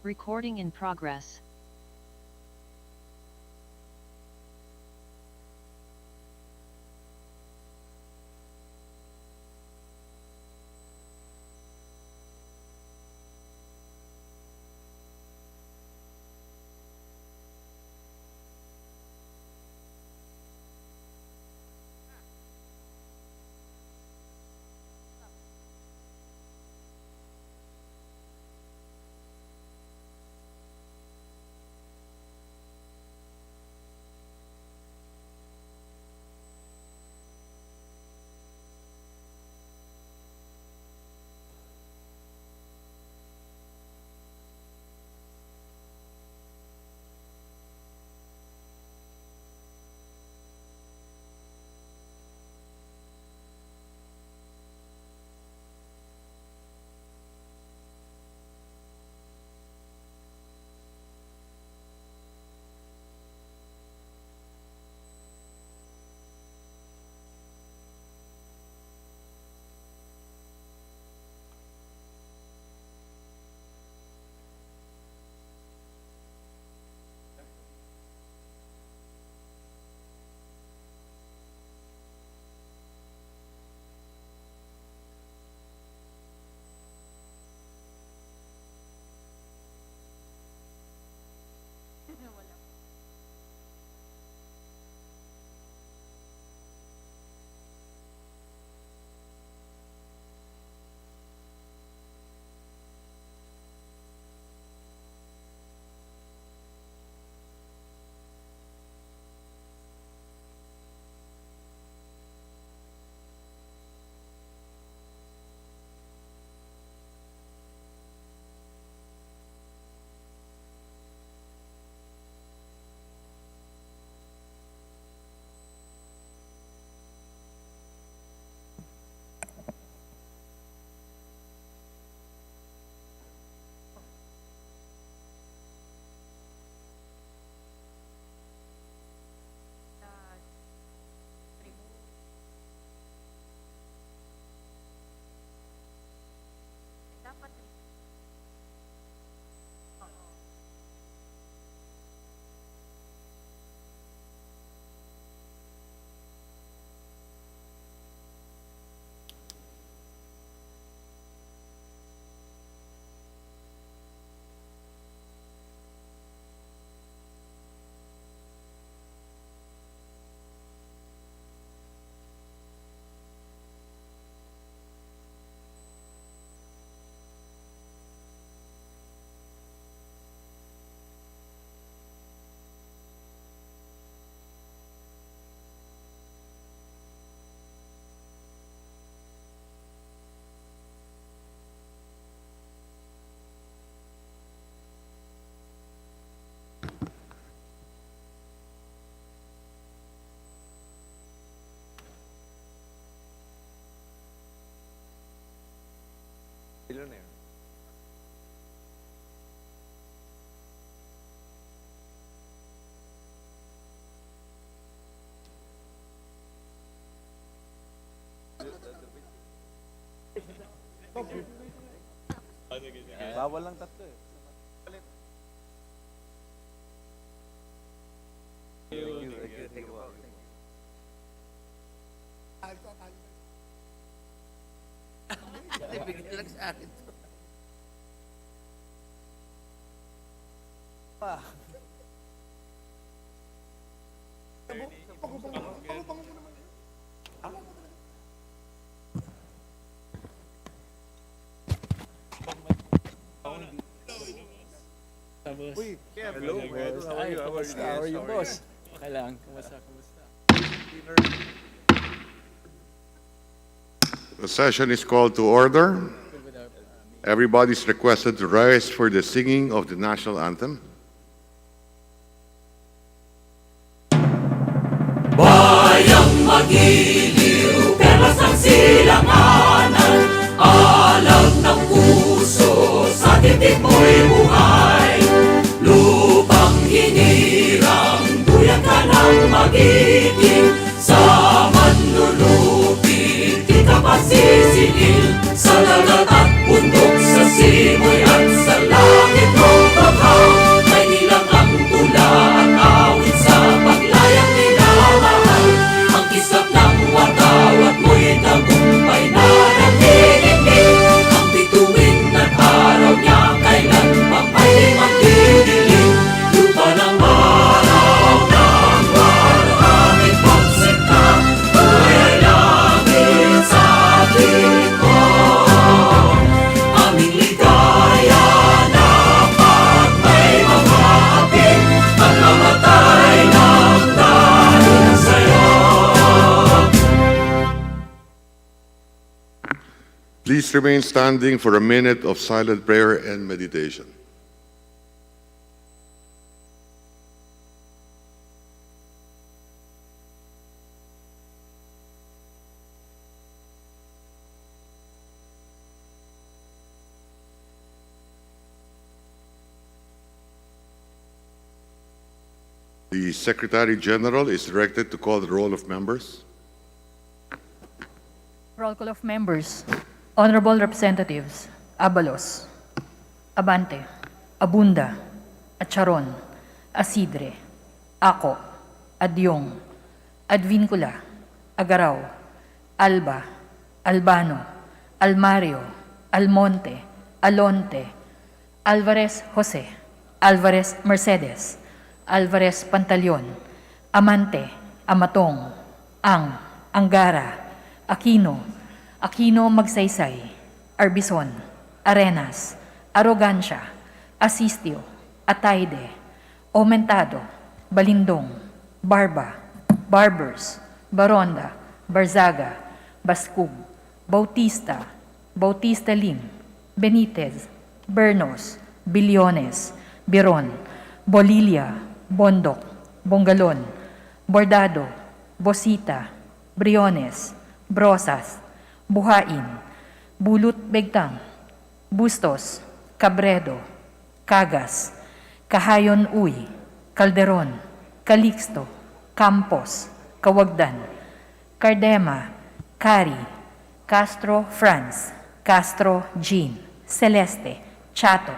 Recording in progress. Ilan na yun? Bawal lang tatlo eh. Thank you. Bigyan lang sa akin to. Uy, hello. How are you, boss? Okay lang. Kumusta? The session is called to order. Everybody is requested to rise for the singing of the national anthem. Bayang magiliw, perlas ng silanganan, alam ng puso, sa titik mo'y buhay. Lupang hinirang, duyan ka ng magiging, sa manlulupit, di ka pasisingil, sa dagat at bundok, sa simoy at sa langit mo. Please remain standing for a minute of silent prayer and meditation. The Secretary General is directed to call the roll of members. Roll call of members. Honorable Representatives, Abalos, Abante, Abunda, Acharon, Asidre, Ako, Adyong, Advincula, Agaraw, Alba, Albano, Almario, Almonte, Alonte, Alvarez Jose, Alvarez Mercedes, Alvarez Pantaleon, Amante, Amatong, Angara, Aquino, Aquino Magsaysay, Arbison, Arenas, Arrogancia, Asistio, Atayde, Aumentado, Balindong, Barba, Barbers, Baronda, Barzaga, Bascub, Bautista, Bautista Lim, Benitez, Bernos, Billones, Biron, Bolilia, Bondok, Bongalon, Bordado, Bosita, Briones, Brosas, Buhain, Bulut Begtang, Bustos, Cabredo, Cagas, Kahayon Uy, Calderon, Calixto, Campos, Kawagdan, Cardema, Cari, Castro Franz, Castro Jean, Celeste, Chato,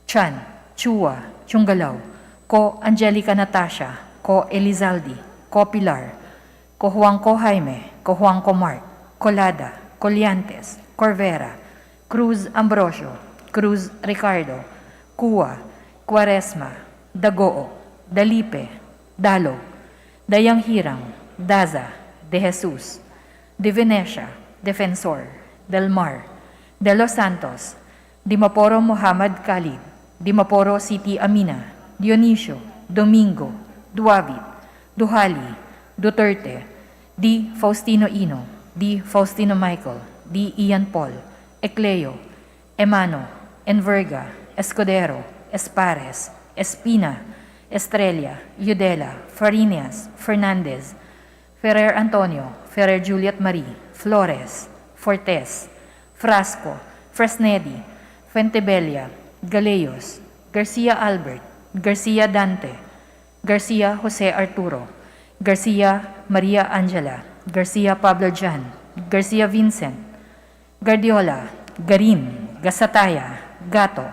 Chan, Chua, Chungalaw, Ko Angelica Natasha, Ko Elizaldi, Ko Pilar, Ko Juanco Jaime, Ko Juanco Mark, Colada, Colliantes, Corvera, Cruz Ambrosio, Cruz Ricardo, Cua, Quaresma, Dagoo, Dalipe, Dalog, Dayang Hirang, Daza, De Jesus, De Venecia, Defensor, Del Mar, De Los Santos, Dimaporo Muhammad Khalid, Dimaporo City Amina, Dionisio, Domingo, Duavit, Duhali, Duterte, D. Faustino Ino, D. Faustino Michael, D. Ian Paul, Ecleo, Emano, Enverga, Escudero, Espares, Espina, Estrella, Yudela, Farinas, Fernandez, Ferrer Antonio, Ferrer Juliet Marie, Flores, Fortes, Frasco, Fresnedi, Fuentebella, Galeos, Garcia Albert, Garcia Dante, Garcia Jose Arturo, Garcia Maria Angela, Garcia Pablo Jan, Garcia Vincent, Guardiola, Garin, Gasataya, Gato,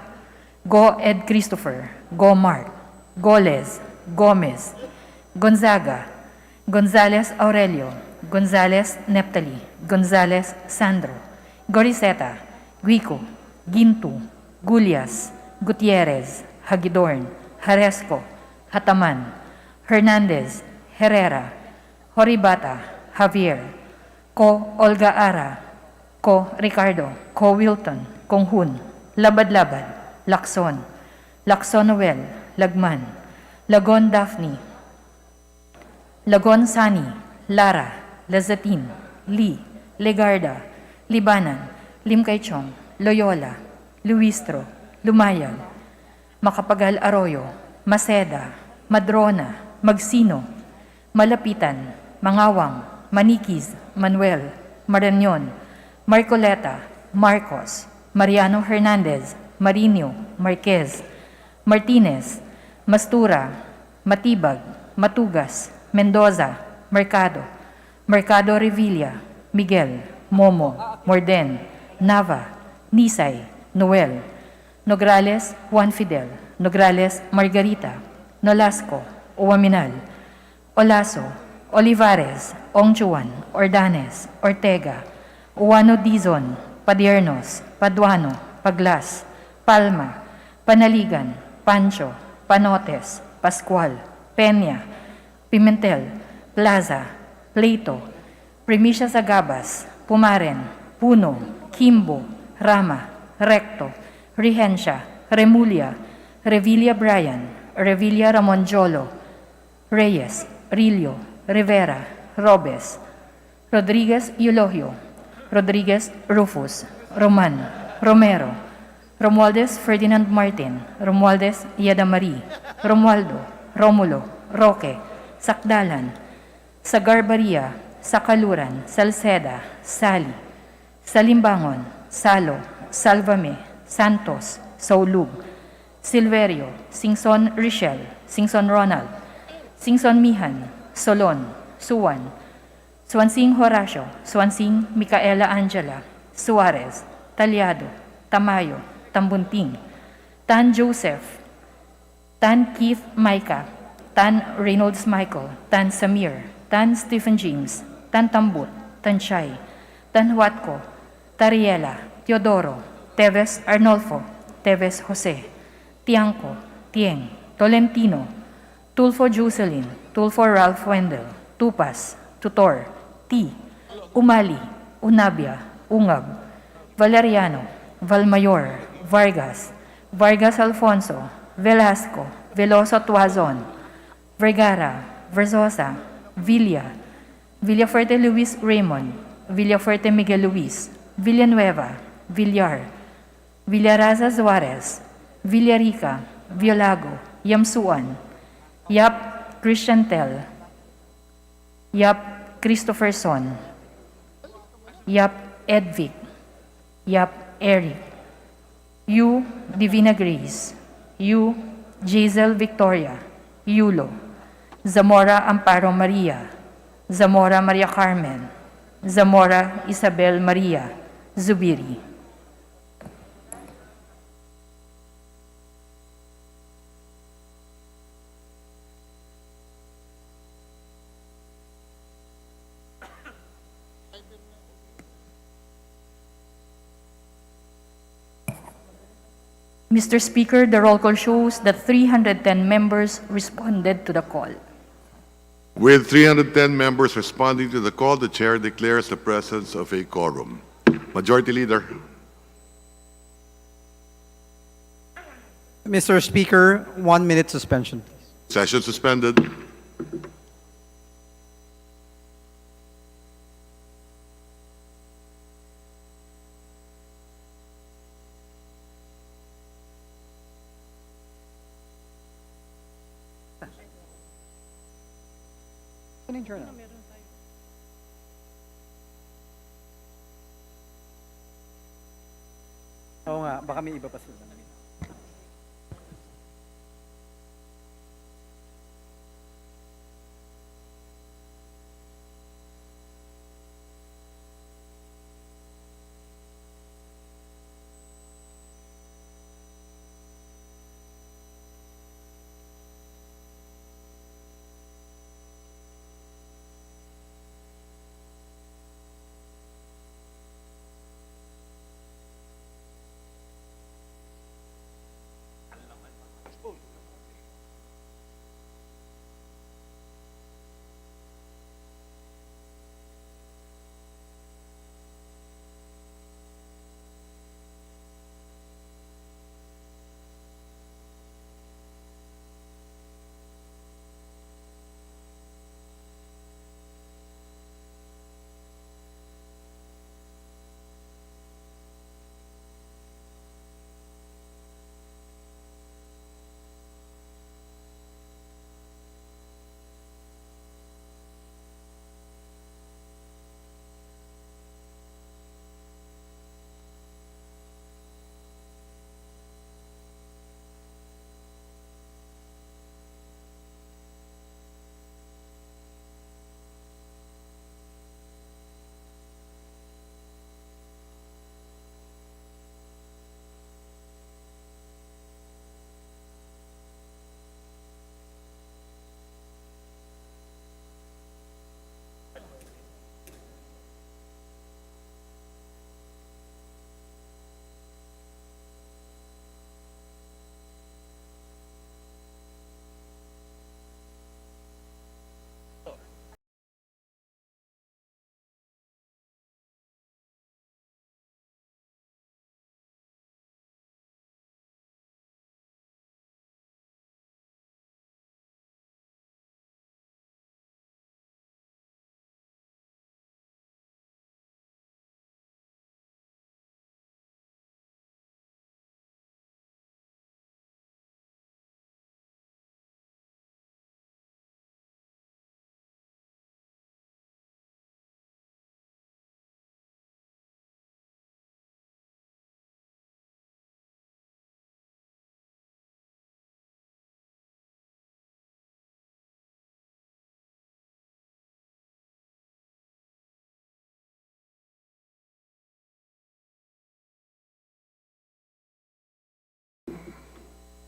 Go Ed Christopher, Go Mark, Goles, Gomez, Gonzaga, Gonzales Aurelio, Gonzales Neptali, Gonzales Sandro, Goriseta, Guico, Gintu, Gulias, Gutierrez, Hagidorn, Haresco, Hataman, Hernandez, Herrera, Horibata, Javier, Ko Olga Ara, Ko Ricardo, Ko Wilton, Konghun, Labad-Labad, Lacson, Lacson Noel, Lagman, Lagon Daphne, Lagon Sani, Lara, Lazatin, Lee, Legarda, Libanan, Limkaychong, Loyola, Luistro, Lumayag, Makapagal Arroyo, Maceda, Madrona, Magsino, Malapitan, Mangawang, Maniquis, Manuel, Marañon, Marcoleta, Marcos, Mariano Hernandez, Marinho, Marquez, Martinez, Mastura, Matibag, Matugas, Mendoza, Mercado, Mercado Revilla, Miguel, Momo, Morden, Nava, Nisay, Noel, Nograles, Juan Fidel, Nograles, Margarita, Nolasco, Uwaminal, Olaso, Olivares, Ongchuan, Ordanes, Ortega, Uwano Dizon, Padiernos, Paduano, Paglas, Palma, Panaligan, Pancho, Panotes, Pascual, Peña, Pimentel, Plaza, Pleito, Primicia Sagabas, Pumaren, Puno, Kimbo, Rama, Recto, Regencia, Remulia, Revilla Brian, Revilla Ramon Jolo, Reyes, Rillo, Rivera, Robes, Rodriguez Eulogio, Rodriguez Rufus, Roman, Romero, Romualdez Ferdinand Martin, Romualdez Yadamari, Romualdo, Romulo, Roque, Sakdalan, Sagarbaria, Sakaluran, Salceda, Sali, Salimbangon, Salo, Salvame, Santos, Saulug, Silverio, Singson Richel, Singson Ronald, Singson Mihan, Solon, Suwan, Swansing Horacio, Swansing Micaela Angela, Suarez, Talyado, Tamayo, Tambunting, Tan Joseph, Tan Keith Micah, Tan Reynolds Michael, Tan Samir, Tan Stephen James, Tan Tambut, Tan Chay, Tan Huatco, Tariela, Teodoro, Teves Arnolfo, Teves Jose, Tiangco, Tieng, Tolentino, Tulfo Jocelyn, Tulfo Ralph Wendell, Tupas, Tutor, T, Umali, Unabia, Ungab, Valeriano, Valmayor, Vargas, Vargas Alfonso, Velasco, Veloso Tuazon, Vergara, Versosa, Villa, Villafuerte Luis Raymond, Villafuerte Miguel Luis, Villanueva, Villar, Villaraza Suarez, Villarica, Violago, Yamsuan, Yap Christiantel, Yap Christopherson, Yap Edvic, Yap Eric, Yu Divina Grace, Yu Jazel Victoria, Yulo, Zamora Amparo Maria, Zamora Maria Carmen, Zamora Isabel Maria, Zubiri. Mr. Speaker, the roll call shows that 310 members responded to the call. With 310 members responding to the call, the chair declares the presence of a quorum. Majority Leader. Mr. Speaker, 1 minute suspension. Session suspended. Oo nga, baka may iba pa sila.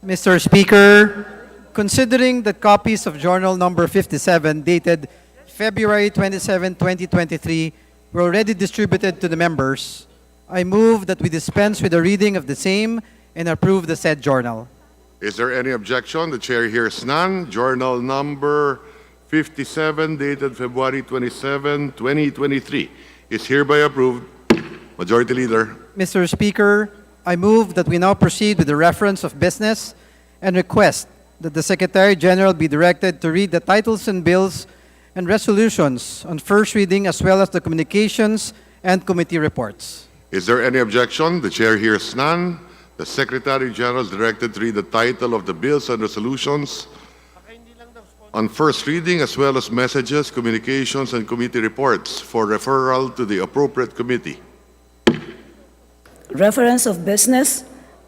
Mr. Speaker, considering that copies of Journal Number 57 dated February 27, 2023 were already distributed to the members, I move that we dispense with the reading of the same and approve the said journal. Is there any objection? The chair hears none. Journal number 57 dated February 27, 2023 is hereby approved. Majority Leader. Mr. Speaker, I move that we now proceed with the reference of business and request that the Secretary General be directed to read the titles and bills and resolutions on first reading as well as the communications and committee reports. Is there any objection? The chair hears none. The Secretary General is directed to read the title of the bills and resolutions on first reading as well as messages, communications, and committee reports for referral to the appropriate committee. Reference of business,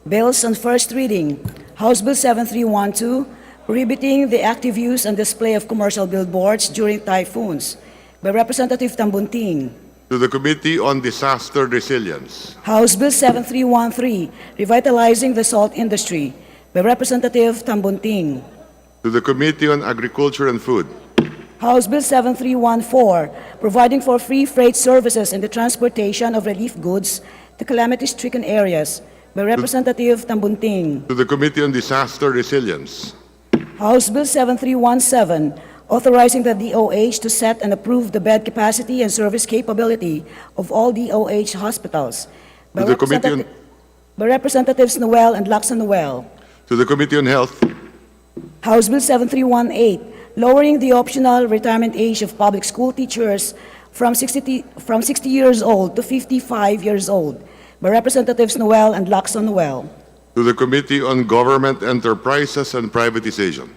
bills on first reading, House Bill 7312, prohibiting the active use and display of commercial billboards during typhoons, by Representative Tambunting. To the Committee on Disaster Resilience. House Bill 7313, revitalizing the salt industry, by Representative Tambunting. To the Committee on Agriculture and Food. House Bill 7314, providing for free freight services in the transportation of relief goods to calamity-stricken areas, by Representative Tambunting. To the Committee on Disaster Resilience. House Bill 7317, authorizing the DOH to set and approve the bed capacity and service capability of all DOH hospitals, by, To the Committee on- by Representatives Noel and Lacson Noel. To the Committee on Health. House Bill 7318, lowering the optional retirement age of public school teachers from 60 years old to 55 years old, by Representatives Noel and Lacson Noel. To the Committee on Government Enterprises and Privatization.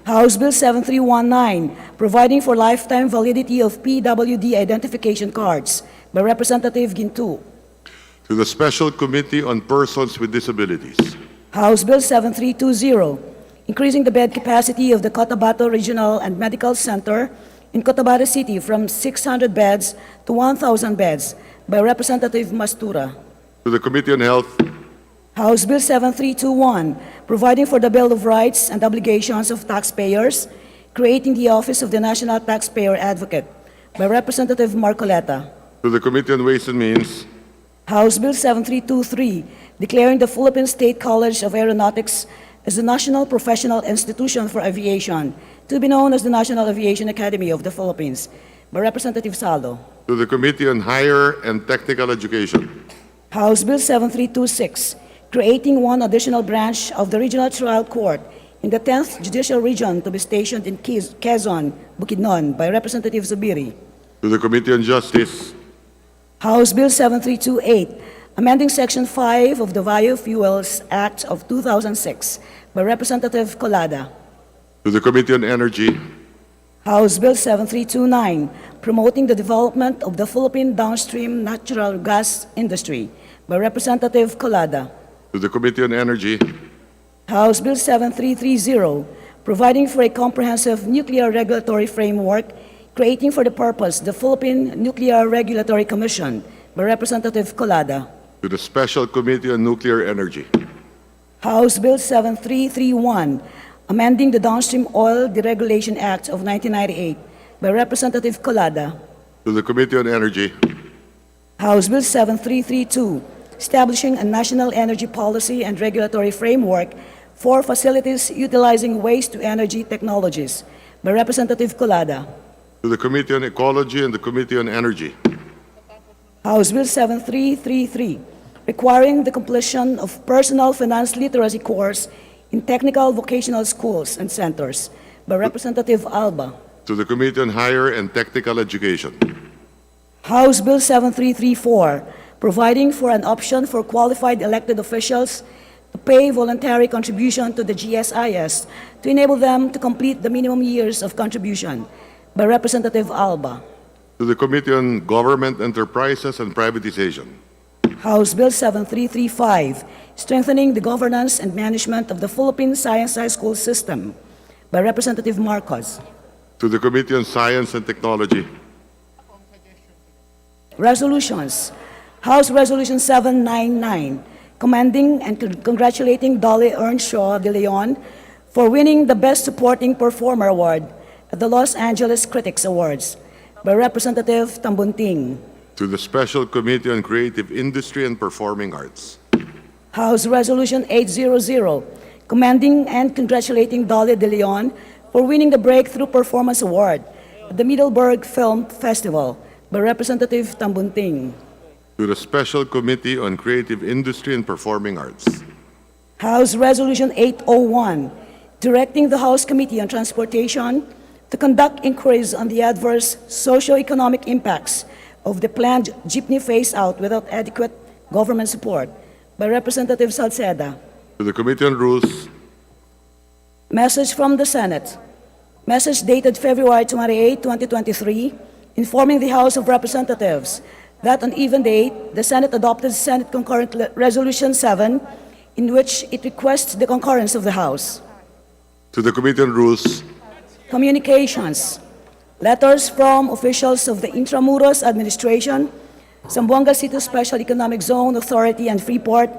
House Bill 7319, providing for lifetime validity of PWD identification cards, by Representative Gintu. To the Special Committee on Persons with Disabilities. House Bill 7320, increasing the bed capacity of the Cotabato Regional and Medical Center in Cotabato City from 600 beds to 1,000 beds, by Representative Mastura. To the Committee on Health. House Bill 7321, providing for the Bill of Rights and Obligations of Taxpayers, creating the Office of the National Taxpayer Advocate, by Representative Marcoleta. To the Committee on Ways and Means. House Bill 7323, declaring the Philippine State College of Aeronautics as the national professional institution for aviation, to be known as the National Aviation Academy of the Philippines, by Representative Saldo. To the Committee on Higher and Technical Education. House Bill 7326, creating one additional branch of the Regional Trial Court in the 10th Judicial Region to be stationed in Quezon, Bukidnon, by Representative Zubiri. To the Committee on Justice. House Bill 7328, amending Section 5 of the Biofuels Act of 2006, by Representative Colada. To the Committee on Energy. House Bill 7329, promoting the development of the Philippine downstream natural gas industry, by Representative Colada. To the Committee on Energy. House Bill 7330, providing for a comprehensive nuclear regulatory framework, creating for the purpose the Philippine Nuclear Regulatory Commission, by Representative Colada. To the Special Committee on Nuclear Energy. House Bill 7331, amending the Downstream Oil Deregulation Act of 1998, by Representative Colada. To the Committee on Energy. House Bill 7332, establishing a national energy policy and regulatory framework for facilities utilizing waste-to-energy technologies, by Representative Colada. To the Committee on Ecology and the Committee on Energy. House Bill 7333, requiring the completion of personal finance literacy course in technical vocational schools and centers, by Representative Alba. To the Committee on Higher and Technical Education. House Bill 7334, providing for an option for qualified elected officials to pay voluntary contribution to the GSIS to enable them to complete the minimum years of contribution, by Representative Alba. To the Committee on Government Enterprises and Privatization. House Bill 7335, strengthening the governance and management of the Philippine Science High School System, by Representative Marcos. To the Committee on Science and Technology. Resolutions. House Resolution 799, commending and congratulating Dolly Earnshaw de Leon for winning the Best Supporting Performer Award at the Los Angeles Critics Awards by Representative Tambunting. To the Special Committee on Creative Industry and Performing Arts. House Resolution 800, commending and congratulating Dolly de Leon for winning the Breakthrough Performance Award at the Middleburg Film Festival by Representative Tambunting. To the Special Committee on Creative Industry and Performing Arts. House Resolution 801, directing the House Committee on Transportation to conduct inquiries on the adverse socio-economic impacts of the planned jeepney phase-out without adequate government support by Representative Salceda. To the Committee on Rules. Message from the Senate. Message dated February 28, 2023, informing the House of Representatives that on even date, the Senate adopted Senate Concurrent Resolution 7, in which it requests the concurrence of the House. To the Committee on Rules. Communications. Letters from officials of the Intramuros Administration, Zamboanga City Special Economic Zone Authority and Freeport,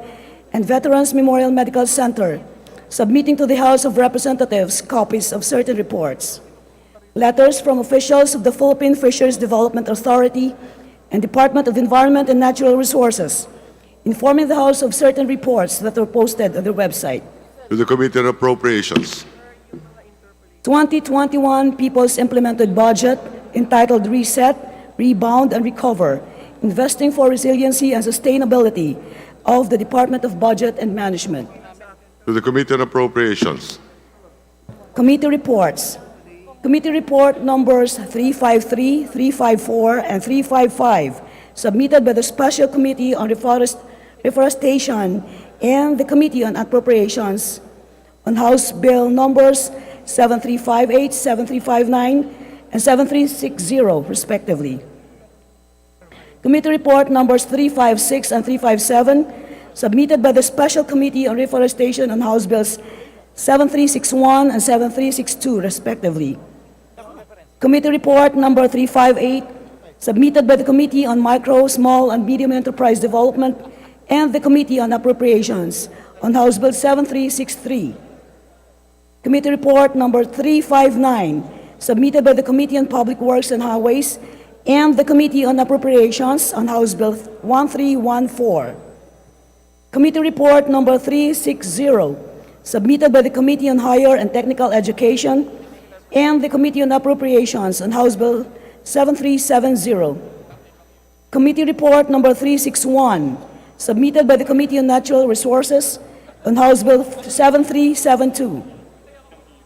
and Veterans Memorial Medical Center, submitting to the House of Representatives copies of certain reports. Letters from officials of the Philippine Fisheries Development Authority and Department of Environment and Natural Resources, informing the House of certain reports that were posted on their website. To the Committee on Appropriations. 2021 People's Implemented Budget entitled Reset, Rebound, and Recover, Investing for Resiliency and Sustainability of the Department of Budget and Management. To the Committee on Appropriations. Committee reports. Committee report numbers 353, 354, and 355, submitted by the Special Committee on Reforestation and the Committee on Appropriations on House Bill numbers 7358, 7359, and 7360, respectively. Committee report numbers 356 and 357, submitted by the Special Committee on Reforestation on House Bills 7361 and 7362, respectively. Committee report number 358, submitted by the Committee on Micro, Small, and Medium Enterprise Development and the Committee on Appropriations on House Bill 7363. Committee report number 359, submitted by the Committee on Public Works and Highways and the Committee on Appropriations on House Bill 1314. Committee report number 360, submitted by the Committee on Higher and Technical Education and the Committee on Appropriations on House Bill 7370. Committee report number 361, submitted by the Committee on Natural Resources on House Bill 7372.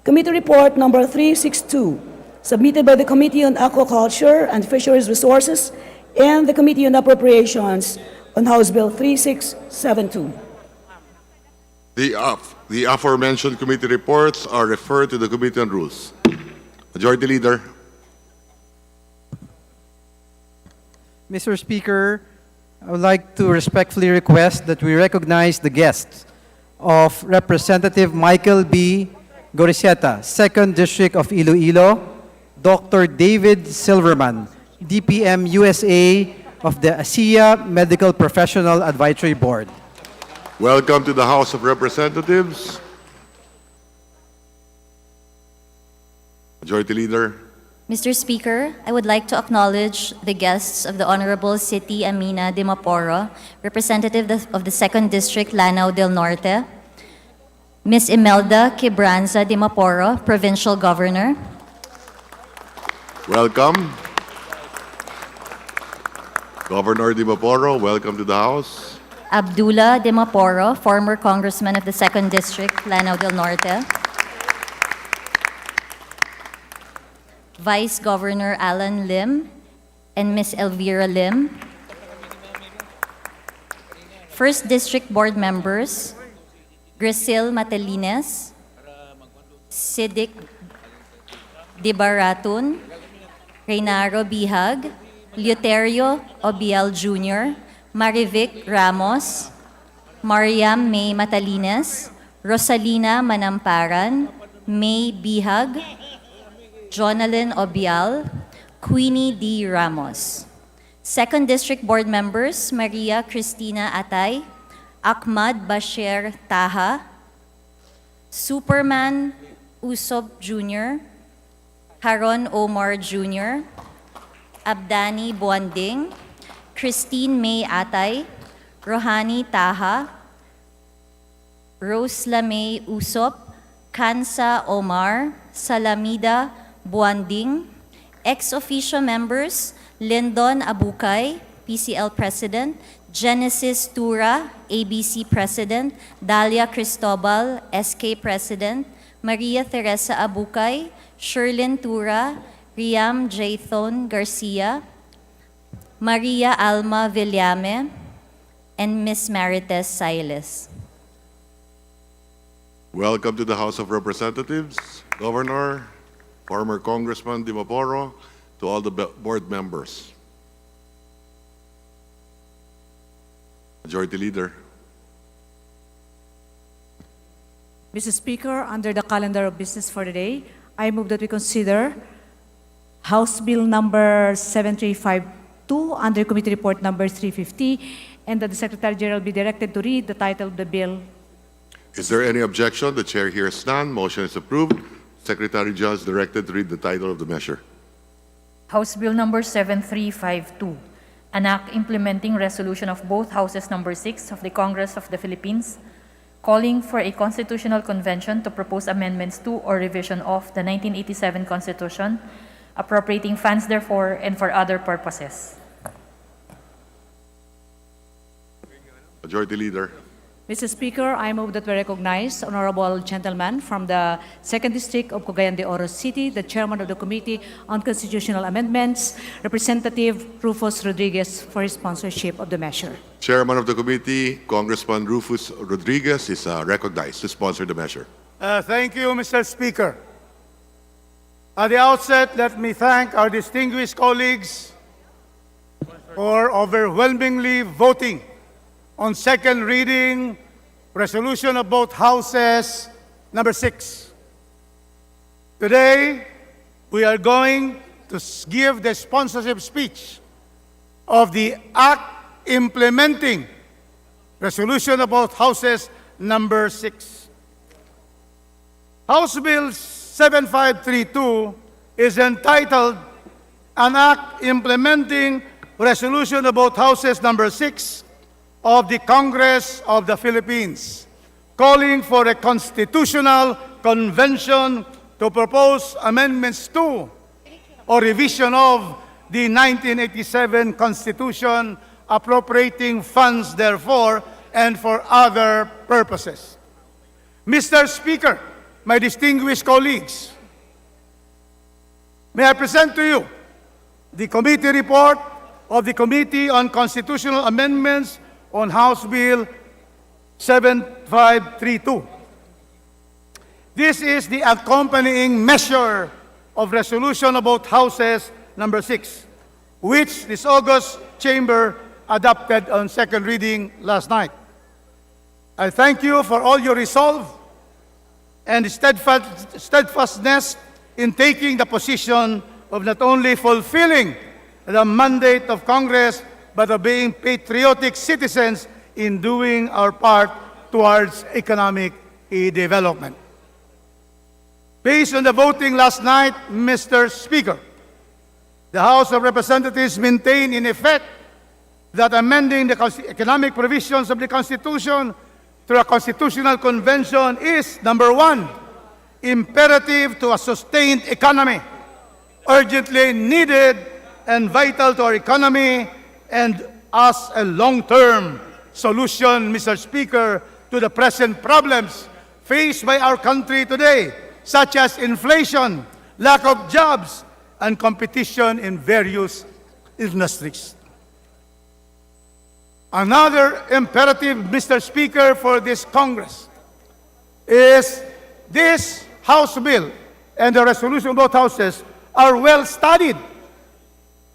Committee report number 362, submitted by the Committee on Aquaculture and Fisheries Resources and the Committee on Appropriations on House Bill 3672. The aforementioned committee reports are referred to the Committee on Rules. Majority Leader. Mr. Speaker, I would like to respectfully request that we recognize the guests of Representative Michael B. Goriceta, 2nd District of Iloilo, Dr. David Silverman, DPM USA of the ASEA Medical Professional Advisory Board. Welcome to the House of Representatives. Majority Leader. Mr. Speaker, I would like to acknowledge the guests of the Honorable City Amina de Maporo, Representative of the 2nd District, Lanao del Norte, Ms. Imelda Quebranza de Maporo, Provincial Governor. Welcome. Governor de Maporo, welcome to the House. Abdullah de Maporo, former Congressman of the 2nd District, Lanao del Norte. Vice Governor Alan Lim and Ms. Elvira Lim. 1st District Board members, Grisil Matelines, Sidik Dibaratun, Reynaro Bihag, Leuterio Obial Jr., Marivic Ramos, Mariam May Matalines, Rosalina Manamparan, May Bihag, Jonalyn Obial, Queenie D. Ramos. 2nd District Board members, Maria Cristina Atay, Ahmad Bashir Taha, Superman Usop Jr., Haron Omar Jr., Abdani Buanding, Christine May Atay, Rohani Taha, Roslame Usop, Kansa Omar, Salamida Buanding, ex-officio members, Lyndon Abukay, PCL President, Genesis Tura, ABC President, Dalia Cristobal, SK President, Maria Teresa Abukay, Sherlyn Tura, Riam Jaython Garcia, Maria Alma Villame, and Miss Marites Silas. Welcome to the House of Representatives, Governor, former Congressman Dimaporo, to all the board members. Majority Leader. Mr. Speaker, under the calendar of business for the day, I move that we consider House Bill number 7352 under Committee Report number 350, and that the Secretary General be directed to read the title of the bill. Is there any objection? The chair hears none. Motion is approved. Secretary General is directed to read the title of the measure. House Bill number 7352, an act implementing resolution of both houses number 6 of the Congress of the Philippines, calling for a constitutional convention to propose amendments to or revision of the 1987 Constitution, appropriating funds therefore and for other purposes. Majority Leader. Mr. Speaker, I move that we recognize honorable gentleman from the 2nd District of Cagayan de Oro City, the chairman of the Committee on Constitutional Amendments, Representative Rufus Rodriguez, for his sponsorship of the measure. Chairman of the committee, Congressman Rufus Rodriguez, is recognized to sponsor the measure. Thank you, Mr. Speaker. At the outset, let me thank our distinguished colleagues for overwhelmingly voting on second reading resolution of both houses number 6. Today, we are going to give the sponsorship speech of the act implementing resolution of both houses number 6. House Bill 7532 is entitled an act implementing resolution of both houses number 6 of the Congress of the Philippines, calling for a constitutional convention to propose amendments to or revision of the 1987 Constitution, appropriating funds therefore and for other purposes. Mr. Speaker, my distinguished colleagues, may I present to you the committee report of the Committee on Constitutional Amendments on House Bill 7532. This is the accompanying measure of resolution about houses number 6, which this August chamber adopted on second reading last night. I thank you for all your resolve and steadfastness in taking the position of not only fulfilling the mandate of Congress, but of being patriotic citizens in doing our part towards economic development. Based on the voting last night, Mr. Speaker, the House of Representatives maintained in effect that amending the economic provisions of the Constitution through a constitutional convention is, number one, imperative to a sustained economy, urgently needed and vital to our economy, and as a long-term solution, Mr. Speaker, to the present problems faced by our country today, such as inflation, lack of jobs, and competition in various industries. Another imperative, Mr. Speaker, for this Congress is this House bill and the resolution of both houses are well studied,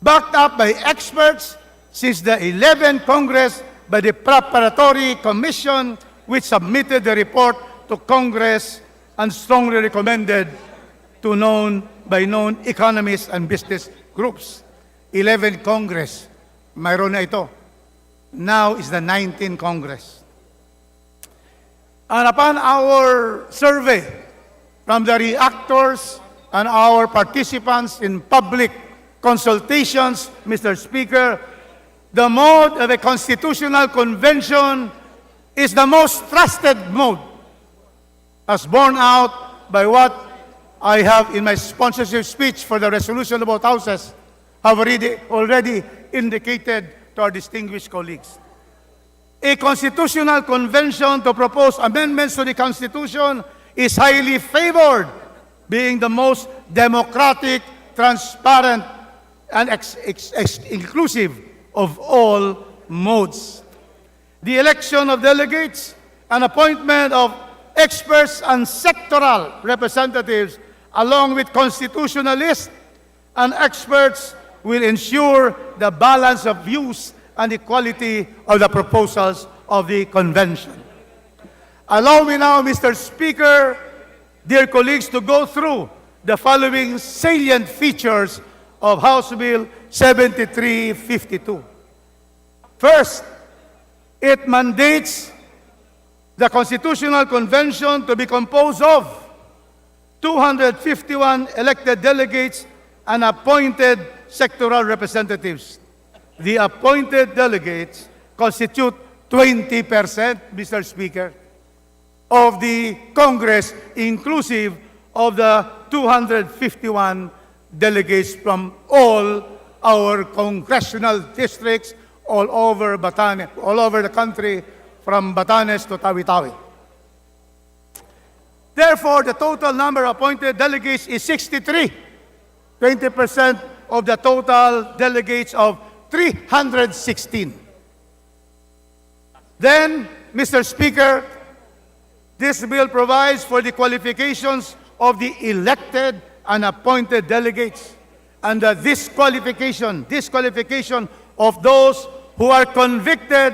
backed up by experts since the 11th Congress by the Preparatory Commission, which submitted the report to Congress and strongly recommended to known economists and business groups. 11th Congress, mayroon na ito. Now is the 19th Congress. And upon our survey from the reactors and our participants in public consultations, Mr. Speaker, the mode of a constitutional convention is the most trusted mode, as borne out by what I have in my sponsorship speech for the resolution about houses, have already indicated to our distinguished colleagues. A constitutional convention to propose amendments to the Constitution is highly favored, being the most democratic, transparent, and inclusive of all modes. The election of delegates and appointment of experts and sectoral representatives, along with constitutionalists and experts, will ensure the balance of views and the quality of the proposals of the convention. Allow me now, Mr. Speaker, dear colleagues, to go through the following salient features of House Bill 7352. First, it mandates the Constitutional Convention to be composed of 251 elected delegates and appointed sectoral representatives. The appointed delegates constitute 20%, Mr. Speaker, of the Congress, inclusive of the 251 delegates from all our congressional districts all over the country, from Batanes to Tawi-Tawi. Therefore, the total number of appointed delegates is 63, 20% of the total delegates of 316. Then, Mr. Speaker, this bill provides for the qualifications of the elected and appointed delegates and the disqualification of those who are convicted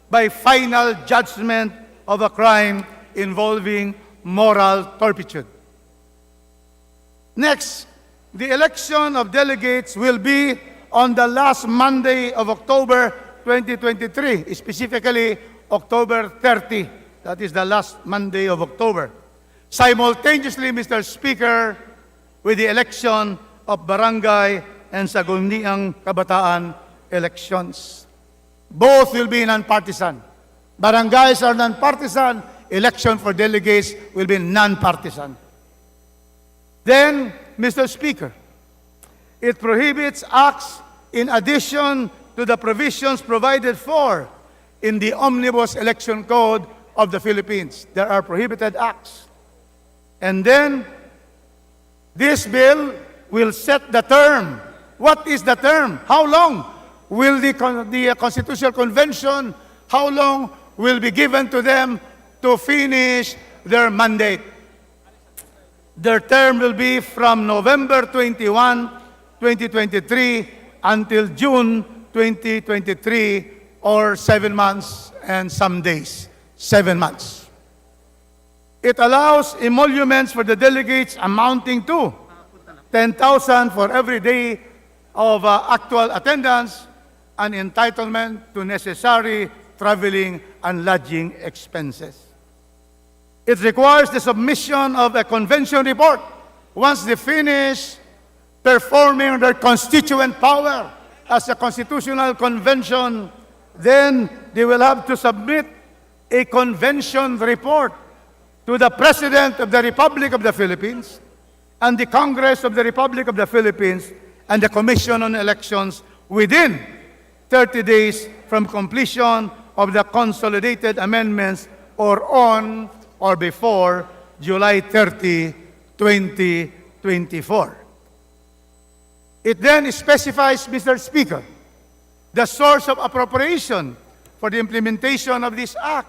by final judgment of a crime involving moral turpitude. Next, the election of delegates will be on the last Monday of October 2023, specifically October 30. That is the last Monday of October. Simultaneously, Mr. Speaker, with the election of barangay and Sangguniang Kabataan elections. Both will be non-partisan. Barangays are non-partisan. Election for delegates will be non-partisan. Then, Mr. Speaker, it prohibits acts in addition to the provisions provided for in the Omnibus Election Code of the Philippines. There are prohibited acts. And then, this bill will set the term. What is the term? How long will the Constitutional Convention, how long will be given to them to finish their mandate? Their term will be from November 21, 2023 until June 2023, or 7 months and some days. 7 months. It allows emoluments for the delegates amounting to 10,000 for every day of actual attendance and entitlement to necessary traveling and lodging expenses. It requires the submission of a convention report once they finish performing their constituent power as a constitutional convention. Then they will have to submit a convention report to the President of the Republic of the Philippines and the Congress of the Republic of the Philippines and the Commission on Elections within 30 days from completion of the consolidated amendments or on or before July 30, 2024. It then specifies, Mr. Speaker, the source of appropriation for the implementation of this act,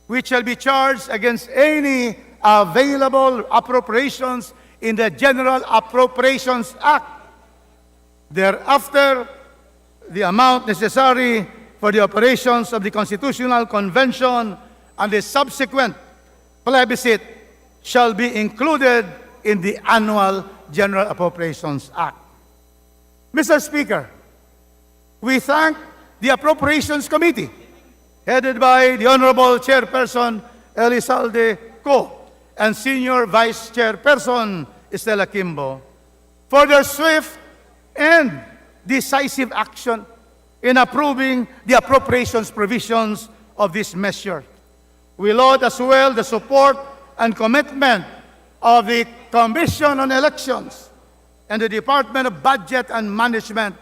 which shall be charged against any available appropriations in the General Appropriations Act. Thereafter, the amount necessary for the operations of the Constitutional Convention and the subsequent plebiscite shall be included in the Annual General Appropriations Act. Mr. Speaker, we thank the Appropriations Committee, headed by the Honorable Chairperson Elizalde Co., and Senior Vice Chairperson Estela Kimbo for their swift and decisive action in approving the appropriations provisions of this measure. We laud as well the support and commitment of the Commission on Elections and the Department of Budget and Management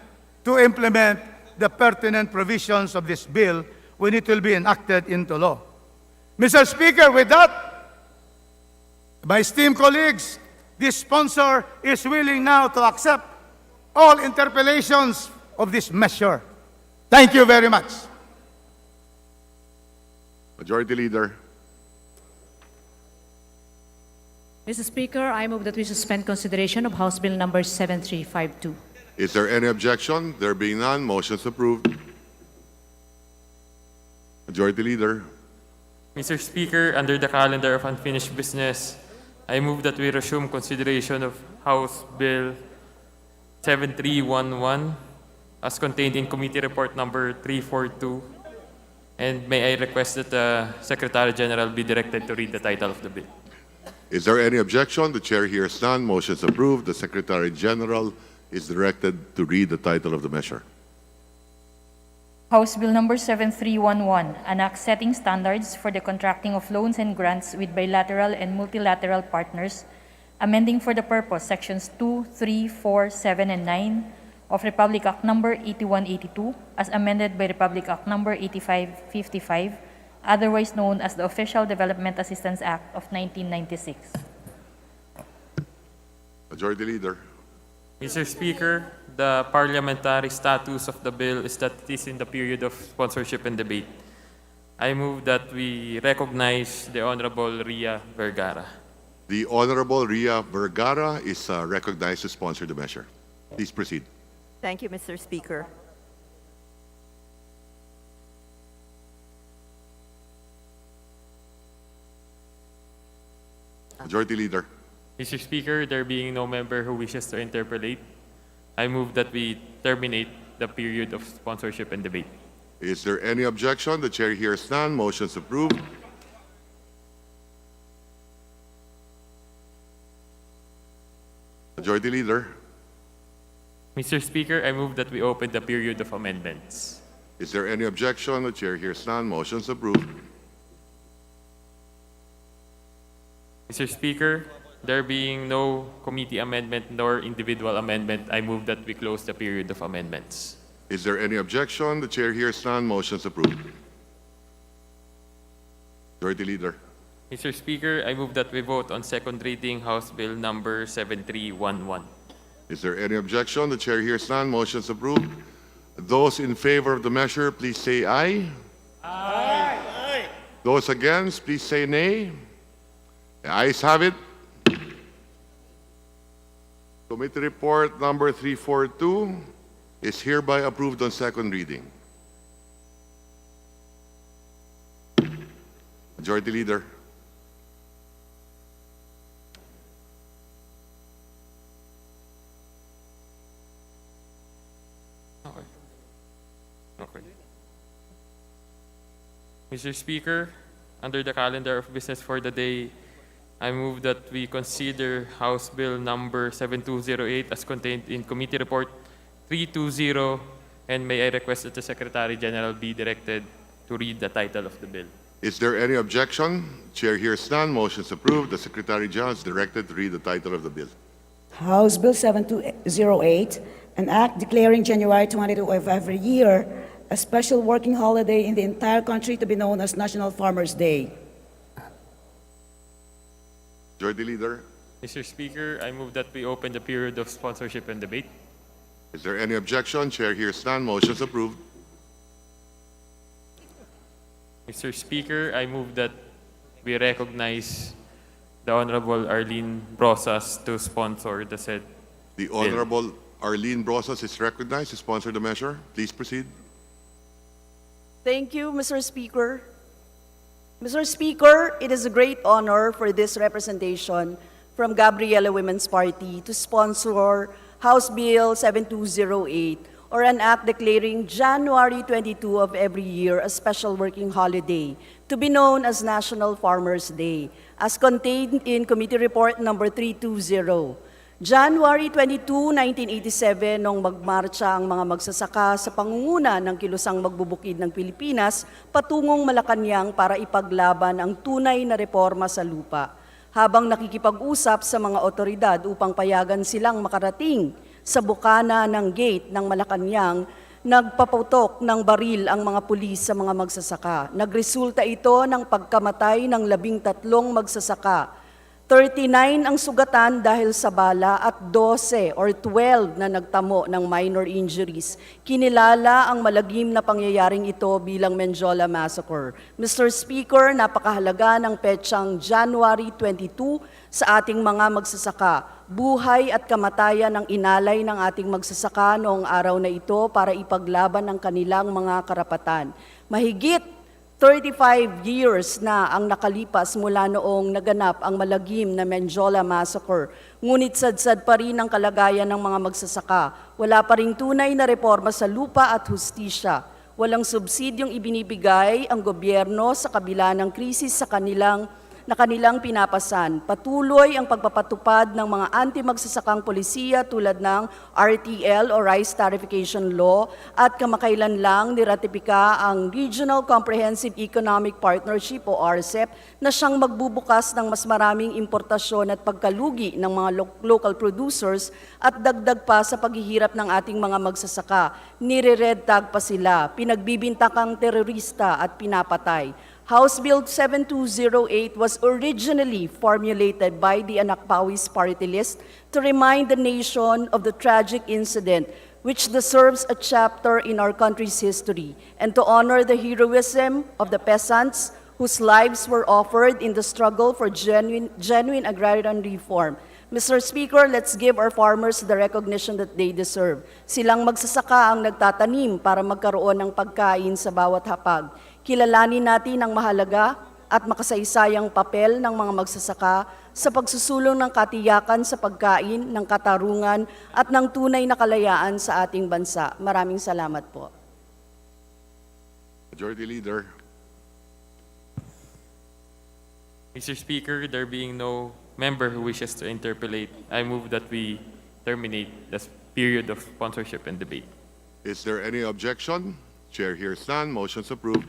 to implement the pertinent provisions of this bill when it will be enacted into law. Mr. Speaker, with that, my esteemed colleagues, this sponsor is willing now to accept all interpellations of this measure. Thank you very much. Majority Leader. Mr. Speaker, I move that we suspend consideration of House Bill number 7352. Is there any objection? There being none, motion is approved. Majority Leader. Mr. Speaker, under the calendar of unfinished business, I move that we resume consideration of House Bill 7311 as contained in Committee Report number 342. And may I request that the Secretary General be directed to read the title of the bill. Is there any objection? The chair hears none. Motion is approved. The Secretary General is directed to read the title of the measure. House Bill number 7311, an act setting standards for the contracting of loans and grants with bilateral and multilateral partners, amending for the purpose sections 2, 3, 4, 7, and 9 of Republic Act number 8182, as amended by Republic Act number 8555, otherwise known as the Official Development Assistance Act of 1996. Majority Leader. Mr. Speaker, the parliamentary status of the bill is that it is in the period of sponsorship and debate. I move that we recognize the Honorable Ria Vergara. The Honorable Ria Vergara is recognized to sponsor the measure. Please proceed. Thank you, Mr. Speaker. Majority Leader. Mr. Speaker, there being no member who wishes to interpolate, I move that we terminate the period of sponsorship and debate. Is there any objection? The chair hears none. Motion is approved. Majority Leader. Mr. Speaker, I move that we open the period of amendments. Is there any objection? The chair hears none. Motion is approved. Mr. Speaker, there being no committee amendment nor individual amendment, I move that we close the period of amendments. Is there any objection? The chair hears none. Motion is approved. Majority Leader. Mr. Speaker, I move that we vote on second reading House Bill number 7311. Is there any objection? The chair hears none. Motion is approved. Those in favor of the measure, please say aye. Aye. Those against, please say nay. The ayes have it. Committee Report number 342 is hereby approved on second reading. Majority Leader. Okay. Mr. Speaker, under the calendar of business for the day, I move that we consider House Bill number 7208 as contained in Committee Report 320, and may I request that the Secretary General be directed to read the title of the bill. Is there any objection? Chair hears none. Motion is approved. The Secretary General is directed to read the title of the bill. House Bill 7208, an act declaring January 22 of every year a special working holiday in the entire country to be known as National Farmers' Day. Majority Leader. Mr. Speaker, I move that we open the period of sponsorship and debate. Is there any objection? Chair hears none. Motion is approved. Mr. Speaker, I move that we recognize the Honorable Arlene Brosas to sponsor the said The Honorable Arlene Brosas is recognized to sponsor the measure. Please proceed. Thank you, Mr. Speaker. Mr. Speaker, it is a great honor for this representation from Gabriela Women's Party to sponsor House Bill 7208 or an act declaring January 22 of every year a special working holiday to be known as National Farmers' Day, as contained in Committee Report Number 320. January 22, 1987, nung magmarcha ang mga magsasaka sa pangunguna ng kilusang magbubukid ng Pilipinas patungong Malacanang para ipaglaban ang tunay na reforma sa lupa. Habang nakikipag-usap sa mga otoridad upang payagan silang makarating sa bukana ng gate ng Malacanang, nagpaputok ng baril ang mga pulis sa mga magsasaka. Nagresulta ito ng pagkamatay ng 13 magsasaka. 39 ang sugatan dahil sa bala at 12 or 12 na nagtamo ng minor injuries. Kinilala ang malagim na pangyayaring ito bilang Menjola Massacre. Mr. Speaker, napakahalaga ng petsang January 22 sa ating mga magsasaka. Buhay at kamatayan ang inalay ng ating magsasaka noong araw na ito para ipaglaban ang kanilang mga karapatan. Mahigit 35 years na ang nakalipas mula noong naganap ang malagim na Menjola Massacre. Ngunit sadsad pa rin ang kalagayan ng mga magsasaka. Wala pa ring tunay na reforma sa lupa at hustisya. Walang subsidyong ibinibigay ang gobyerno sa kabila ng krisis na kanilang pinapasan. Patuloy ang pagpapatupad ng mga anti-magsasakang polisiya tulad ng RTL o Rice Tarification Law at kamakailan lang niratipika ang Regional Comprehensive Economic Partnership o RCEP na siyang magbubukas ng mas maraming importasyon at pagkalugi ng mga local producers at dagdag pa sa paghihirap ng ating mga magsasaka. Nire-red tag pa sila, pinagbibintakang terorista at pinapatay. House Bill 7208 was originally formulated by the Anakpawis Party List to remind the nation of the tragic incident which deserves a chapter in our country's history and to honor the heroism of the peasants whose lives were offered in the struggle for genuine agrarian reform. Mr. Speaker, let's give our farmers the recognition that they deserve. Silang magsasaka ang nagtatanim para magkaroon ng pagkain sa bawat hapag. Kilalanin natin ang mahalaga at makasaysayang papel ng mga magsasaka sa pagsusulong ng katiyakan sa pagkain, ng katarungan at ng tunay na kalayaan sa ating bansa. Maraming salamat po. Majority Leader. Mr. Speaker, there being no member who wishes to interpolate, I move that we terminate this period of sponsorship and debate. Is there any objection? Chair hears none. Motion's approved.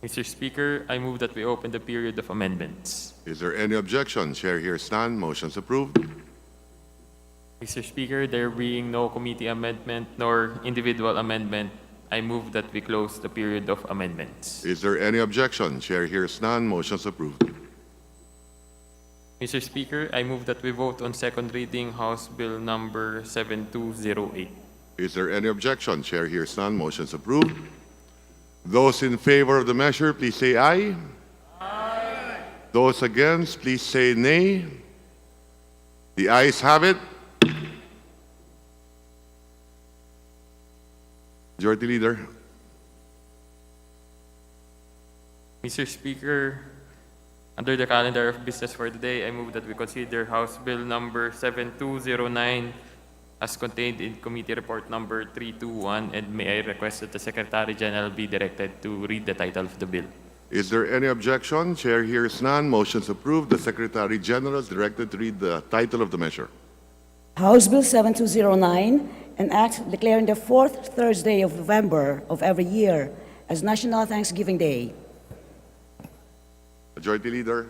Mr. Speaker, I move that we open the period of amendments. Is there any objection? Chair hears none. Motion's approved. Mr. Speaker, there being no committee amendment nor individual amendment, I move that we close the period of amendments. Is there any objection? Chair hears none. Motion's approved. Mr. Speaker, I move that we vote on second reading House Bill number 7208. Is there any objection? Chair hears none. Motion's approved. Those in favor of the measure, please say aye. Aye. Those against, please say nay. The ayes have it. Majority Leader. Mr. Speaker, under the calendar of business for today, I move that we consider House Bill number 7209 as contained in Committee Report number 321, and may I request that the Secretary General be directed to read the title of the bill. Is there any objection? Chair hears none. Motion's approved. The Secretary General is directed to read the title of the measure. House Bill 7209, an act declaring the fourth Thursday of November of every year as National Thanksgiving Day. Majority Leader.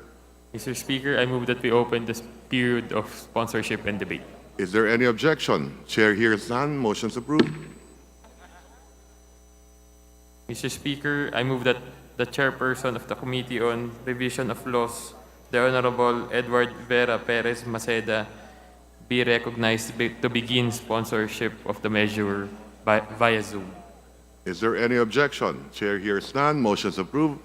Mr. Speaker, I move that we open this period of sponsorship and debate. Is there any objection? Chair hears none. Motion's approved. Mr. Speaker, I move that the chairperson of the Committee on Revision of Laws, the Honorable Edward Vera Perez Maceda, be recognized to begin sponsorship of the measure via Zoom. Is there any objection? Chair hears none. Motion's approved.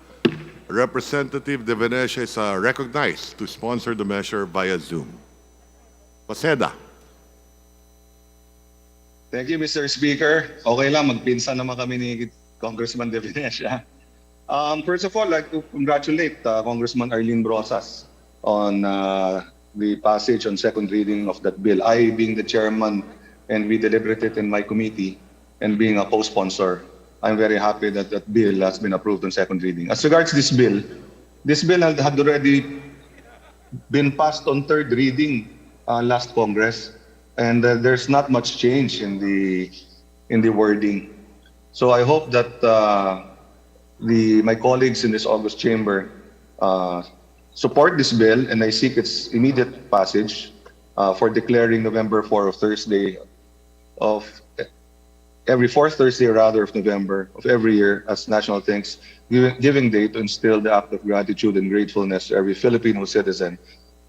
Representative De Venecia is recognized to sponsor the measure via Zoom. Maceda. Thank you, Mr. Speaker. Okay lang, magpinsan naman kami ni Congressman De Venecia. First of all, I'd like to congratulate Congressman Arlene Brosas on the passage on second reading of that bill. I, being the chairman and we deliberated in my committee, and being a co-sponsor, I'm very happy that that bill has been approved on second reading. As regards this bill had already been passed on third reading last Congress, and there's not much change in the wording. So I hope that my colleagues in this august chamber support this bill, and I seek its immediate passage for declaring November 4 of Thursday of every fourth Thursday rather of November of every year as National Thanksgiving Day, to instill the act of gratitude and gratefulness to every Filipino citizen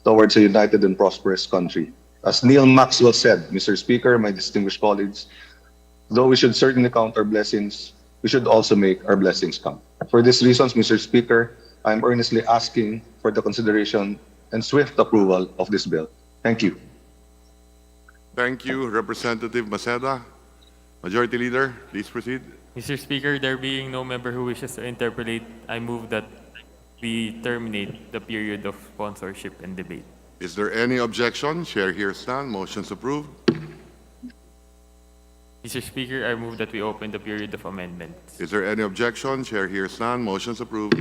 towards a united and prosperous country. As Neil Maxwell said, Mr. Speaker, my distinguished colleagues, though we should certainly count our blessings, we should also make our blessings count. For these reasons, Mr. Speaker, I'm earnestly asking for the consideration and swift approval of this bill. Thank you. Thank you, Representative Maceda. Majority Leader, please proceed. Mr. Speaker, there being no member who wishes to interpolate, I move that we terminate the period of sponsorship and debate. Is there any objection? Chair hears none. Motion's approved. Mr. Speaker, I move that we open the period of amendments. Is there any objection? Chair hears none. Motion's approved.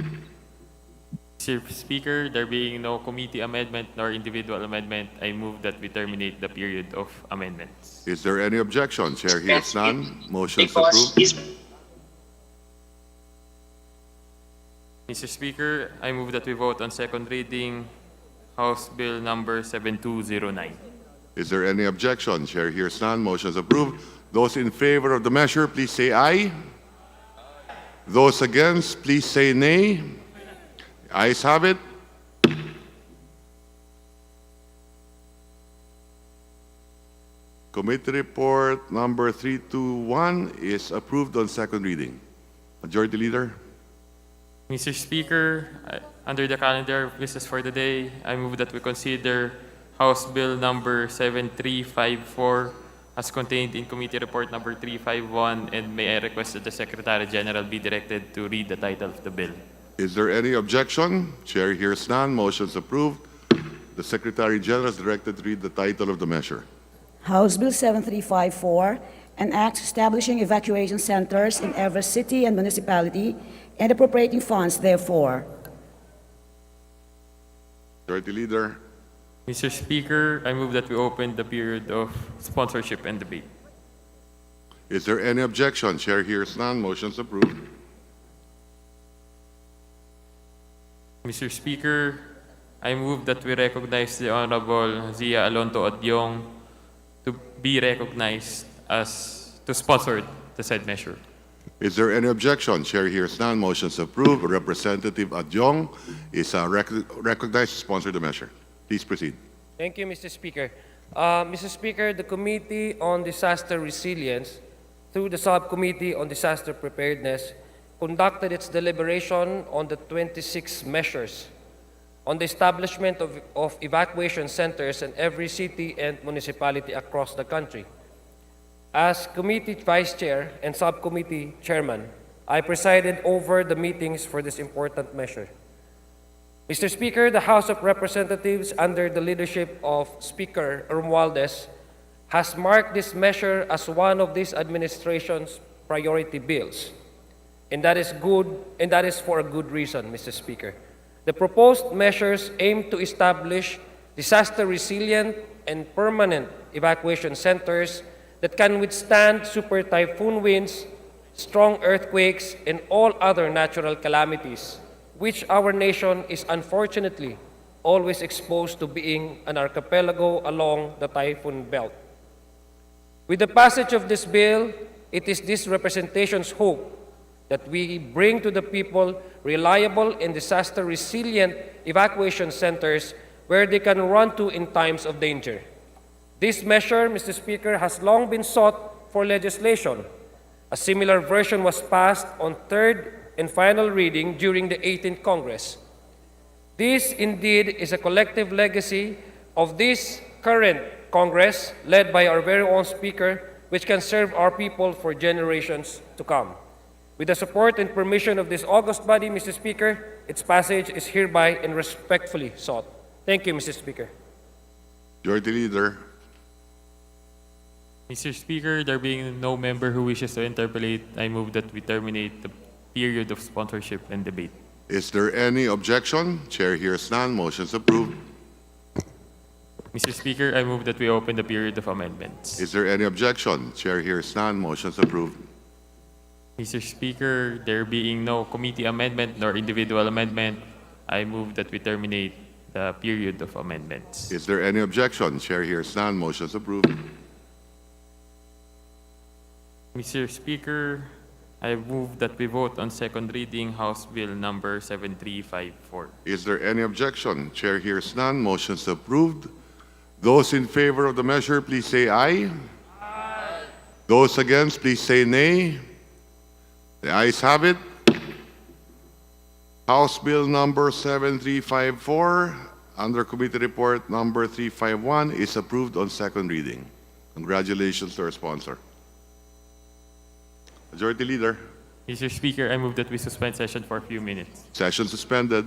Mr. Speaker, there being no committee amendment nor individual amendment, I move that we terminate the period of amendments. Is there any objection? Chair hears none. Motion's approved. Mr. Speaker, I move that we vote on second reading House Bill number 7209. Is there any objection? Chair hears none. Motion's approved. Those in favor of the measure, please say aye. Those against, please say nay. Ayes have it. Committee report number 321 is approved on second reading. Majority Leader. Mr. Speaker, under the calendar of business for the day, I move that we consider House Bill number 7354 as contained in Committee Report number 351, and may I request that the Secretary General be directed to read the title of the bill. Is there any objection? Chair hears none. Motion's approved. The Secretary General is directed to read the title of the measure. House Bill 7354, an act establishing evacuation centers in every city and municipality and appropriating funds therefore. Majority Leader. Mr. Speaker, I move that we open the period of sponsorship and debate. Is there any objection? Chair hears none. Motion's approved. Mr. Speaker, I move that we recognize the Honorable Zia Alonto Adyong to be recognized as to sponsor the said measure. Is there any objection? Chair hears none. Motion's approved. Representative Adyong is recognized to sponsor the measure. Please proceed. Thank you, Mr. Speaker. Mr. Speaker, the Committee on Disaster Resilience, through the Subcommittee on Disaster Preparedness, conducted its deliberation on the 26 measures on the establishment of evacuation centers in every city and municipality across the country. As Committee Vice Chair and Subcommittee Chairman, I presided over the meetings for this important measure. Mr. Speaker, the House of Representatives, under the leadership of Speaker Romualdez, has marked this measure as one of this administration's priority bills. And that is good, and that is for a good reason, Mr. Speaker. The proposed measures aim to establish disaster-resilient and permanent evacuation centers that can withstand super typhoon winds, strong earthquakes, and all other natural calamities, which our nation is unfortunately always exposed to being an archipelago along the typhoon belt. With the passage of this bill, it is this representation's hope that we bring to the people reliable and disaster-resilient evacuation centers where they can run to in times of danger. This measure, Mr. Speaker, has long been sought for legislation. A similar version was passed on third and final reading during the 18th Congress. This indeed is a collective legacy of this current Congress, led by our very own Speaker, which can serve our people for generations to come. With the support and permission of this august body, Mr. Speaker, its passage is hereby and respectfully sought. Thank you, Mr. Speaker. Majority Leader. Mr. Speaker, there being no member who wishes to interpolate, I move that we terminate the period of sponsorship and debate. Is there any objection? Chair hears none. Motion's approved. Mr. Speaker, I move that we open the period of amendments. Is there any objection? Chair hears none. Motion's approved. Mr. Speaker, there being no committee amendment nor individual amendment, I move that we terminate the period of amendments. Is there any objection? Chair hears none. Motion's approved. Mr. Speaker, I move that we vote on second reading House Bill number 7354. Is there any objection? Chair hears none. Motion's approved. Those in favor of the measure, please say aye. Aye. Those against, please say nay. The ayes have it. House Bill number 7354, under Committee Report number 351, is approved on second reading. Congratulations to our sponsor. Majority Leader. Mr. Speaker, I move that we suspend session for a few minutes. Session suspended.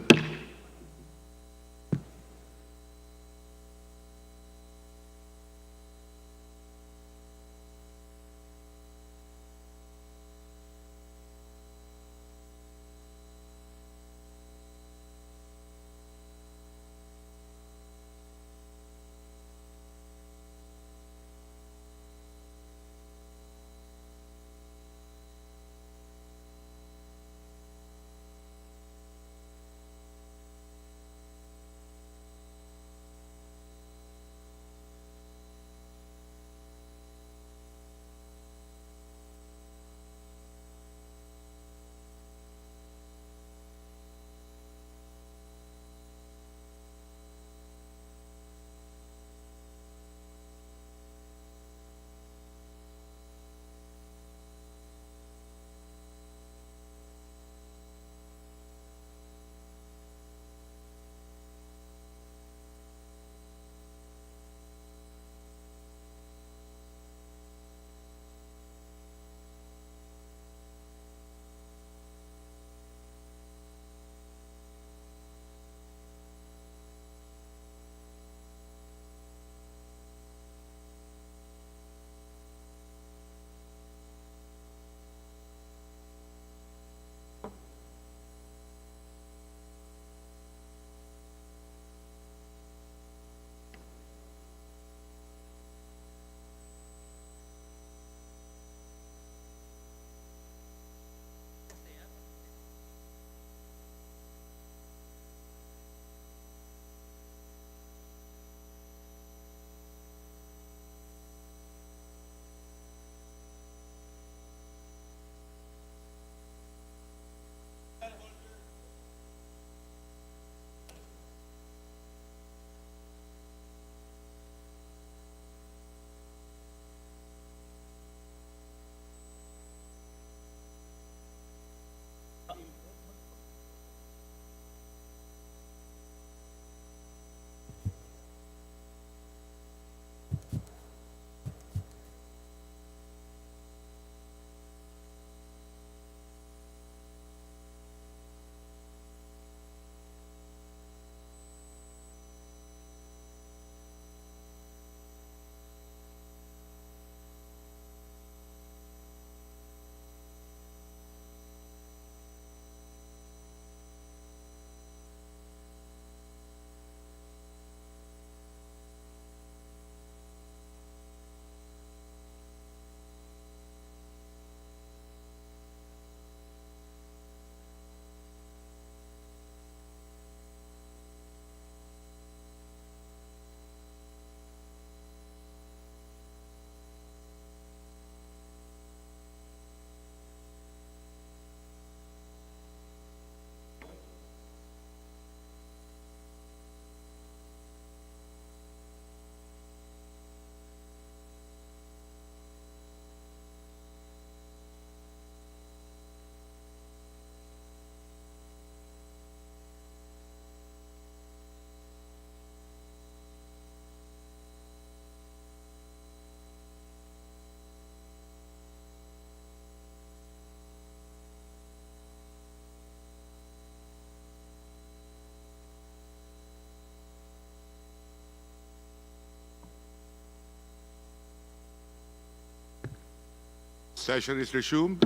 Session is resumed.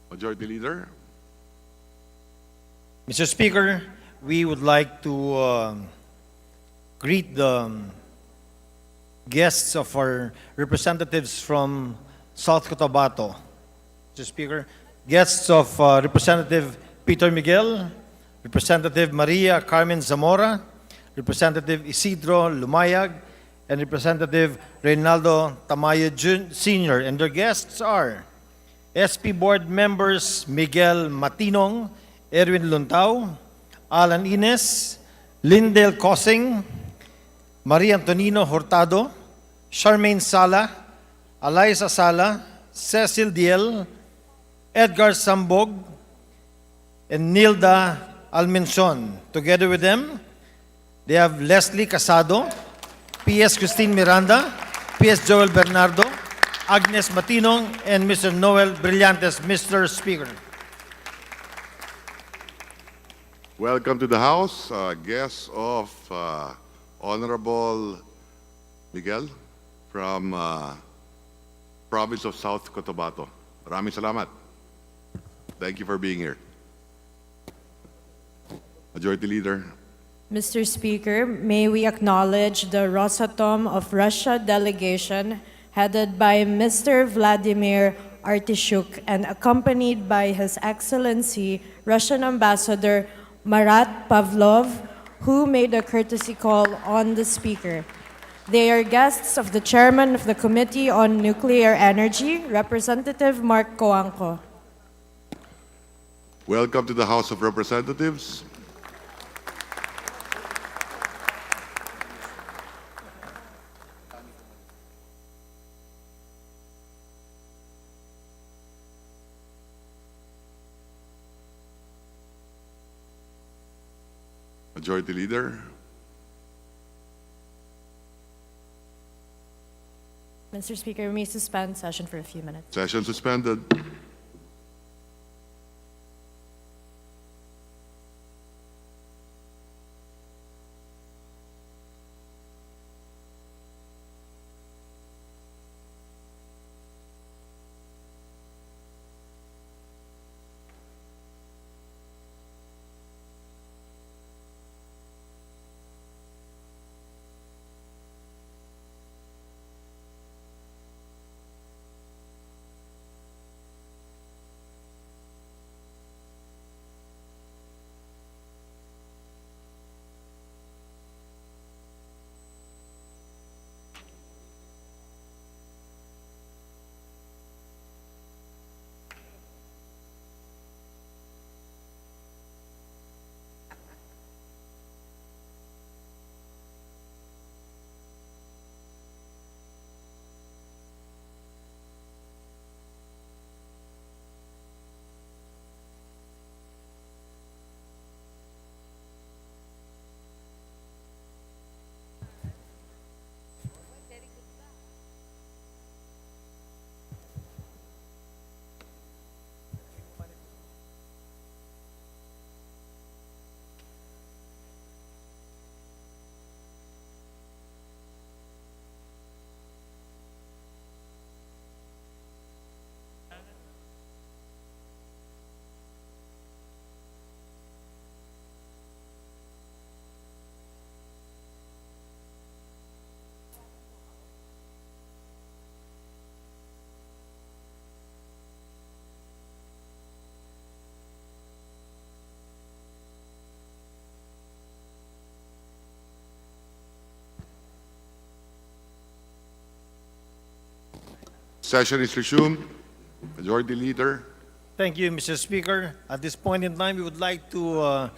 Majority Leader. Mr. Speaker, we would like to greet the guests of our representatives from South Cotabato. Mr. Speaker, guests of Representative Peter Miguel, Representative Maria Carmen Zamora, Representative Isidro Lumayag, and Representative Reynaldo Tamayo Sr. And their guests are SP Board members Miguel Matinong, Erwin Luntao, Alan Ines, Lindel Cosing, Maria Antonino Hurtado, Charmaine Sala, Eliza Sala, Cecil Diel, Edgar Sambog, and Nilda Almenson. Together with them, they have Leslie Casado, PS Christine Miranda, PS Joel Bernardo, Agnes Matinong, and Mr. Noel Brillantes, Mr. Speaker. Welcome to the House, guests of Honorable Miguel from province of South Cotabato. Maraming salamat. Thank you for being here. Majority Leader. Mr. Speaker, may we acknowledge the Rosatom of Russia delegation headed by Mr. Vladimir Artishuk and accompanied by His Excellency Russian Ambassador Marat Pavlov, who made a courtesy call on the Speaker. They are guests of the Chairman of the Committee on Nuclear Energy, Representative Mark Coangco. Welcome to the House of Representatives. Majority Leader. Mr. Speaker, we may suspend session for a few minutes. Session suspended. Session is resumed. Majority Leader. Thank you, Mr. Speaker. At this point in time, we would like to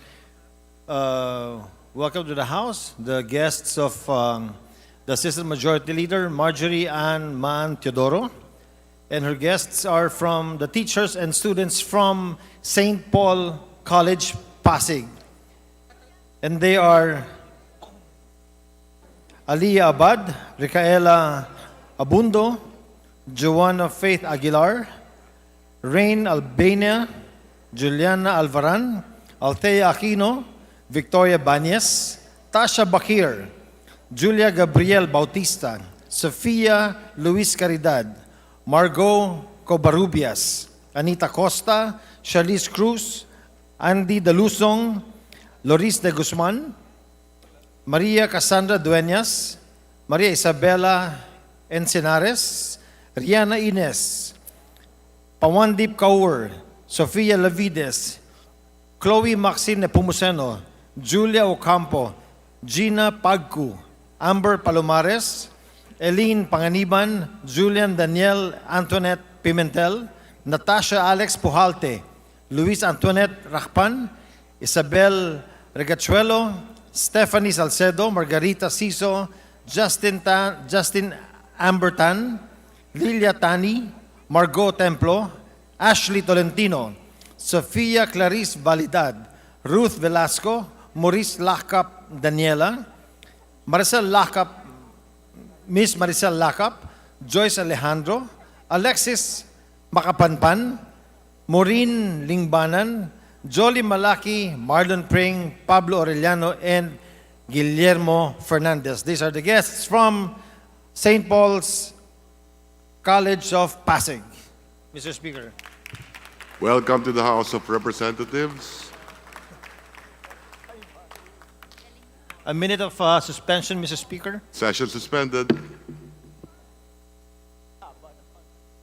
welcome to the House the guests of the Assistant Majority Leader, Marjorie Ann Man Teodoro. And her guests are from the teachers and students from St. Paul College, Pasig. And they are Aliyah Abad, Ricaela Abundo, Joanna Faith Aguilar, Rain Albania, Juliana Alvaran, Althea Aquino, Victoria Banyes, Tasha Bakir, Julia Gabriel Bautista, Sofia Luis Caridad, Margot Covarrubias, Anita Costa, Charlize Cruz, Andy Dalusong, Loris de Guzman, Maria Cassandra Dueñas, Maria Isabela Encinares, Rihanna Ines, Pawandip Kaur, Sofia Lavides, Chloe Maxine Nepomuceno, Julia Ocampo, Gina Pagku, Amber Palomares, Eileen Panganiban, Julian Daniel Antoinette Pimentel, Natasha Alex Pujalte, Luis Antoinette Racpan, Isabel Regachuelo, Stephanie Salcedo, Margarita Siso, Justin Ambertan, Lilia Tani, Margot Templo, Ashley Tolentino, Sofia Clarice Validad, Ruth Velasco, Maurice Lacap Daniela, Maricel Lacap, Miss Maricel Lacap, Joyce Alejandro, Alexis Makapanpan, Maureen Lingbanan, Jolly Malaki, Marlon Pring, Pablo Orellano, and Guillermo Fernandez. These are the guests from St. Paul's College of Pasig. Mr. Speaker. Welcome to the House of Representatives. A minute of suspension, Mr. Speaker. Session suspended.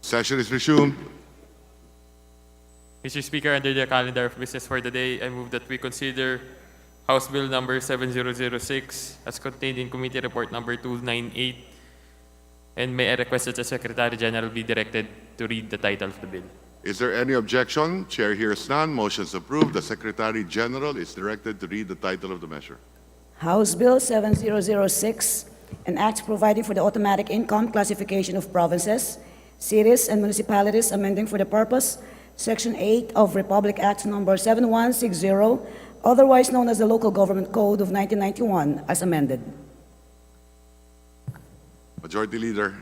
Session is resumed. Mr. Speaker, under the calendar of business for the day, I move that we consider House Bill number 7006 as contained in Committee Report number 298. And may I request that the Secretary General be directed to read the title of the bill. Is there any objection? Chair hears none. Motions approved. The Secretary General is directed to read the title of the measure. House Bill 7006, an act providing for the automatic income classification of provinces, cities, and municipalities, amending for the purpose Section 8 of Republic Act Number 7160, otherwise known as the Local Government Code of 1991, as amended. Majority Leader.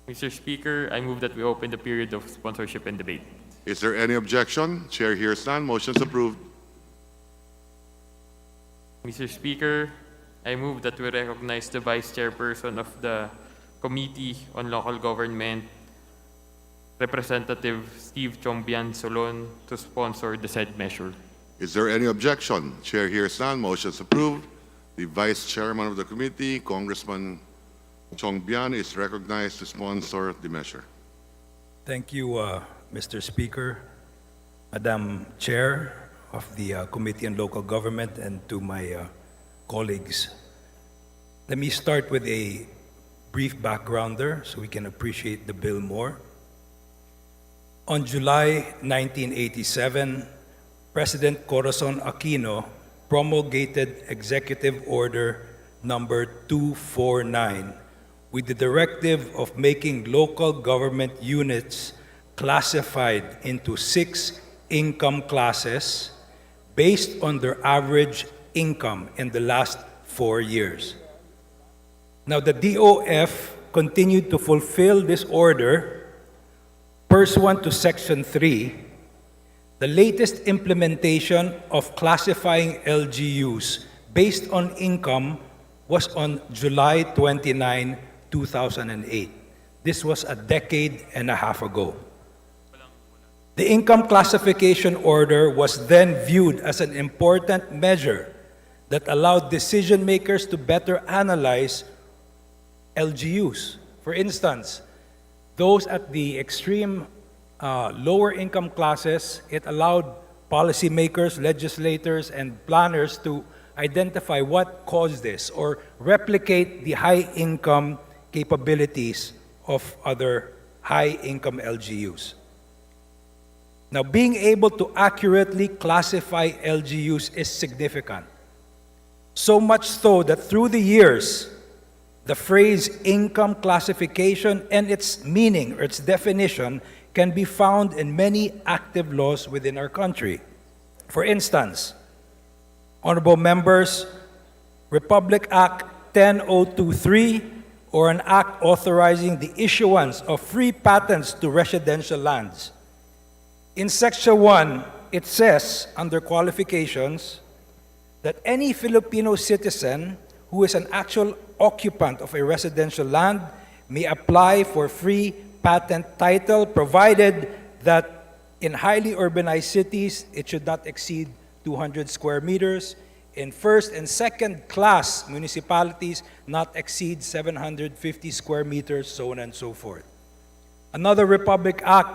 Mr. Speaker, I move that we open the period of sponsorship and debate. Is there any objection? Chair hears none. Motions approved. Mr. Speaker, I move that we recognize the Vice Chairperson of the Committee on Local Government, Representative Steve Chongbian Solon, to sponsor the said measure. Is there any objection? Chair hears none. Motions approved. The Vice Chairman of the Committee, Congressman Chongbian, is recognized to sponsor the measure. Thank you, Mr. Speaker, Madam Chair of the Committee on Local Government, and to my colleagues. Let me start with a brief backgrounder so we can appreciate the bill more. On July 1987, President Corazon Aquino promulgated Executive Order number 249 with the directive of making local government units classified into 6 income classes based on their average income in the last 4 years. Now, the DOF continued to fulfill this order pursuant to Section 3. The latest implementation of classifying LGUs based on income was on July 29, 2008. This was a decade and a half ago. The income classification order was then viewed as an important measure that allowed decision makers to better analyze LGUs. For instance, those at the extreme lower income classes, it allowed policymakers, legislators, and planners to identify what caused this or replicate the high income capabilities of other high income LGUs. Now, being able to accurately classify LGUs is significant. So much so that through the years, the phrase income classification and its meaning or its definition can be found in many active laws within our country. For instance, honorable members, Republic Act 10023, or an act authorizing the issuance of free patents to residential lands. In Section 1, it says, under qualifications, that any Filipino citizen who is an actual occupant of a residential land may apply for free patent title, provided that in highly urbanized cities, it should not exceed 200 square meters. In first and second class municipalities, not exceed 750 square meters, so on and so forth. Another Republic Act,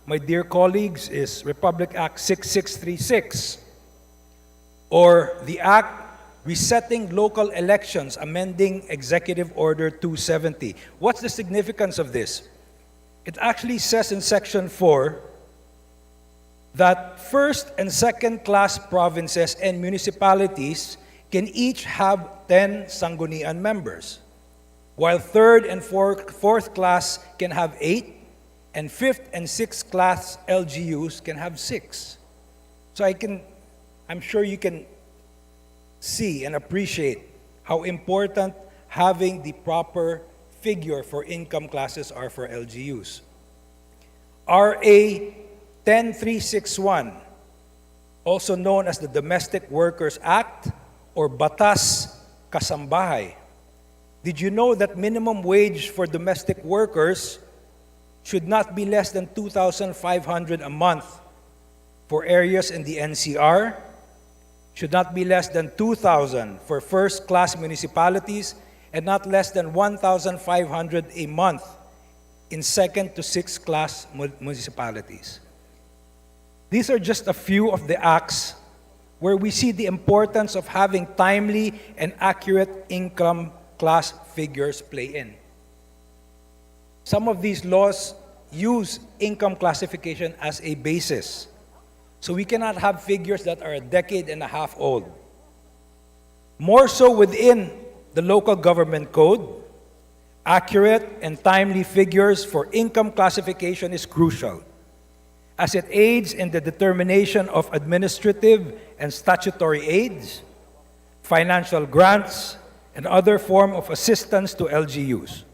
my dear colleagues, is Republic Act 6636, or the Act Resetting Local Elections, amending Executive Order 270. What's the significance of this? It actually says in Section 4 that first and second class provinces and municipalities can each have 10 sanggunian members, while third and fourth class can have 8, and fifth and sixth class LGUs can have 6. So I'm sure you can see and appreciate how important having the proper figure for income classes are for LGUs. RA 10361, also known as the Domestic Workers Act or Batas Kasambahay. Did you know that minimum wage for domestic workers should not be less than 2,500 a month for areas in the NCR, should not be less than 2,000 for first-class municipalities, and not less than 1,500 a month in second to sixth class municipalities. These are just a few of the acts where we see the importance of having timely and accurate income class figures play in. Some of these laws use income classification as a basis. So we cannot have figures that are a decade and a half old. More so within the local government code, accurate and timely figures for income classification is crucial, as it aids in the determination of administrative and statutory aids, financial grants, and other form of assistance to LGUs.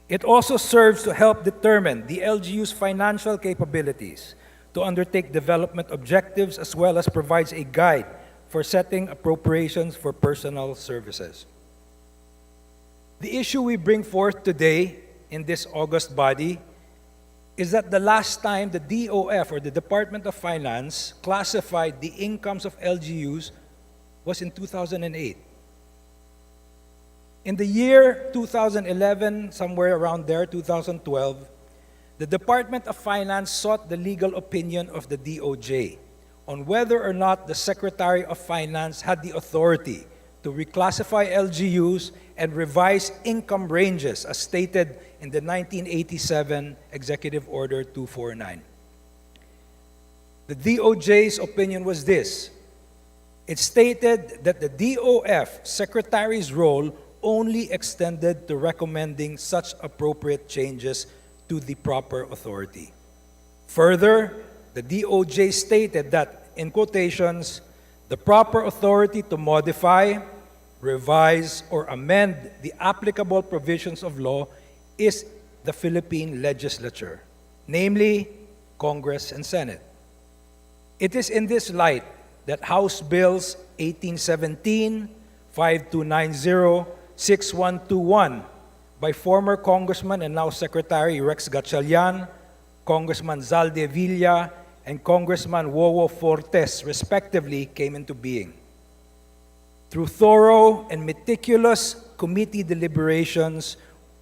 It also serves to help determine the LGU's financial capabilities to undertake development objectives, as well as provides a guide for setting appropriations for personal services. The issue we bring forth today in this august body is that the last time the DOF, or the Department of Finance, classified the incomes of LGUs was in 2008. In the year 2011, somewhere around there, 2012, the Department of Finance sought the legal opinion of the DOJ on whether or not the Secretary of Finance had the authority to reclassify LGUs and revise income ranges as stated in the 1987 Executive Order 249. The DOJ's opinion was this. It stated that the DOF Secretary's role only extended to recommending such appropriate changes to the proper authority. Further, the DOJ stated that, in quotations, the proper authority to modify, revise, or amend the applicable provisions of law is the Philippine legislature, namely Congress and Senate. It is in this light that House Bills 1817, 5290, 6121 by former Congressman and now Secretary Rex Gatchalian, Congressman Zal de Villa, and Congressman Wowo Fortes, respectively, came into being. Through thorough and meticulous committee deliberations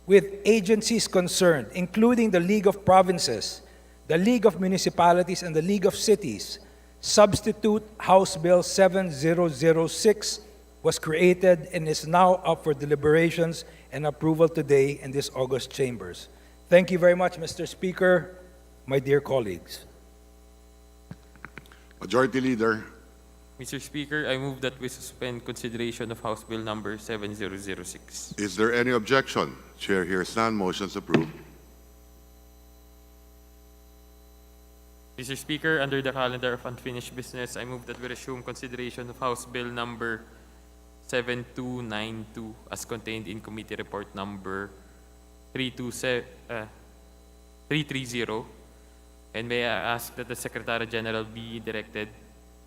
with agencies concerned, including the League of Provinces, the League of Municipalities, and the League of Cities, substitute House Bill 7006 was created and is now up for deliberations and approval today in this august chambers. Thank you very much, Mr. Speaker, my dear colleagues. Majority Leader. Mr. Speaker, I move that we suspend consideration of House Bill number 7006. Is there any objection? Chair hears none. Motion's approved. Mr. Speaker, under the calendar of unfinished business, I move that we resume consideration of House Bill number 7292 as contained in Committee Report number 330. And may I ask that the Secretary General be directed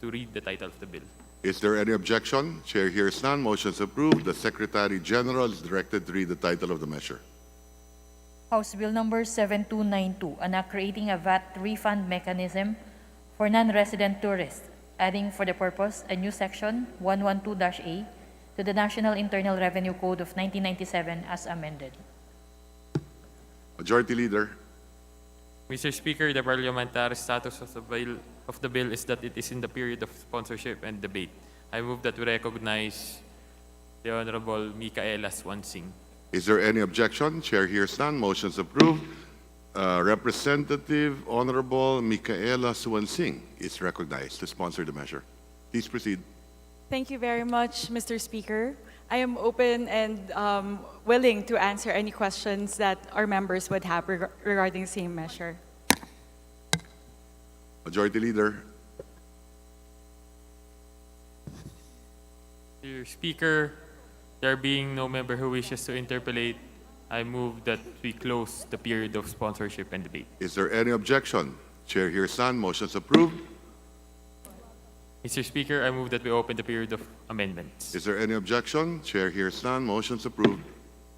to read the title of the bill. Is there any objection? Chair hears none. Motion's approved. The Secretary General is directed to read the title of the measure. House Bill number 7292, an act creating a VAT refund mechanism for non-resident tourists, adding for the purpose a new section 112-A to the National Internal Revenue Code of 1997 as amended. Majority Leader. Mr. Speaker, the parliamentary status of the bill is that it is in the period of sponsorship and debate. I move that we recognize the Honorable Micaela Swansing. Is there any objection? Chair hears none. Motion's approved. Representative Honorable Micaela Swansing is recognized to sponsor the measure. Please proceed. Thank you very much, Mr. Speaker. I am open and willing to answer any questions that our members would have regarding the same measure. Majority Leader. Mr. Speaker, there being no member who wishes to interpolate, I move that we close the period of sponsorship and debate. Is there any objection? Chair hears none. Motion's approved. Mr. Speaker, I move that we open the period of amendments. Is there any objection? Chair hears none. Motion's approved.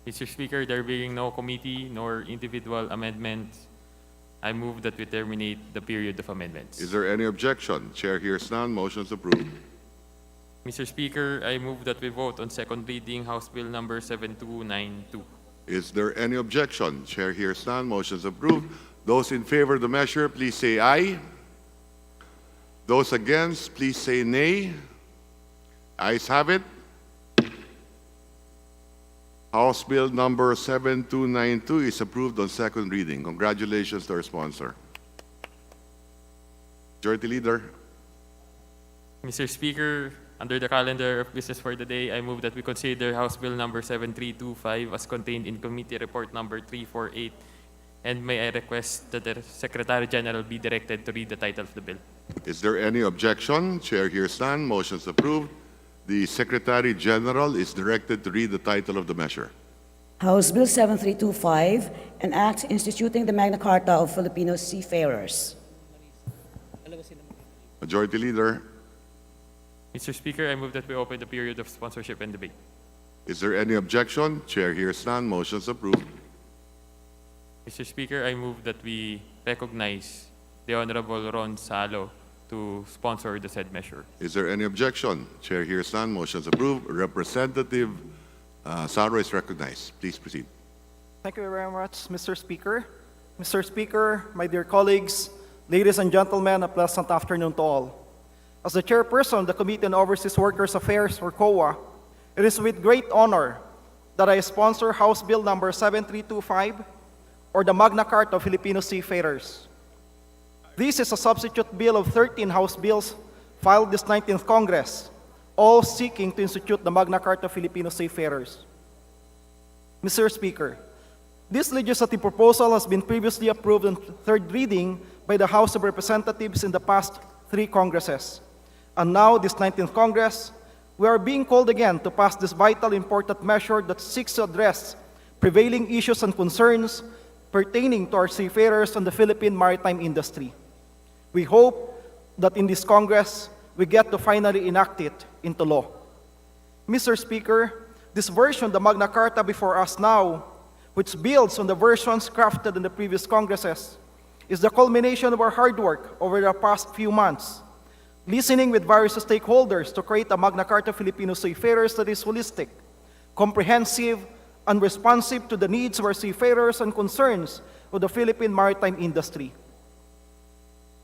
Mr. Speaker, there being no committee nor individual amendments, I move that we terminate the period of amendments. Is there any objection? Chair hears none. Motion's approved. Mr. Speaker, I move that we vote on second reading House Bill number 7292. Is there any objection? Chair hears none. Motion's approved. Those in favor of the measure, please say aye. Those against, please say nay. Ayes have it. House Bill number 7292 is approved on second reading. Congratulations to our sponsor. Majority Leader. Mr. Speaker, under the calendar of business for the day, I move that we consider House Bill number 7325 as contained in Committee Report number 348. And may I request that the Secretary General be directed to read the title of the bill. Is there any objection? Chair hears none. Motion's approved. The Secretary General is directed to read the title of the measure. House Bill 7325, an act instituting the Magna Carta of Filipino seafarers. Majority Leader. Mr. Speaker, I move that we open the period of sponsorship and debate. Is there any objection? Chair hears none. Motion's approved. Mr. Speaker, I move that we recognize the Honorable Ron Salo to sponsor the said measure. Is there any objection? Chair hears none. Motion's approved. Representative Saro is recognized. Please proceed. Thank you very much, Mr. Speaker. Mr. Speaker, my dear colleagues, ladies and gentlemen, a pleasant afternoon to all. As the chairperson of the Committee on Overseas Workers Affairs, or COA, it is with great honor that I sponsor House Bill number 7325, or the Magna Carta of Filipino seafarers. This is a substitute bill of 13 House bills filed this 19th Congress, all seeking to institute the Magna Carta of Filipino seafarers. Mr. Speaker, this legislative proposal has been previously approved on third reading by the House of Representatives in the past 3 Congresses. And now, this 19th Congress, we are being called again to pass this vital important measure that seeks to address prevailing issues and concerns pertaining to our seafarers and the Philippine maritime industry. We hope that in this Congress, we get to finally enact it into law. Mr. Speaker, this version of the Magna Carta before us now, which builds on the versions crafted in the previous Congresses, is the culmination of our hard work over the past few months, listening with various stakeholders to create a Magna Carta Filipino seafarers that is holistic, comprehensive, and responsive to the needs of our seafarers and concerns of the Philippine maritime industry.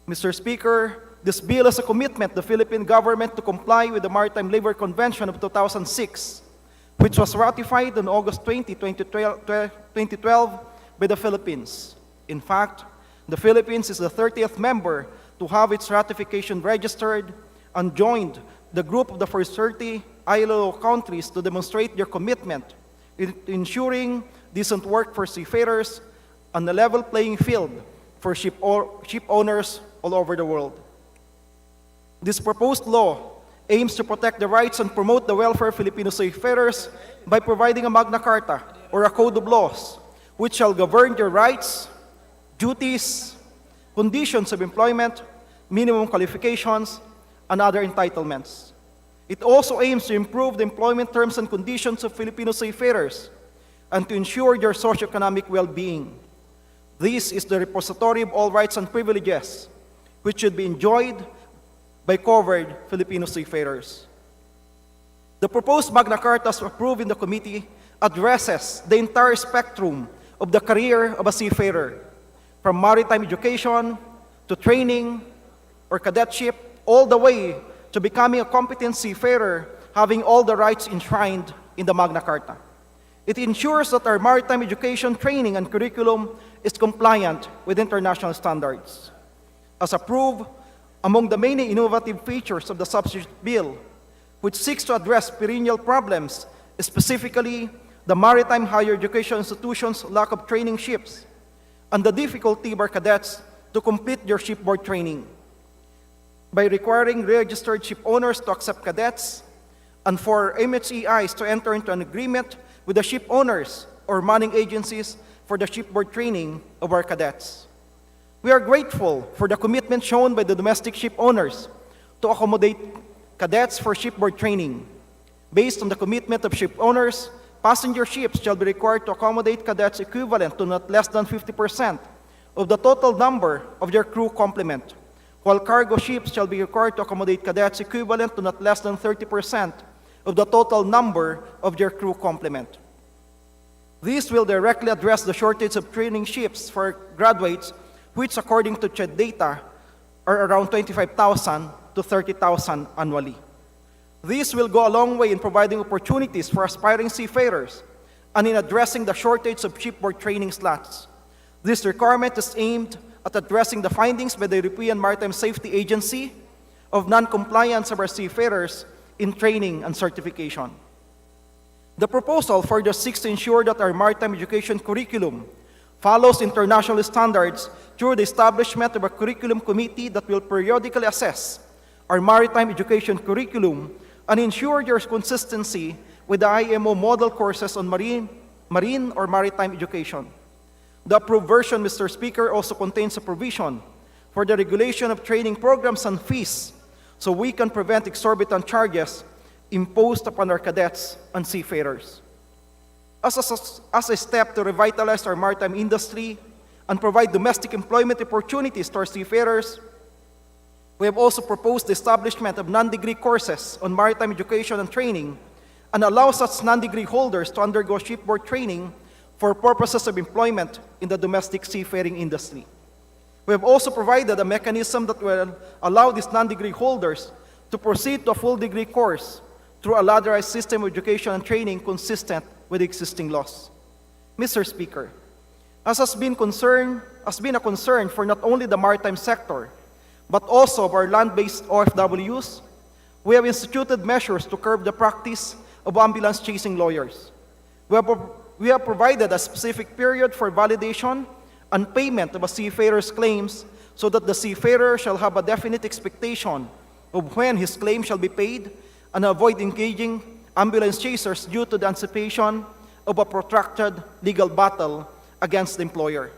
Mr. Speaker, this bill is a commitment of the Philippine government to comply with the Maritime Labor Convention of 2006, which was ratified on August 20, 2012 by the Philippines. In fact, the Philippines is the 30th member to have its ratification registered and joined the group of the first 30 ILO countries to demonstrate their commitment in ensuring decent work for seafarers and a level playing field for ship owners all over the world. This proposed law aims to protect the rights and promote the welfare of Filipino seafarers by providing a Magna Carta, or a code of laws, which shall govern their rights, duties, conditions of employment, minimum qualifications, and other entitlements. It also aims to improve the employment terms and conditions of Filipino seafarers and to ensure your socioeconomic well-being. This is the repository of all rights and privileges which should be enjoyed by covered Filipino seafarers. The proposed Magna Carta as approved in the committee addresses the entire spectrum of the career of a seafarer, from maritime education to training or cadetship, all the way to becoming a competent seafarer, having all the rights enshrined in the Magna Carta. It ensures that our maritime education, training, and curriculum is compliant with international standards. As approved, among the many innovative features of the substitute bill, which seeks to address perennial problems, specifically the maritime higher education institutions' lack of training ships, and the difficulty of our cadets to complete their shipboard training, by requiring registered ship owners to accept cadets, and for MHEIs to enter into an agreement with the ship owners or manning agencies for the shipboard training of our cadets. We are grateful for the commitment shown by the domestic ship owners to accommodate cadets for shipboard training. Based on the commitment of ship owners, passenger ships shall be required to accommodate cadets equivalent to not less than 50% of the total number of their crew complement, while cargo ships shall be required to accommodate cadets equivalent to not less than 30% of the total number of their crew complement. This will directly address the shortage of training ships for graduates, which according to CHED data are around 25,000 to 30,000 annually. This will go a long way in providing opportunities for aspiring seafarers and in addressing the shortage of shipboard training slots. This requirement is aimed at addressing the findings by the European Maritime Safety Agency of non-compliance of our seafarers in training and certification. The proposal further seeks to ensure that our maritime education curriculum follows international standards through the establishment of a curriculum committee that will periodically assess our maritime education curriculum and ensure their consistency with the IMO model courses on marine or maritime education. The approved version, Mr. Speaker, also contains a provision for the regulation of training programs and fees so we can prevent exorbitant charges imposed upon our cadets and seafarers. As a step to revitalize our maritime industry and provide domestic employment opportunities to our seafarers, we have also proposed the establishment of non-degree courses on maritime education and training and allow such non-degree holders to undergo shipboard training for purposes of employment in the domestic seafaring industry. We have also provided a mechanism that will allow these non-degree holders to proceed to a full degree course through a ladderized system of education and training consistent with existing laws. Mr. Speaker, as has been a concern for not only the maritime sector, but also of our land-based OFWs, we have instituted measures to curb the practice of ambulance chasing lawyers. We have provided a specific period for validation and payment of a seafarer's claims so that the seafarer shall have a definite expectation of when his claim shall be paid and avoid engaging ambulance chasers due to the anticipation of a protracted legal battle against the employer.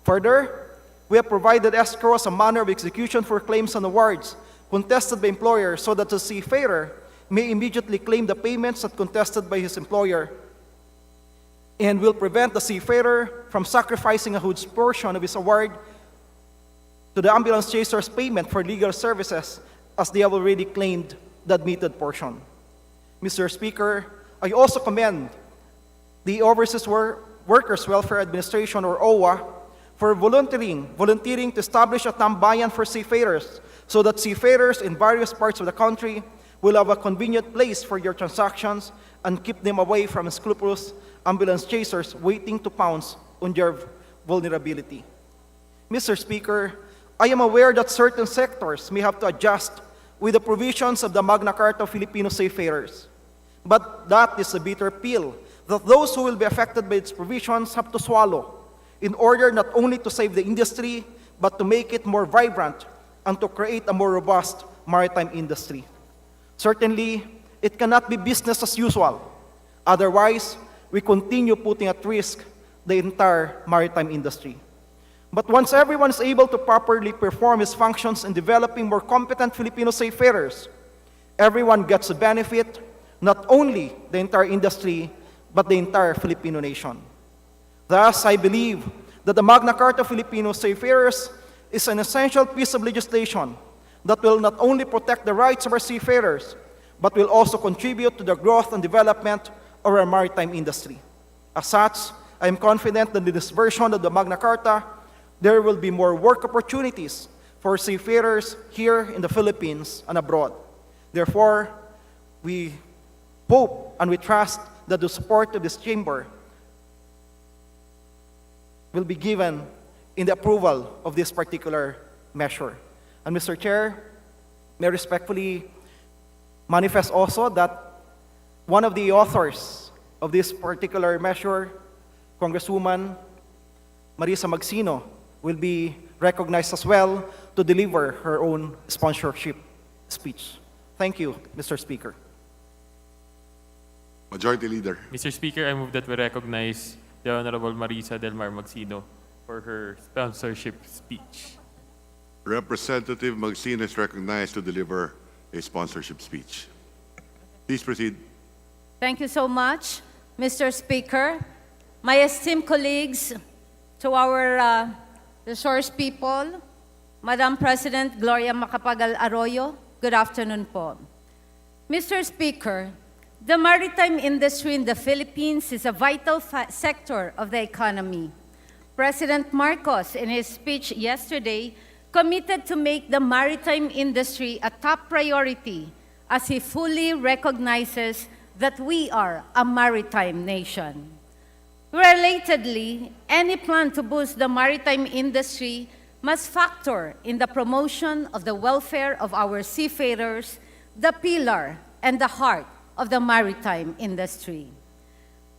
Further, we have provided escrow as a manner of execution for claims and awards contested by employers so that the seafarer may immediately claim the payments that contested by his employer and will prevent the seafarer from sacrificing a huge portion of his award to the ambulance chaser's payment for legal services as they have already claimed the admitted portion. Mr. Speaker, I also commend the Overseas Workers Welfare Administration, or OWA, for volunteering to establish a tambayan for seafarers so that seafarers in various parts of the country will have a convenient place for their transactions and keep them away from unscrupulous ambulance chasers waiting to pounce on their vulnerability. Mr. Speaker, I am aware that certain sectors may have to adjust with the provisions of the Magna Carta of Filipino seafarers. But that is a bitter pill that those who will be affected by its provisions have to swallow in order not only to save the industry, but to make it more vibrant and to create a more robust maritime industry. Certainly, it cannot be business as usual. Otherwise, we continue putting at risk the entire maritime industry. But once everyone is able to properly perform his functions in developing more competent Filipino seafarers, everyone gets a benefit, not only the entire industry, but the entire Filipino nation. Thus, I believe that the Magna Carta Filipino Seafarers is an essential piece of legislation that will not only protect the rights of our seafarers, but will also contribute to the growth and development of our maritime industry. As such, I am confident that in this version of the Magna Carta, there will be more work opportunities for seafarers here in the Philippines and abroad. Therefore, we hope and we trust that the support of this chamber will be given in the approval of this particular measure. And Mr. Chair, may I respectfully manifest also that one of the authors of this particular measure, Congresswoman Marisa Magsino, will be recognized as well to deliver her own sponsorship speech. Thank you, Mr. Speaker. Majority Leader. Mr. Speaker, I move that we recognize the Honorable Marisa Delmar Magsino for her sponsorship speech. Representative Magsino is recognized to deliver a sponsorship speech. Please proceed. Thank you so much, Mr. Speaker. My esteemed colleagues, to our resource people, Madam President Gloria Macapagal Arroyo, good afternoon po. Mr. Speaker, the maritime industry in the Philippines is a vital sector of the economy. President Marcos, in his speech yesterday, committed to make the maritime industry a top priority as he fully recognizes that we are a maritime nation. Relatedly, any plan to boost the maritime industry must factor in the promotion of the welfare of our seafarers, the pillar and the heart of the maritime industry.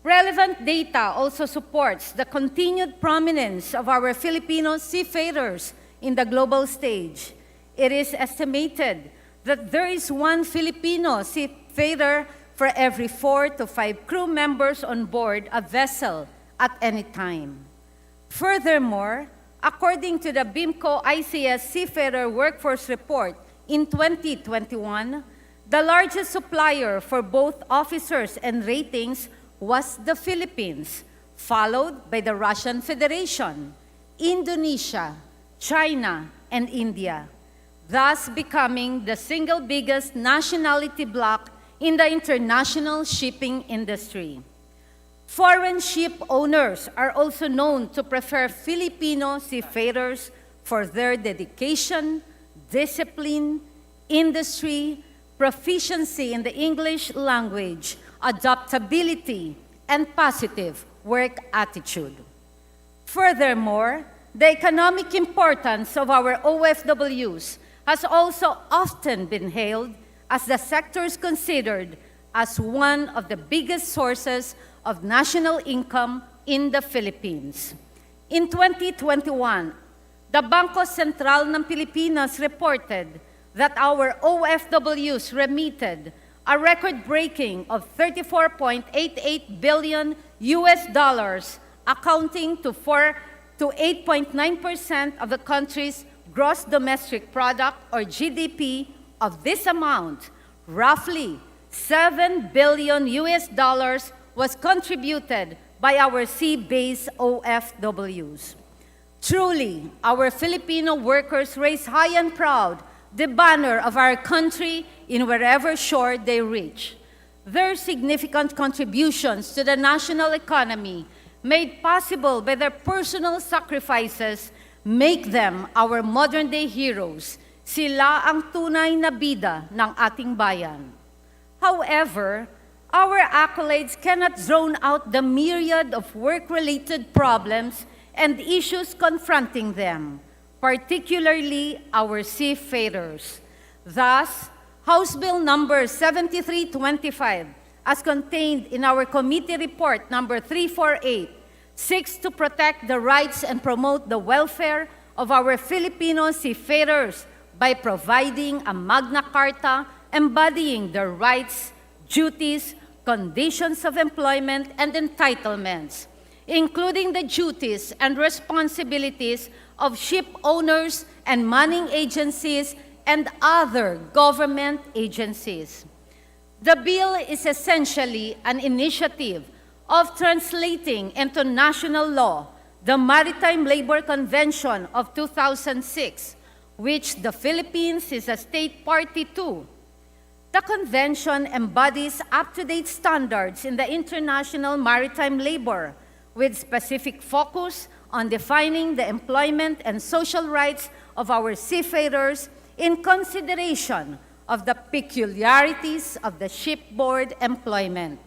Relevant data also supports the continued prominence of our Filipino seafarers in the global stage. It is estimated that there is one Filipino seafarer for every 4 to 5 crew members on board a vessel at any time. Furthermore, according to the BIMCO ICS Seafarer Workforce Report in 2021, the largest supplier for both officers and ratings was the Philippines, followed by the Russian Federation, Indonesia, China, and India, thus becoming the single biggest nationality bloc in the international shipping industry. Foreign ship owners are also known to prefer Filipino seafarers for their dedication, discipline, industry, proficiency in the English language, adaptability, and positive work attitude. Furthermore, the economic importance of our OFWs has also often been hailed as the sectors considered as one of the biggest sources of national income in the Philippines. In 2021, the Bangko Sentral ng Pilipinas reported that our OFWs remitted a record-breaking of $34.88 billion accounting to 8.9% of the country's gross domestic product or GDP. Of this amount, roughly $7 billion was contributed by our sea-based OFWs. Truly, our Filipino workers raise high and proud the banner of our country in wherever shore they reach. Their significant contributions to the national economy, made possible by their personal sacrifices, make them our modern-day heroes. Sila ang tunay na bida ng ating bayan. However, our accolades cannot drown out the myriad of work-related problems and issues confronting them, particularly our seafarers. Thus, House Bill number 7325, as contained in our committee report number 348, seeks to protect the rights and promote the welfare of our Filipino seafarers by providing a Magna Carta embodying their rights, duties, conditions of employment, and entitlements, including the duties and responsibilities of ship owners and manning agencies and other government agencies. The bill is essentially an initiative of translating into national law the Maritime Labor Convention of 2006, which the Philippines is a state party to. The convention embodies up-to-date standards in the international maritime labor, with specific focus on defining the employment and social rights of our seafarers in consideration of the peculiarities of the shipboard employment.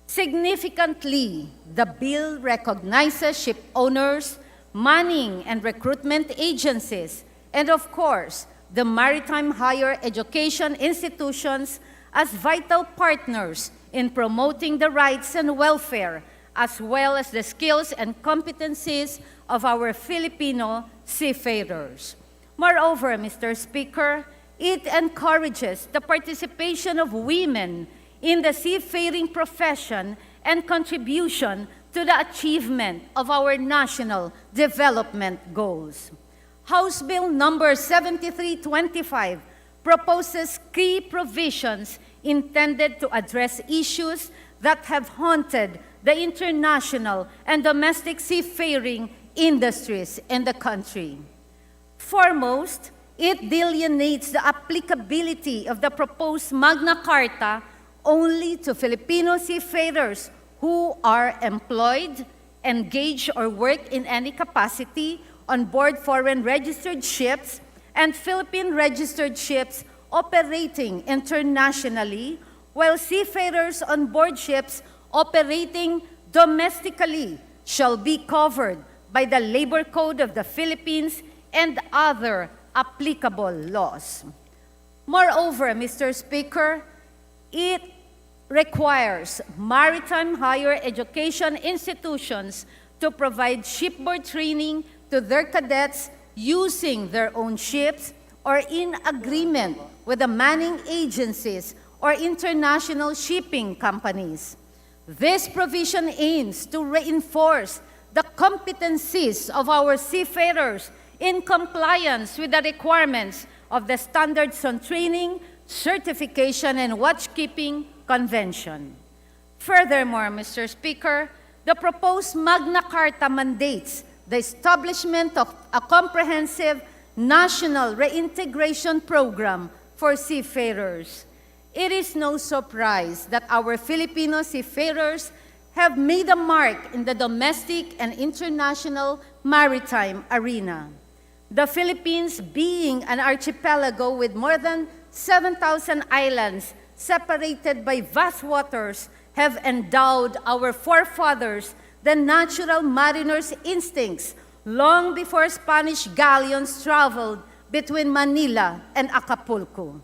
Significantly, the bill recognizes ship owners, manning and recruitment agencies, and of course, the maritime higher education institutions as vital partners in promoting the rights and welfare, as well as the skills and competencies of our Filipino seafarers. Moreover, Mr. Speaker, it encourages the participation of women in the seafaring profession and contribution to the achievement of our national development goals. House Bill number 7325 proposes key provisions intended to address issues that have haunted the international and domestic seafaring industries in the country. Foremost, it delineates the applicability of the proposed Magna Carta only to Filipino seafarers who are employed, engaged, or work in any capacity on board foreign registered ships and Philippine registered ships operating internationally, while seafarers on board ships operating domestically shall be covered by the Labor Code of the Philippines and other applicable laws. Moreover, Mr. Speaker, it requires maritime higher education institutions to provide shipboard training to their cadets using their own ships or in agreement with the manning agencies or international shipping companies. This provision aims to reinforce the competencies of our seafarers in compliance with the requirements of the Standards on Training, Certification, and Watchkeeping Convention. Furthermore, Mr. Speaker, the proposed Magna Carta mandates the establishment of a comprehensive national reintegration program for seafarers. It is no surprise that our Filipino seafarers have made a mark in the domestic and international maritime arena. The Philippines, being an archipelago with more than 7,000 islands separated by vast waters, have endowed our forefathers the natural mariner's instincts long before Spanish galleons traveled between Manila and Acapulco.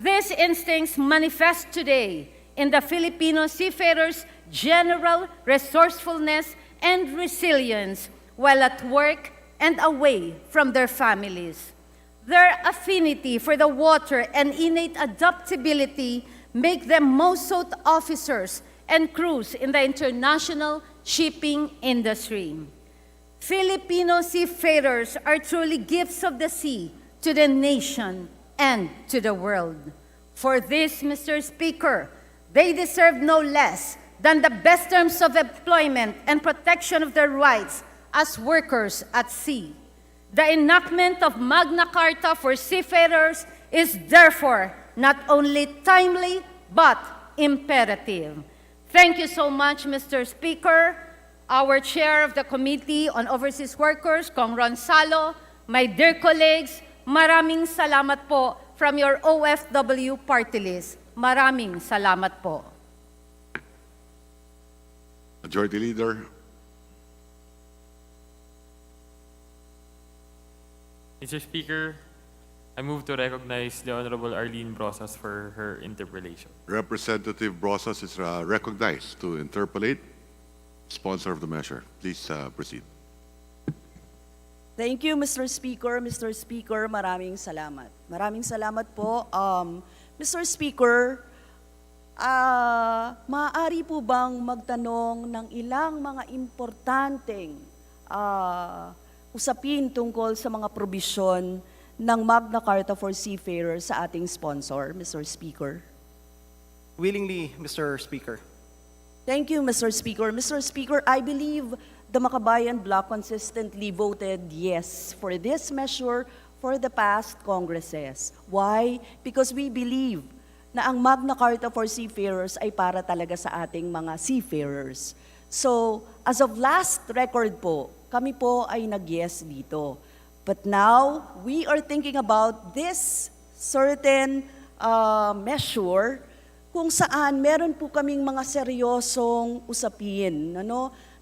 These instincts manifest today in the Filipino seafarers' general resourcefulness and resilience while at work and away from their families. Their affinity for the water and innate adaptability make them most sought officers and crews in the international shipping industry. Filipino seafarers are truly gifts of the sea to the nation and to the world. For this, Mr. Speaker, they deserve no less than the best terms of employment and protection of their rights as workers at sea. The enactment of Magna Carta for seafarers is therefore not only timely but imperative. Thank you so much, Mr. Speaker, our Chair of the Committee on Overseas Workers, Kong Ron Salo, my dear colleagues, maraming salamat po from your OFW party list. Maraming salamat po. Majority Leader. Mr. Speaker, I move to recognize the Honorable Arlene Brosas for her interpellation. Representative Brosas is recognized to interpolate. Sponsor of the measure. Please proceed. Thank you, Mr. Speaker. Mr. Speaker, maraming salamat. Maraming salamat po. Mr. Speaker, maaari po bang magtanong ng ilang mga importanteng usapin tungkol sa mga probisyon ng Magna Carta for Seafarers sa ating sponsor, Mr. Speaker? Willingly, Mr. Speaker. Thank you, Mr. Speaker. Mr. Speaker, I believe the Makabayan Bloc consistently voted yes for this measure for the past Congresses. Why? Because we believe na ang Magna Carta for seafarers ay para talaga sa ating mga seafarers. So, as of last record po, kami po ay nag-yes dito. But now, we are thinking about this certain measure kung saan meron po kaming mga seryosong usapin,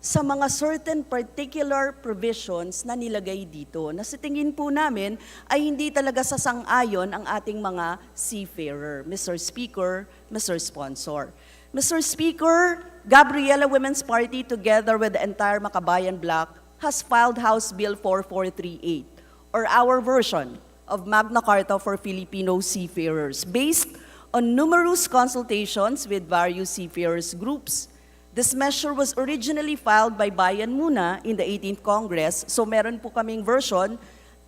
sa mga certain particular provisions na nilagay dito, na sa tingin po namin ay hindi talaga sasang-ayon ang ating mga seafarer. Mr. Speaker, Mr. Sponsor. Mr. Speaker, Gabriela Women's Party together with the entire Makabayan Bloc has filed House Bill 4438, or our version of Magna Carta for Filipino seafarers, based on numerous consultations with various seafarers groups. This measure was originally filed by Bayan Muna in the 18th Congress, so meron po kaming version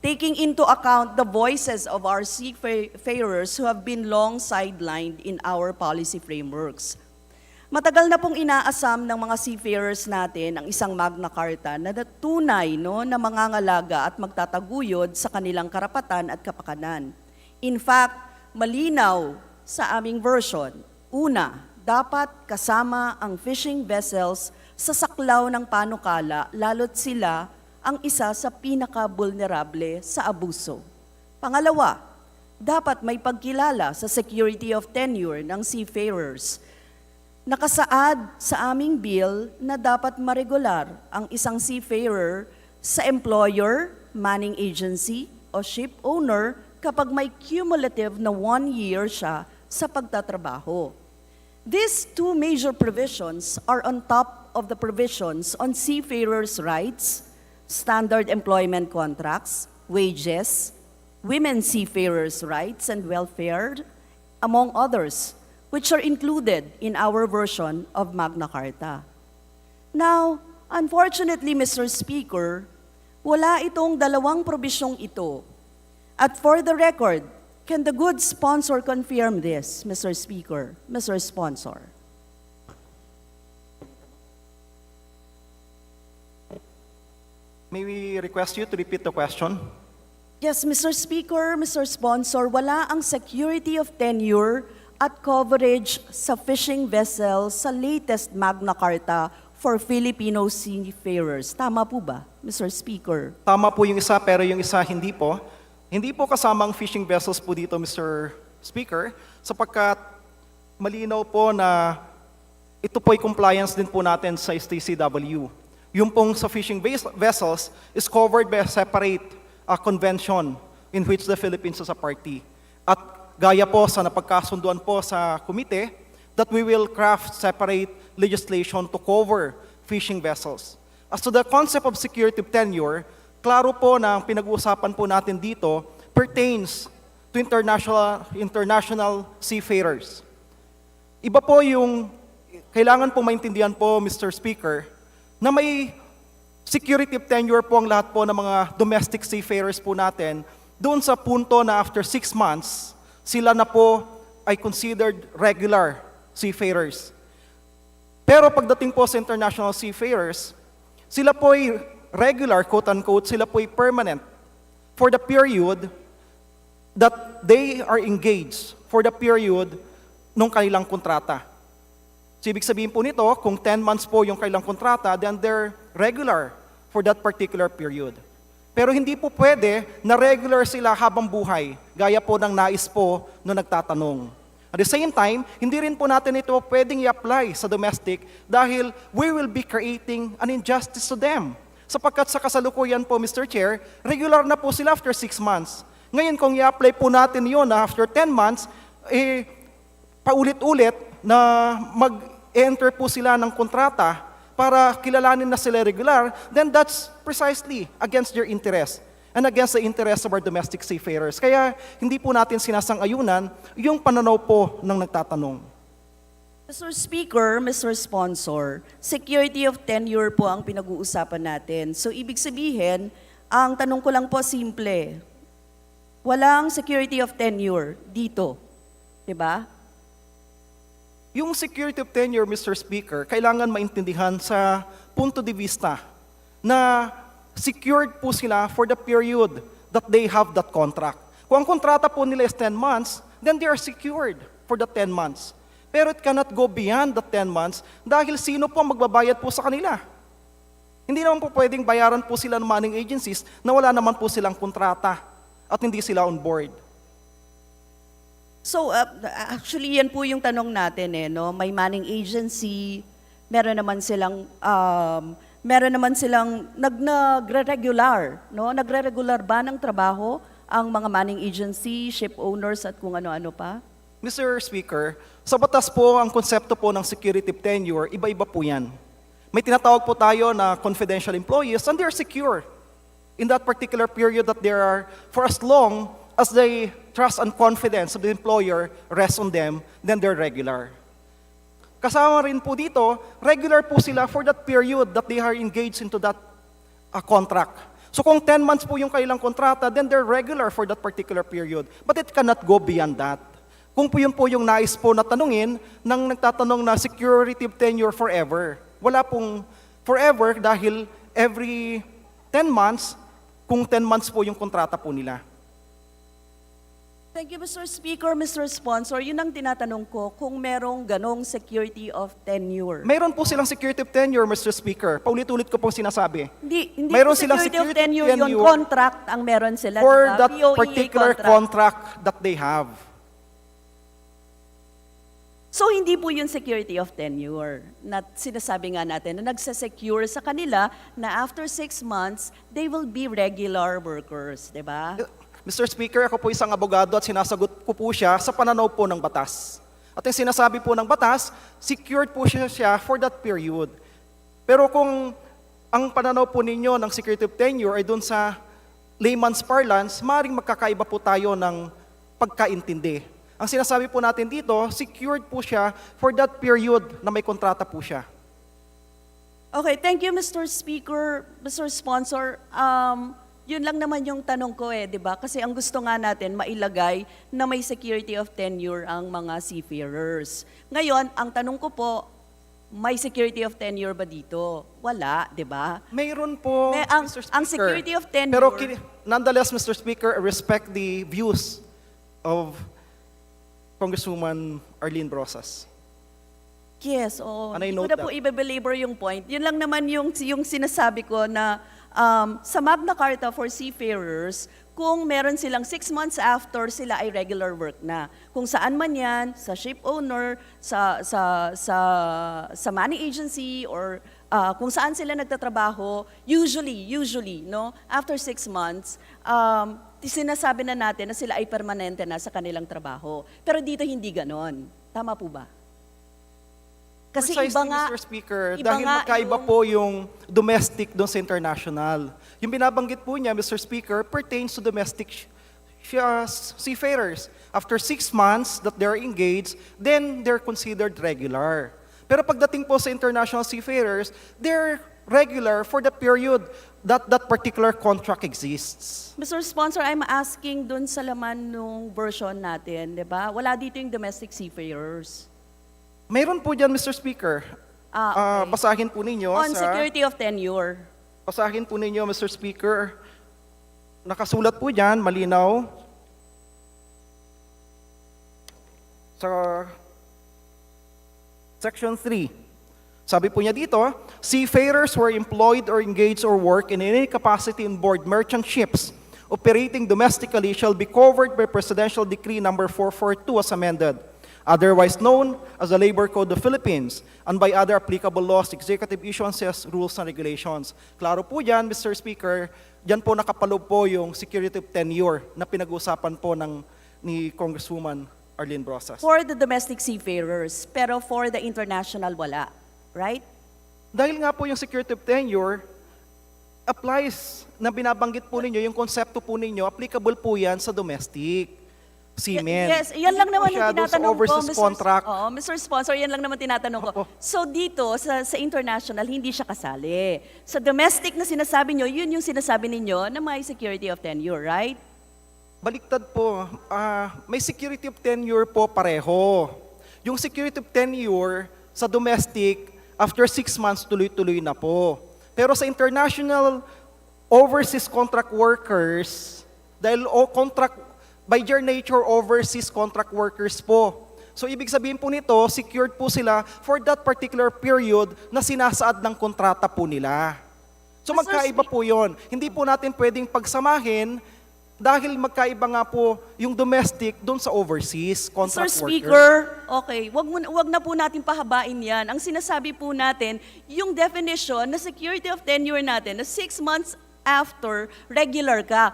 taking into account the voices of our seafarers who have been long sidelined in our policy frameworks. Matagal na pong inaasam ng mga seafarers natin ang isang Magna Carta na tunay na mangangalaga at magtataguyod sa kanilang karapatan at kapakanan. In fact, malinaw sa aming version, una, dapat kasama ang fishing vessels sa saklaw ng panukala, lalo't sila ang isa sa pinaka-vulnerable sa abuso. Pangalawa, dapat may pagkilala sa security of tenure ng seafarers. Nakasaad sa aming bill na dapat maregular ang isang seafarer sa employer, manning agency, o ship owner kapag may cumulative na 1 year siya sa pagtatrabaho. These two major provisions are on top of the provisions on seafarers' rights, standard employment contracts, wages, women seafarers' rights and welfare, among others, which are included in our version of Magna Carta. Now, unfortunately, Mr. Speaker, wala itong dalawang probisyong ito. At for the record, can the good sponsor confirm this, Mr. Speaker, Mr. Sponsor? May we request you to repeat the question? Yes, Mr. Speaker, Mr. Sponsor, wala ang security of tenure at coverage sa fishing vessel sa latest Magna Carta for Filipino seafarers. Tama po ba, Mr. Speaker? Tama po yung isa, pero yung isa hindi po. Hindi po kasama ang fishing vessels po dito, Mr. Speaker, sapagkat malinaw po na ito po ay compliance din po natin sa STCW. Yung pong sa fishing vessels is covered by a separate convention in which the Philippines is a party. At gaya po sa napagkasunduan po sa komite, that we will craft separate legislation to cover fishing vessels. As to the concept of security of tenure, klaro po na ang pinag-uusapan po natin dito pertains to international seafarers. Iba po yung, kailangan po maintindihan po, Mr. Speaker, na may security of tenure po ang lahat po ng mga domestic seafarers po natin doon sa punto na after 6 months, sila na po ay considered regular seafarers. Pero pagdating po sa international seafarers, sila po ay regular, quote-unquote, sila po ay permanent for the period that they are engaged, for the period ng kanilang kontrata. So, ibig sabihin po nito, kung 10 months po yung kailang kontrata, then they're regular for that particular period. Pero hindi po pwede na regular sila habang buhay, gaya po ng nais po no nagtatanong. At the same time, hindi rin po natin ito pwedeng i-apply sa domestic dahil we will be creating an injustice to them. Sapagkat sa kasalukuyan po, Mr. Chair, regular na po sila after 6 months. Ngayon, kung i-apply po natin yun na after 10 months, paulit-ulit na mag-enter po sila ng kontrata para kilalanin na sila regular, then that's precisely against their interest and against the interest of our domestic seafarers. Kaya hindi po natin sinasang-ayunan yung pananaw po ng nagtatanong. Mr. Speaker, Mr. Sponsor, security of tenure po ang pinag-uusapan natin. So, ibig sabihin, ang tanong ko lang po simple, walang security of tenure dito. Diba? yung security of tenure, Mr. Speaker, kailangan maintindihan sa punto de vista na secured po sila for the period that they have that contract. Kung ang kontrata po nila is 10 months, then they are secured for the 10 months. Pero it cannot go beyond the 10 months dahil sino po ang magbabayad po sa kanila? Hindi naman po pwedeng bayaran po sila ng manning agencies na wala naman po silang kontrata at hindi sila on board. So, actually, yan po yung tanong natin no? May manning agency, meron naman silang nagre-regular, no? Nagre-regular ba ng trabaho ang mga manning agency, ship owners at kung ano-ano pa? Mr. Speaker, sa batas po, ang konsepto po ng security of tenure, iba-iba po yan. May tinatawag po tayo na confidential employees and they are secure in that particular period that they are for as long as the trust and confidence of the employer rests on them, then they're regular. Kasama rin po dito, regular po sila for that period that they are engaged into that contract. So kung 10 months po yung kailang kontrata, then they're regular for that particular period. But it cannot go beyond that. Kung po yun po yung nais po na tanungin ng nagtatanong na security of tenure forever. Wala pong forever dahil every 10 months, kung 10 months po yung kontrata po nila. Thank you, Mr. Speaker, Mr. Sponsor. Yun ang tinatanong ko, kung merong ganong security of tenure. Mayroon po silang security of tenure, Mr. Speaker. Paulit-ulit ko pong sinasabi. Hindi Mayroon po silang security of tenure, yun, contract ang meron sila. For diba? that POEA particular contract that they have. So hindi po yun security of tenure na sinasabi nga natin na nagsasecure sa kanila na after 6 months, they will be regular workers, di ba? Mr. Speaker, ako po isang abogado at sinasagot ko po siya sa pananaw po ng batas. At yung sinasabi po ng batas, secured po siya for that period. Pero kung ang pananaw po ninyo ng security of tenure ay doon sa layman's parlance, maaaring magkakaiba po tayo ng pagkaintindi. Ang sinasabi po natin dito, secured po siya for that period na may kontrata po siya. Okay, thank you, Mr. Speaker, Mr. Sponsor. Yun lang naman yung tanong ko di ba? Kasi ang gusto nga natin, mailagay na may security of tenure ang mga seafarers. Ngayon, ang tanong ko po, may security of tenure ba dito? Wala, di ba? Mayroon po, Mr. Speaker. Ang security of tenure... Pero nonetheless, Mr. Speaker, I respect the views of Congresswoman Arlene Brosas. Yes, hindi ko note na po i-belabor yung point. Yun lang naman yung sinasabi ko na sa Magna Carta for seafarers, kung meron silang 6 months after sila ay regular work na. Kung saan man yan, sa ship owner, sa money agency, or kung saan sila nagtatrabaho, usually, no, after 6 months, sinasabi na natin na sila ay permanente na sa kanilang trabaho. Pero dito hindi ganon. Tama po ba? Kasi Precisely, iba nga, Mr. Speaker, dahil magkaiba po yung domestic doon sa international. Yung binabanggit po niya, Mr. Speaker, pertains to domestic seafarers. After 6 months that they're engaged, then they're considered regular. Pero pagdating po sa international seafarers, they're regular for the period that that particular contract exists. Mr. Sponsor, I'm asking dun sa laman nung version natin, di ba? Wala dito yung domestic seafarers. Mayroon po dyan, Mr. Speaker. Okay. Basahin po ninyo On security of tenure. Basahin po ninyo, Mr. Speaker. Nakasulat po dyan, malinaw. Sa Section 3. Sabi po niya dito, seafarers who are employed or engaged or work in any capacity on board merchant ships operating domestically shall be covered by Presidential Decree number 442 as amended, otherwise known as the Labor Code of the Philippines, and by other applicable laws, executive issuances, rules, and regulations. Klaro po dyan, Mr. Speaker, dyan po nakapaloob po yung security of tenure na pinag-usapan po ni Congresswoman Arlene Brosas. For the domestic seafarers, pero for the international wala. Right? Dahil nga po yung security of tenure applies na binabanggit po ninyo, yung konsepto po ninyo, applicable po yan sa domestic seamen. Yes, yan lang naman yung tinatanong ko, Mr. Mr. Sponsor, yan lang naman tinatanong ko. So dito, sa international, hindi siya kasali. Sa domestic na sinasabi nyo, yun yung sinasabi ninyo na may security of tenure, right? Baliktad po, may security of tenure po pareho. yung security of tenure sa domestic, after 6 months, tuloy-tuloy na po. Pero sa international overseas contract workers, dahil contract, by their nature, overseas contract workers po. So ibig sabihin po nito, secured po sila for that particular period na sinasaad ng kontrata po nila. So magkaiba po yon. Hindi po natin pwedeng pagsamahin dahil magkaiba nga po yung domestic doon sa overseas contract Mr. worker. Speaker, okay, wag na po natin pahabain yan. Ang sinasabi po natin, yung definition na security of tenure natin, na 6 months after regular ka,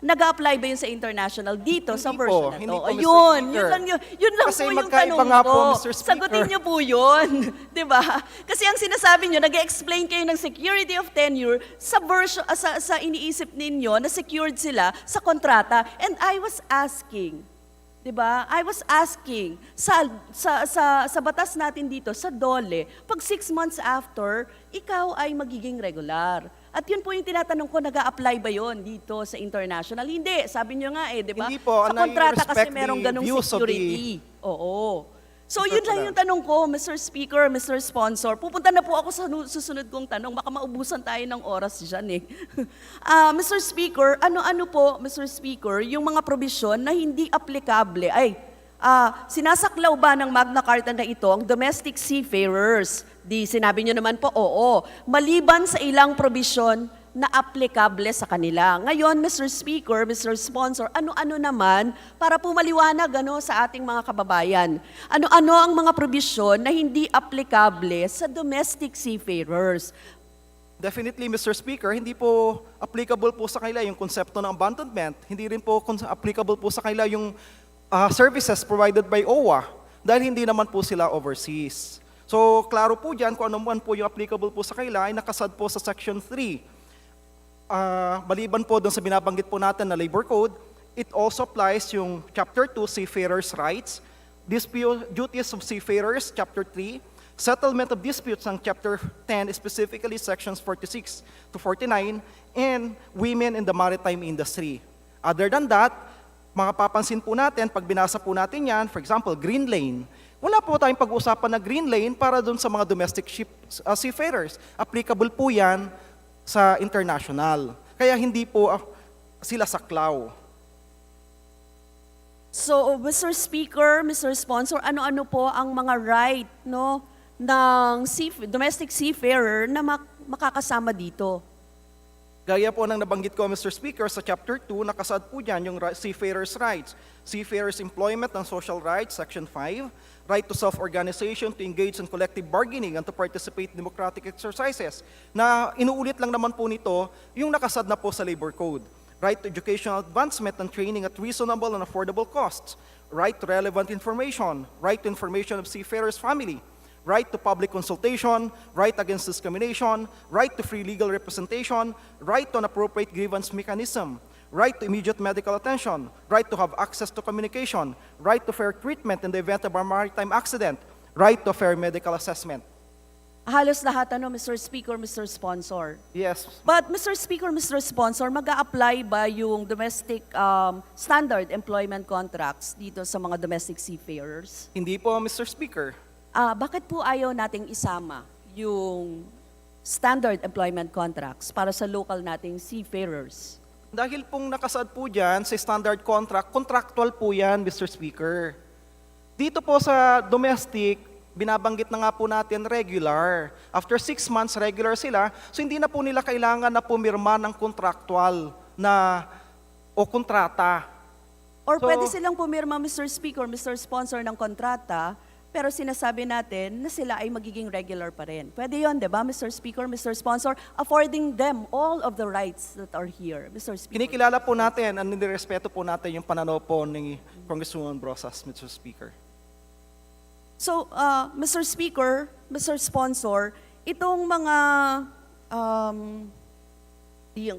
nag-apply ba yun sa international dito sa version na to? Hindi po, Mr. Ayun, Speaker. yun lang Kasi po yung magkaiba tanong nga ko. po, Mr. Speaker. Sagutin niyo po yun. Di ba? Kasi ang sinasabi niyo, nag-explain kayo ng security of tenure sa version, sa iniisip ninyo na secured sila sa kontrata. And I was asking, di ba? I was asking, sa batas natin dito, sa DOLE, pag 6 months after, ikaw ay magiging regular. At yun po yung tinatanong ko, nag-a-apply ba yun dito sa international? Hindi, sabi nyo nga di ba? Hindi po, Sa kontrata kasi respect merong the ganong views of security. Oo. So yun lang yung tanong ko, Mr. Speaker, Mr. Sponsor. Pupunta na po ako sa susunod kong tanong. Baka maubusan tayo ng oras dyan Mr. Speaker, ano-ano po, Mr. Speaker, yung mga probisyon na hindi aplikable, sinasaklaw ba ng Magna Carta na ito ang domestic seafarers? Di sinabi nyo naman po, oo. Maliban sa ilang probisyon na aplikable sa kanila. Ngayon, Mr. Speaker, Mr. Sponsor, ano-ano naman para po maliwanag sa ating mga kababayan? Ano-ano ang mga probisyon na hindi aplikable sa domestic seafarers? Definitely, Mr. Speaker, hindi po applicable po sa kanila yung konsepto ng abandonment. Hindi rin po applicable po sa kanila yung services provided by OWA dahil hindi naman po sila overseas. So, klaro po dyan kung ano man po yung applicable po sa kanila ay nakasad po sa Section 3. Maliban po doon sa binabanggit po natin na Labor Code, it also applies yung Chapter 2, Seafarers' Rights, Duties of Seafarers, Chapter 3, Settlement of Disputes ng Chapter 10, specifically Sections 46 to 49, and Women in the Maritime Industry. Other than that, makapapansin po natin, pag binasa po natin yan, for example, Green Lane, wala po tayong pag-usapan na green lane para doon sa mga domestic seafarers. Applicable po yan sa international. Kaya hindi po sila saklaw. So, Mr. Speaker, Mr. Sponsor, ano-ano po ang mga right ng domestic seafarer na makakasama dito? Gaya po ng nabanggit ko, Mr. Speaker, sa Chapter 2, nakasad po dyan yung Seafarers' Rights. Seafarers' Employment and Social Rights, Section 5, right to self-organization, to engage in collective bargaining, and to participate in democratic exercises. Na inuulit lang naman po nito yung nakasad na po sa Labor Code. Right to educational advancement and training at reasonable and affordable costs. Right to relevant information. Right to information of seafarers' family. Right to public consultation, right against discrimination, right to free legal representation, right to an appropriate grievance mechanism, right to immediate medical attention, right to have access to communication, right to fair treatment in the event of a maritime accident, right to fair medical assessment. Halos lahat, Mr. Speaker, Mr. Sponsor. Yes. But, Mr. Speaker, Mr. Sponsor, mag-a-apply ba yung domestic standard employment contracts dito sa mga domestic seafarers? Hindi po, Mr. Speaker. Bakit po ayaw nating isama yung standard employment contracts para sa local nating seafarers? Dahil pong nakasad po dyan sa standard contract, contractual po yan, Mr. Speaker. Dito po sa domestic, binabanggit na nga po natin regular. After 6 months, regular sila. So hindi na po nila kailangan na pumirma ng contractual o kontrata. Or pwede silang pumirma, Mr. Speaker, Mr. Sponsor, ng kontrata, pero sinasabi natin na sila ay magiging regular pa rin. Pwede yun, di ba, Mr. Speaker, Mr. Sponsor, affording them all of the rights that are here, Mr. Speaker. Kinikilala po natin, at nirespeto po natin yung pananaw po ni Congresswoman Brosas, Mr. Speaker. So, Mr. Speaker, Mr. Sponsor, itong mga yung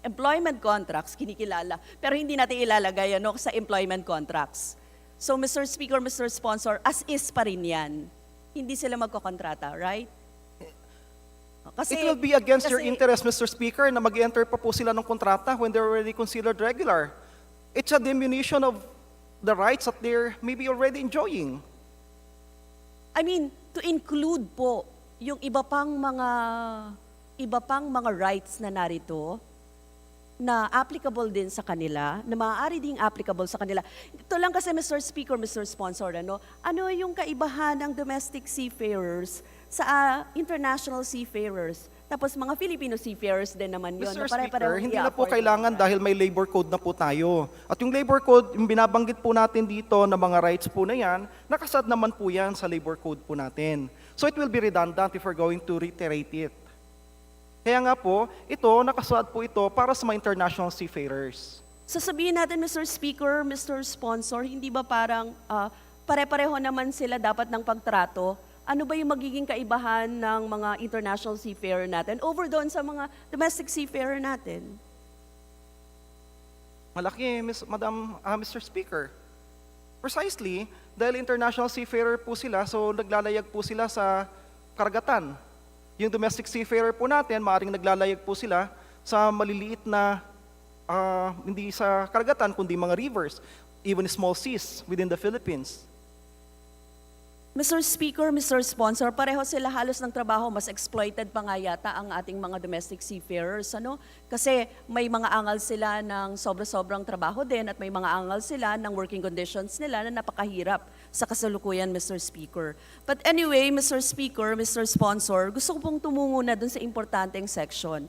employment contracts, kinikilala, pero hindi natin ilalagay sa employment contracts. So, Mr. Speaker, Mr. Sponsor, as is pa rin yan. Hindi sila magkokontrata, right? It will be against your interest, Mr. Speaker, na mag-enter pa po sila ng kontrata when they're already considered regular. It's a diminution of the rights that they're maybe already enjoying. I mean, to include po yung iba pang mga rights na narito na applicable din sa kanila, na maaari ding applicable sa kanila. Ito lang kasi, Mr. Speaker, Mr. Sponsor, ano yung kaibahan ng domestic seafarers sa international seafarers? Tapos mga Filipino seafarers din naman yun. Mr. na pare-pareho Speaker, hindi na po i-afford. kailangan dahil may labor code na po tayo. At yung labor code, yung binabanggit po natin dito na mga rights po na yan, nakasad naman po yan sa labor code po natin. So it will be redundant if we're going to reiterate it. Kaya nga po, nakasad po ito para sa mga international seafarers. Sasabihin natin, Mr. Speaker, Mr. Sponsor, hindi ba parang pare-pareho naman sila dapat ng pagtrato? Ano ba yung magiging kaibahan ng mga international seafarer natin over doon sa mga domestic seafarer natin? Malaki, Mr. Speaker. Precisely, dahil international seafarer po sila, so naglalayag po sila sa karagatan. Yung domestic seafarer po natin, maaaring naglalayag po sila sa maliliit na, hindi sa karagatan, kundi mga rivers, even small seas within the Philippines. Mr. Speaker, Mr. Sponsor, pareho sila halos ng trabaho, mas exploited pa nga yata ang ating mga domestic seafarers. Kasi may mga angal sila ng sobra-sobrang trabaho din at may mga angal sila ng working conditions nila na napakahirap sa kasalukuyan, Mr. Speaker. But anyway, Mr. Speaker, Mr. Sponsor, gusto ko pong tumungo na dun sa importanteng section.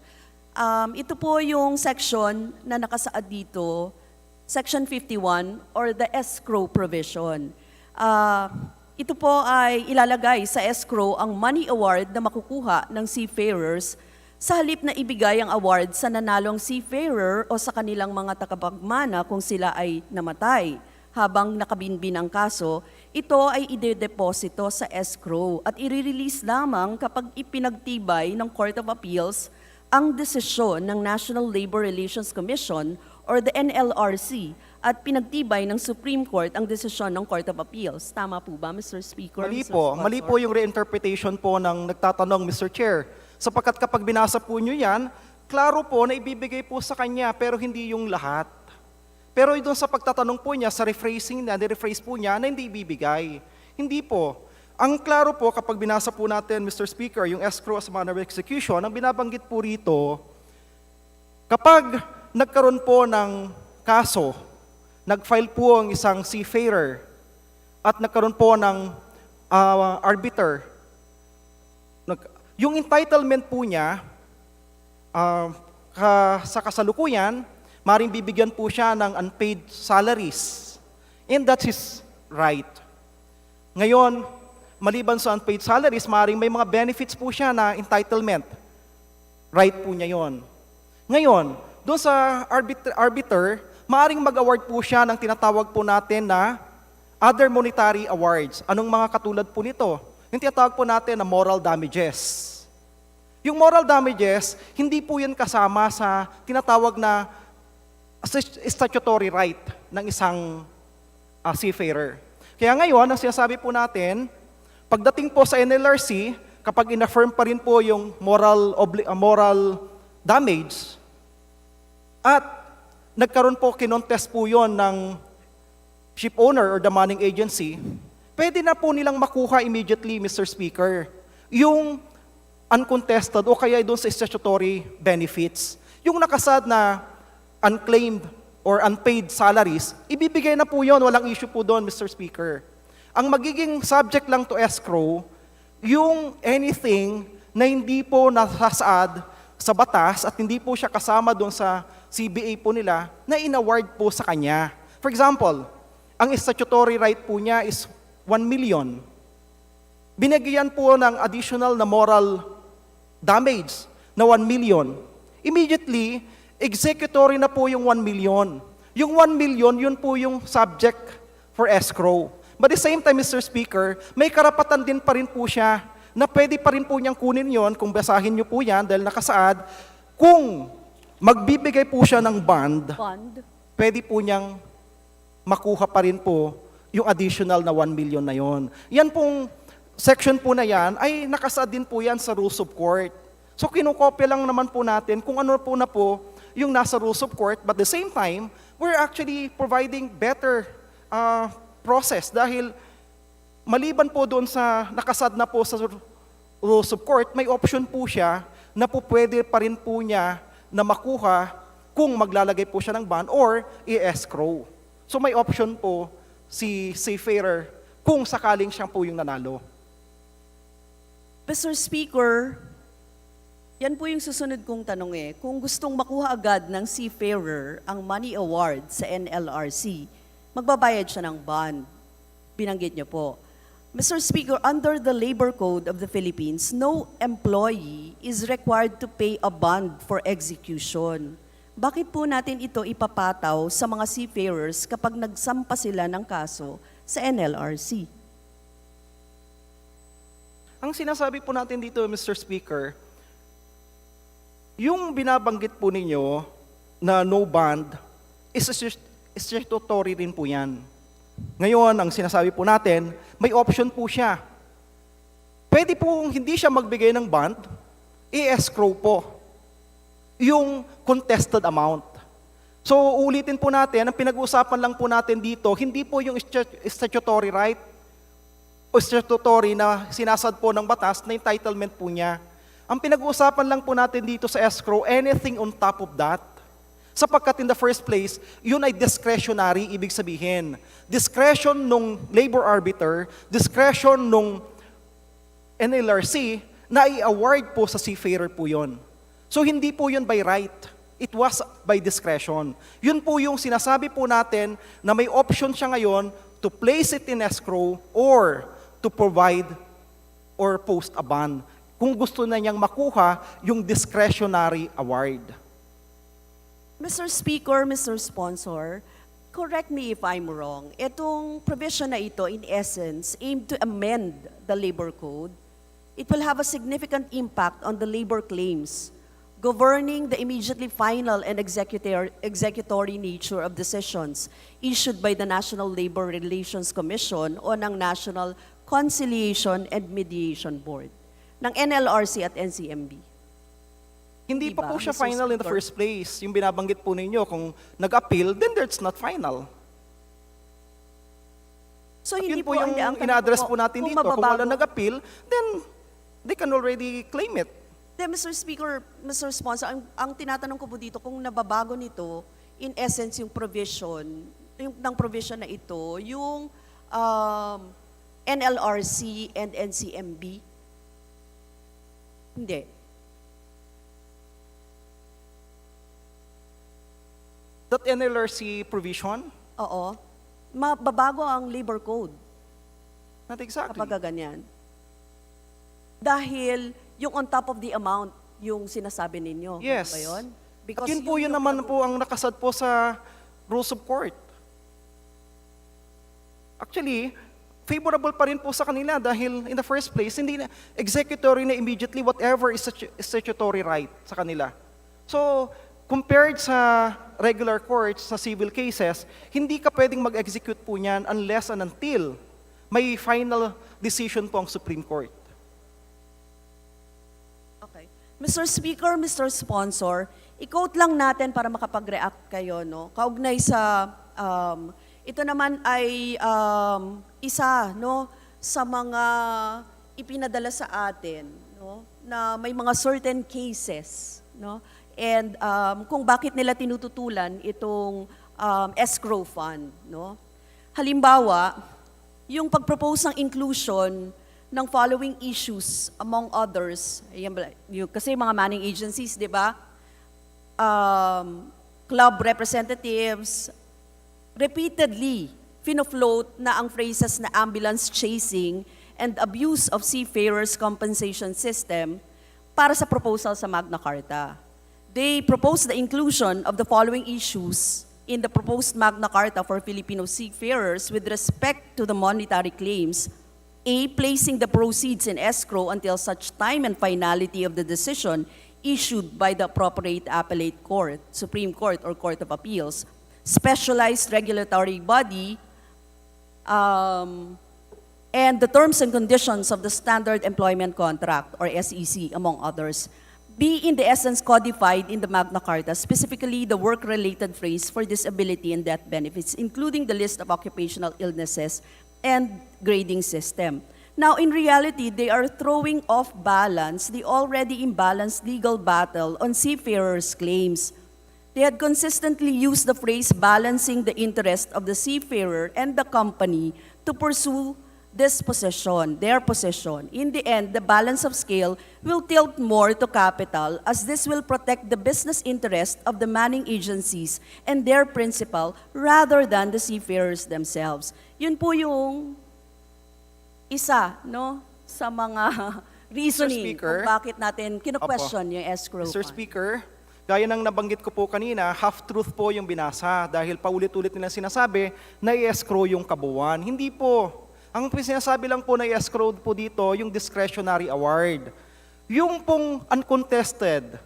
Ito po yung section na nakasaad dito, Section 51 or the escrow provision. Ito po ay ilalagay sa escrow ang money award na makukuha ng seafarers sa halip na ibigay ang award sa nanalong seafarer o sa kanilang mga tagapagmana kung sila ay namatay. Habang nakabinbin ang kaso, ito ay idedeposito sa escrow at i-release lamang kapag ipinagtibay ng Court of Appeals ang desisyon ng National Labor Relations Commission or the NLRC at pinagtibay ng Supreme Court ang desisyon ng Court of Appeals. Tama po ba, Mr. Speaker? Mali po yung reinterpretation po ng nagtatanong, Mr. Chair. Sapagkat kapag binasa po nyo yan, klaro po na ibibigay po sa kanya pero hindi yung lahat. Pero doon sa pagtatanong po niya, sa rephrasing na, rephrase po niya na hindi ibibigay. Hindi po. Ang klaro po kapag binasa po natin, Mr. Speaker, yung escrow as manner of execution, ang binabanggit po rito, kapag nagkaroon po ng kaso, nag-file po ang isang seafarer at nagkaroon po ng arbiter. Yung entitlement po niya sa kasalukuyan, maring bibigyan po siya ng unpaid salaries. And that's his right. Ngayon, maliban sa unpaid salaries, maring may mga benefits po siya na entitlement. Right po niya yon. Ngayon, doon sa arbiter, maaring mag-award po siya ng tinatawag po natin na other monetary awards. Anong mga katulad po nito? Yung tinatawag po natin na moral damages. Yung moral damages, hindi po yan kasama sa tinatawag na statutory right ng isang seafarer. Kaya ngayon, ang sinasabi po natin, pagdating po sa NLRC, kapag in-affirm pa rin po yung moral damage, at nagkaroon po, kinontest po yon ng ship owner or the manning agency, pwede na po nilang makuha immediately, Mr. Speaker, yung uncontested o kaya doon sa statutory benefits. Yung nakasad na unclaimed or unpaid salaries, ibibigay na po yon, walang issue po doon, Mr. Speaker. Ang magiging subject lang to escrow, yung anything na hindi po nasasaad sa batas at hindi po siya kasama doon sa CBA po nila na in-award po sa kanya. For example, ang statutory right po niya is 1 million. Binigyan po ng additional na moral damage na 1 million. Immediately, executory na po yung 1 million. Yung 1 million, yun po yung subject for escrow. But at the same time, Mr. Speaker, may karapatan din pa rin po siya na pwede pa rin po niyang kunin yon kung basahin niyo po yan dahil nakasaad, kung magbibigay po siya ng bond, pwede po niyang makuha pa rin po yung additional na 1 million na yon. Yan pong section po na yan ay nakasaad din po yan sa rules of court. So kinukopya lang naman po natin kung ano po na po yung nasa rules of court, but at the same time, we're actually providing better process dahil maliban po doon sa nakasad na po sa rules of court, may option po siya na po pwede pa rin po niya na makuha kung maglalagay po siya ng bond or i-escrow. So may option po si seafarer kung sakaling siya po yung nanalo. Mr. Speaker, yan po yung susunod kong tanong eh. Kung gustong makuha agad ng seafarer ang money award sa NLRC, magbabayad siya ng bond. Binanggit niyo po. Mr. Speaker, under the Labor Code of the Philippines, no employee is required to pay a bond for execution. Bakit po natin ito ipapataw sa mga seafarers kapag nagsampa sila ng kaso sa NLRC? Ang sinasabi po natin dito, Mr. Speaker, yung binabanggit po ninyo na no bond, is statutory rin po yan. Ngayon, ang sinasabi po natin, may option po siya. Pwede po hindi siya magbigay ng bond, i-escrow po yung contested amount. So, ulitin po natin, ang pinag-uusapan lang po natin dito, hindi po yung statutory right o statutory na sinasad po ng batas na entitlement po niya. Ang pinag-uusapan lang po natin dito sa escrow, anything on top of that. Sapagkat in the first place, yun ay discretionary, ibig sabihin. Discretion nung labor arbiter, discretion nung NLRC, na i-award po sa seafarer po yun. So hindi po yun by right. It was by discretion. Yun po yung sinasabi po natin na may option siya ngayon to place it in escrow or to provide or post a bond kung gusto na niyang makuha yung discretionary award. Mr. Speaker, Mr. Sponsor, correct me if I'm wrong. Itong provision na ito, in essence, aimed to amend the labor code. It will have a significant impact on the labor claims, governing the immediately final and executory nature of decisions issued by the National Labor Relations Commission o ng National Conciliation and Mediation Board ng NLRC at NCMB. Hindi Diba, pa po siya Mr. final in the Speaker? first place. Yung binabanggit po ninyo, kung nag-appeal, then that's not final. So At hindi yun po yung ang tanong ina-address ko, po natin kung dito. Kung wala mababago- nag-appeal, then they can already claim it. Then, Mr. Speaker, Mr. Sponsor, ang tinatanong ko po dito, kung nababago nito, in essence, yung provision, yung ng provision na ito, yung NLRC and NCMB, hindi. That NLRC provision? Oo. Mababago ang labor code. Not exactly. Kapag ganyan. Dahil yung on top of the amount, yung sinasabi ninyo. Yes. Ba yun? At yun po yun naman po ang nakasad po sa rules of court. Actually, favorable pa rin po sa kanila dahil in the first place, hindi na executory na immediately whatever is statutory right sa kanila. So, compared sa regular courts, sa civil cases, hindi ka pwedeng mag-execute po niyan unless and until may final decision po ang Supreme Court. Okay. Mr. Speaker, Mr. Sponsor, i-quote lang natin para makapag-react kayo, no? Kaugnay sa, ito naman ay isa, no, sa mga ipinadala sa atin, no, na may mga certain cases, no, and kung bakit nila tinututulan itong escrow fund, no. Halimbawa, yung pag-propose ng inclusion ng following issues, among others, kasi mga manning agencies, di ba? Club representatives, repeatedly finofloat na ang phrases na ambulance chasing and abuse of seafarers compensation system para sa proposal sa Magna Carta. They proposed the inclusion of the following issues in the proposed Magna Carta for Filipino seafarers with respect to the monetary claims. A, placing the proceeds in escrow until such time and finality of the decision issued by the appropriate appellate court, Supreme Court or Court of Appeals, specialized regulatory body, and the terms and conditions of the Standard Employment Contract, or SEC, among others, be in the essence codified in the Magna Carta, specifically the work-related phrase for disability and death benefits, including the list of occupational illnesses and grading system. Now, in reality, they are throwing off balance the already imbalanced legal battle on seafarers' claims. They had consistently used the phrase balancing the interest of the seafarer and the company to pursue this position, their position. In the end, the balance of scale will tilt more to capital as this will protect the business interest of the manning agencies and their principal rather than the seafarers themselves. Yun po yung isa, no, sa mga reasoning Speaker, kung bakit natin kino-question yung escrow Mr. fund. Speaker, gaya ng nabanggit ko po kanina, half-truth po yung binasa dahil paulit-ulit nila sinasabi na i-escrow yung kabuuan. Hindi po. Ang sinasabi lang po na i-escrow po dito yung discretionary award. Yung pong uncontested,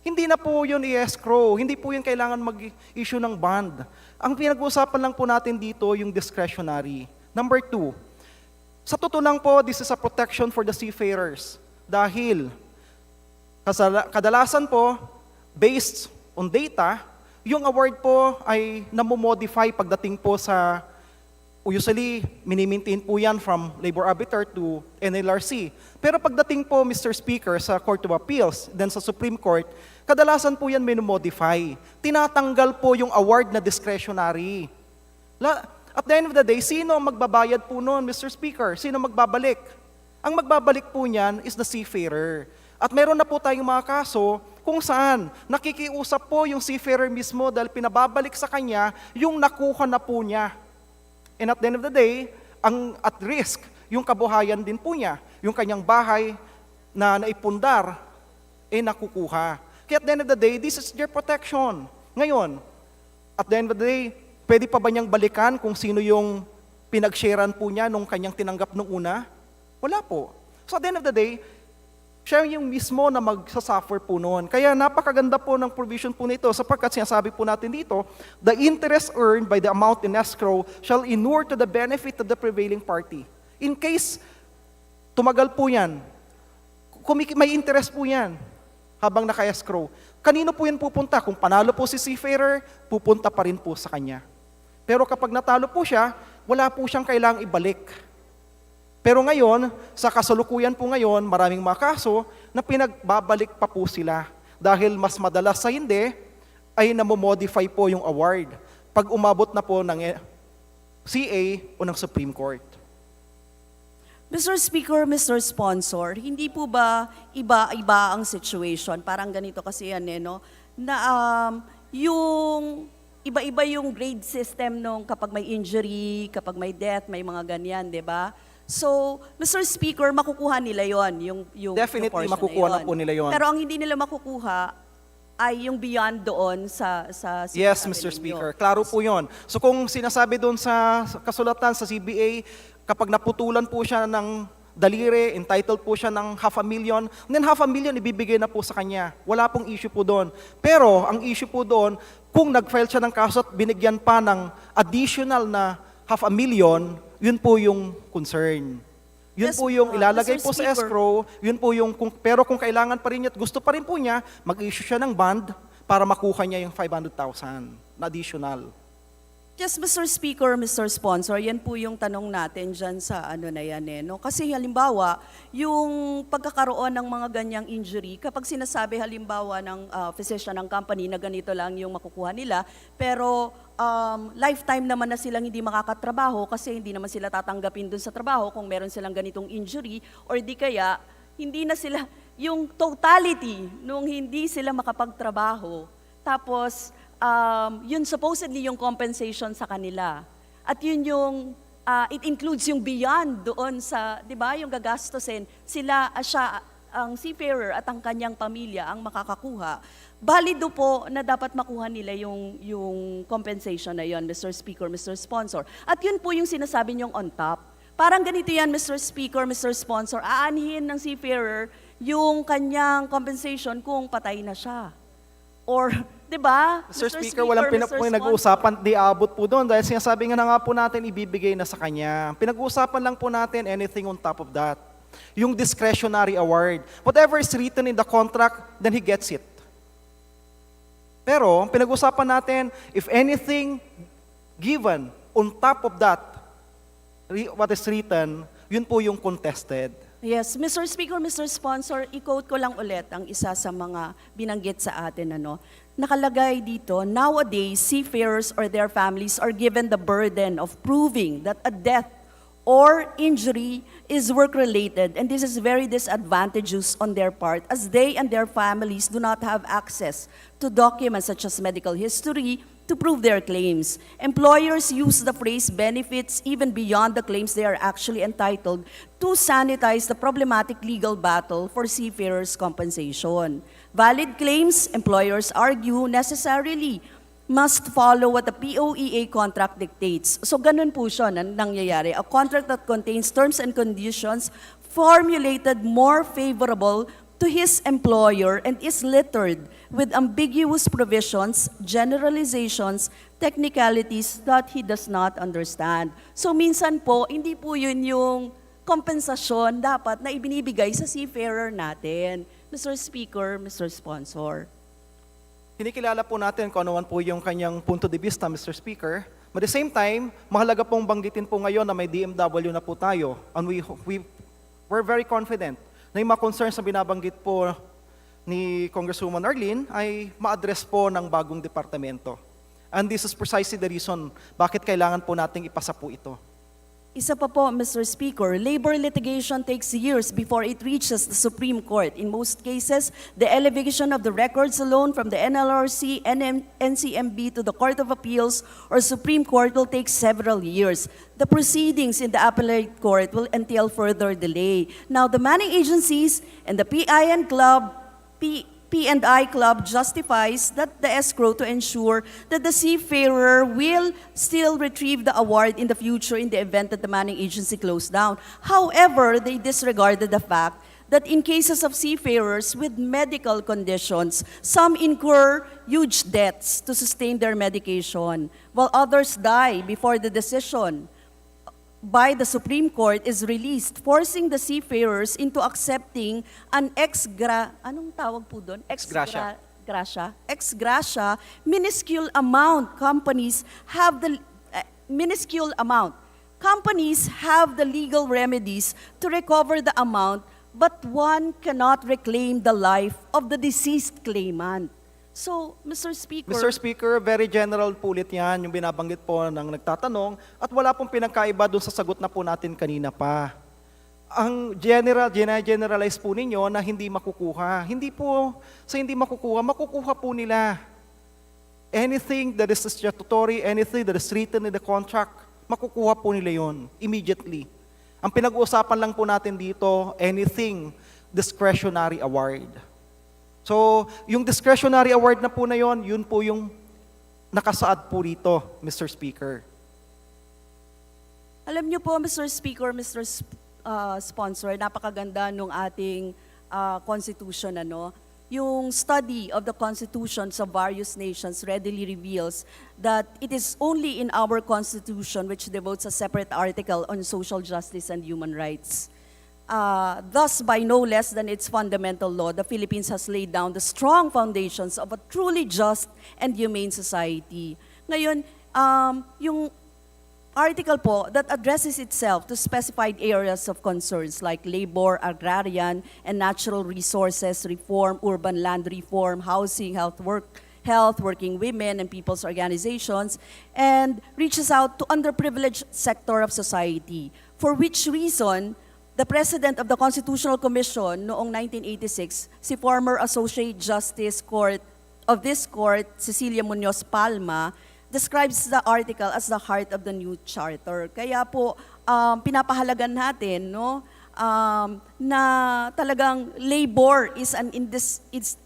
hindi na po yun i-escrow. Hindi po yun kailangan mag-issue ng bond. Ang pinag-uusapan lang po natin dito yung discretionary. Number 2, sa totoo lang po, this is a protection for the seafarers. Dahil kadalasan po, based on data, yung award po ay namomodify pagdating po sa, usually, minimaintain po yan from labor arbiter to NLRC. Pero pagdating po, Mr. Speaker, sa Court of Appeals, then sa Supreme Court, kadalasan po yan minimodify. Tinatanggal po yung award na discretionary. At the end of the day, sino ang magbabayad po noon, Mr. Speaker? Sino magbabalik? Ang magbabalik po niyan is the seafarer. At meron na po tayong mga kaso kung saan nakikiusap po yung seafarer mismo dahil pinababalik sa kanya yung nakuha na po niya. And at the end of the day, ang at risk, yung kabuhayan din po niya, yung kanyang bahay na naipundar, nakukuha. Kaya at the end of the day, this is their protection. Ngayon, at the end of the day, pwede pa ba niyang balikan kung sino yung pinag-sharean po niya nung kanyang tinanggap nung una? Wala po. So at the end of the day, siya yung mismo na magsasuffer po noon. Kaya napakaganda po ng provision po nito sapagkat sinasabi po natin dito, the interest earned by the amount in escrow shall inure to the benefit of the prevailing party. In case tumagal po yan, may interest po yan habang naka-escrow. Kanino po yan pupunta? Kung panalo po si seafarer, pupunta pa rin po sa kanya. Pero kapag natalo po siya, wala po siyang kailangang ibalik. Pero ngayon, sa kasalukuyan po ngayon, maraming mga kaso na pinagbabalik pa po sila. Dahil mas madalas sa hindi, ay namomodify po yung award. Pag umabot na po ng CA o ng Supreme Court. Mr. Speaker, Mr. Sponsor, hindi po ba iba-iba ang situation? Parang ganito kasi yan, no? Na yung iba-iba yung grade system nung kapag may injury, kapag may death, may mga ganyan, di ba? So, Mr. Speaker, makukuha nila yon yung Definitely portion makukuha na yun. po nila yon. Pero ang hindi nila makukuha ay yung beyond doon sa Yes, sinasabi Mr. ninyo. Speaker. Klaro po yon. So kung sinasabi doon sa kasulatan sa CBA, kapag naputulan po siya ng daliri, entitled po siya ng $500,000, then $500,000 ibibigay na po sa kanya. Wala pong issue po doon. Pero ang issue po doon, kung nag-file siya ng kaso at binigyan pa ng additional na $500,000, yun po yung concern. Yun Yes, po yung ilalagay Mr. po sa Speaker. escrow, yun po yung, pero kung kailangan pa rin niya at gusto pa rin po niya, mag-issue siya ng bond para makuha niya yung $500,000 na additional. Yes, Mr. Speaker, Mr. Sponsor, yan po yung tanong natin dyan sa ano na yan no? Kasi halimbawa, yung pagkakaroon ng mga ganyang injury, kapag sinasabi halimbawa ng physician ng company na ganito lang yung makukuha nila, pero lifetime naman na silang hindi makakatrabaho kasi hindi naman sila tatanggapin dun sa trabaho kung meron silang ganitong injury or di kaya hindi na sila, yung totality nung hindi sila makapagtrabaho, tapos yun supposedly yung compensation sa kanila. At yun yung, it includes yung beyond doon sa, di ba, yung gagastusin, siya, ang seafarer at ang kanyang pamilya ang makakakuha. Balido po na dapat makuha nila yung compensation na yun, Mr. Speaker, Mr. Sponsor. At yun po yung sinasabi niyong on top. Parang ganito yan, Mr. Speaker, Mr. Sponsor, aanhin ng seafarer yung kanyang compensation kung patay na siya. Or, di ba? Mr. Speaker, walang pinag-uusapan, di abot po doon. Dahil sinasabi nga na nga po natin, ibibigay na sa kanya. Pinag-uusapan lang po natin anything on top of that. Yung discretionary award. Whatever is written in the contract, then he gets it. Pero, pinag-uusapan natin, if anything given on top of that what is written, yun po yung contested. Yes, Mr. Speaker, Mr. Sponsor, i-quote ko lang ulit ang isa sa mga binanggit sa atin. Nakalagay dito, nowadays, seafarers or their families are given the burden of proving that a death or injury is work-related, and this is very disadvantageous on their part as they and their families do not have access to documents such as medical history to prove their claims. Employers use the phrase benefits even beyond the claims they are actually entitled to sanitize the problematic legal battle for seafarers' compensation. Valid claims, employers argue, necessarily must follow what the POEA contract dictates. So ganun po siya nangyayari. A contract that contains terms and conditions formulated more favorable to his employer and is littered with ambiguous provisions, generalizations, technicalities that he does not understand. So minsan po, hindi po yun yung kompensasyon dapat na ibinibigay sa seafarer natin. Mr. Speaker, Mr. Sponsor. Kinikilala po natin kung ano man po yung kanyang punto de vista, Mr. Speaker. But at the same time, mahalaga pong banggitin po ngayon na may DMW na po tayo. And we're very confident na yung mga concerns na binabanggit po ni Congresswoman Arlene ay ma-address po ng bagong departamento. And this is precisely the reason bakit kailangan po nating ipasa po ito. Isa pa po, Mr. Speaker, labor litigation takes years before it reaches the Supreme Court. In most cases, the elevation of the records alone from the NLRC, NCMB to the Court of Appeals or Supreme Court will take several years. The proceedings in the appellate court will entail further delay. Now, the manning agencies and the P&I Club justifies that the escrow to ensure that the seafarer will still retrieve the award in the future in the event that the manning agency closed down. However, they disregarded the fact that in cases of seafarers with medical conditions, some incur huge debts to sustain their medication, while others die before the decision by the Supreme Court is released, forcing the seafarers into accepting an ex gratia, minuscule amount. Companies have the Companies have the legal remedies to recover the amount, but one cannot reclaim the life of the deceased claimant. So, Mr. Speaker, very general po ulit yan, yung binabanggit po ng nagtatanong, at wala pong pinagkaiba doon sa sagot na po natin kanina pa. Ang generalize po ninyo na hindi makukuha. Hindi po sa hindi makukuha po nila. Anything that is statutory, anything that is written in the contract, makukuha po nila yon immediately. Ang pinag-uusapan lang po natin dito, anything discretionary award. So, yung discretionary award na po na yun po yung nakasaad po rito, Mr. Speaker. Alam niyo po, Mr. Speaker, Mr. Sponsor, napakaganda nung ating Constitution, Yung study of the constitutions of various nations readily reveals that it is only in our Constitution which devotes a separate article on social justice and human rights. Thus, by no less than its fundamental law, the Philippines has laid down the strong foundations of a truly just and humane society. Ngayon, yung article po that addresses itself to specified areas of concerns like labor, agrarian, and natural resources reform, urban land reform, housing, health, working women, and people's organizations, and reaches out to underprivileged sector of society, for which reason, the President of the Constitutional Commission noong 1986, si former Associate Justice of this Court, Cecilia Munoz Palma, describes the article as the heart of the new charter. Kaya po, pinapahalagan natin na talagang labor is an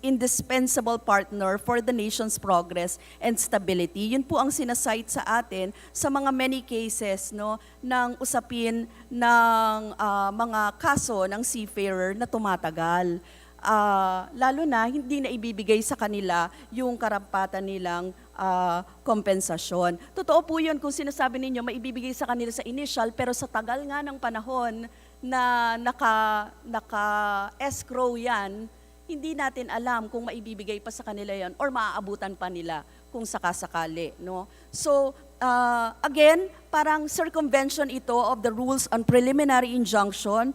indispensable partner for the nation's progress and stability. Yun po ang sinasite sa atin sa mga many cases ng usapin ng mga kaso ng seafarer na tumatagal. Lalo na hindi na ibibigay sa kanila yung karampatan nilang kompensasyon. Totoo po yun kung sinasabi ninyo maibibigay sa kanila sa initial, pero sa tagal nga ng panahon na naka-escrow yan, hindi natin alam kung maibibigay pa sa kanila yan or maaabutan pa nila kung sakasakali. So, again, parang circumvention ito of the rules on preliminary injunction,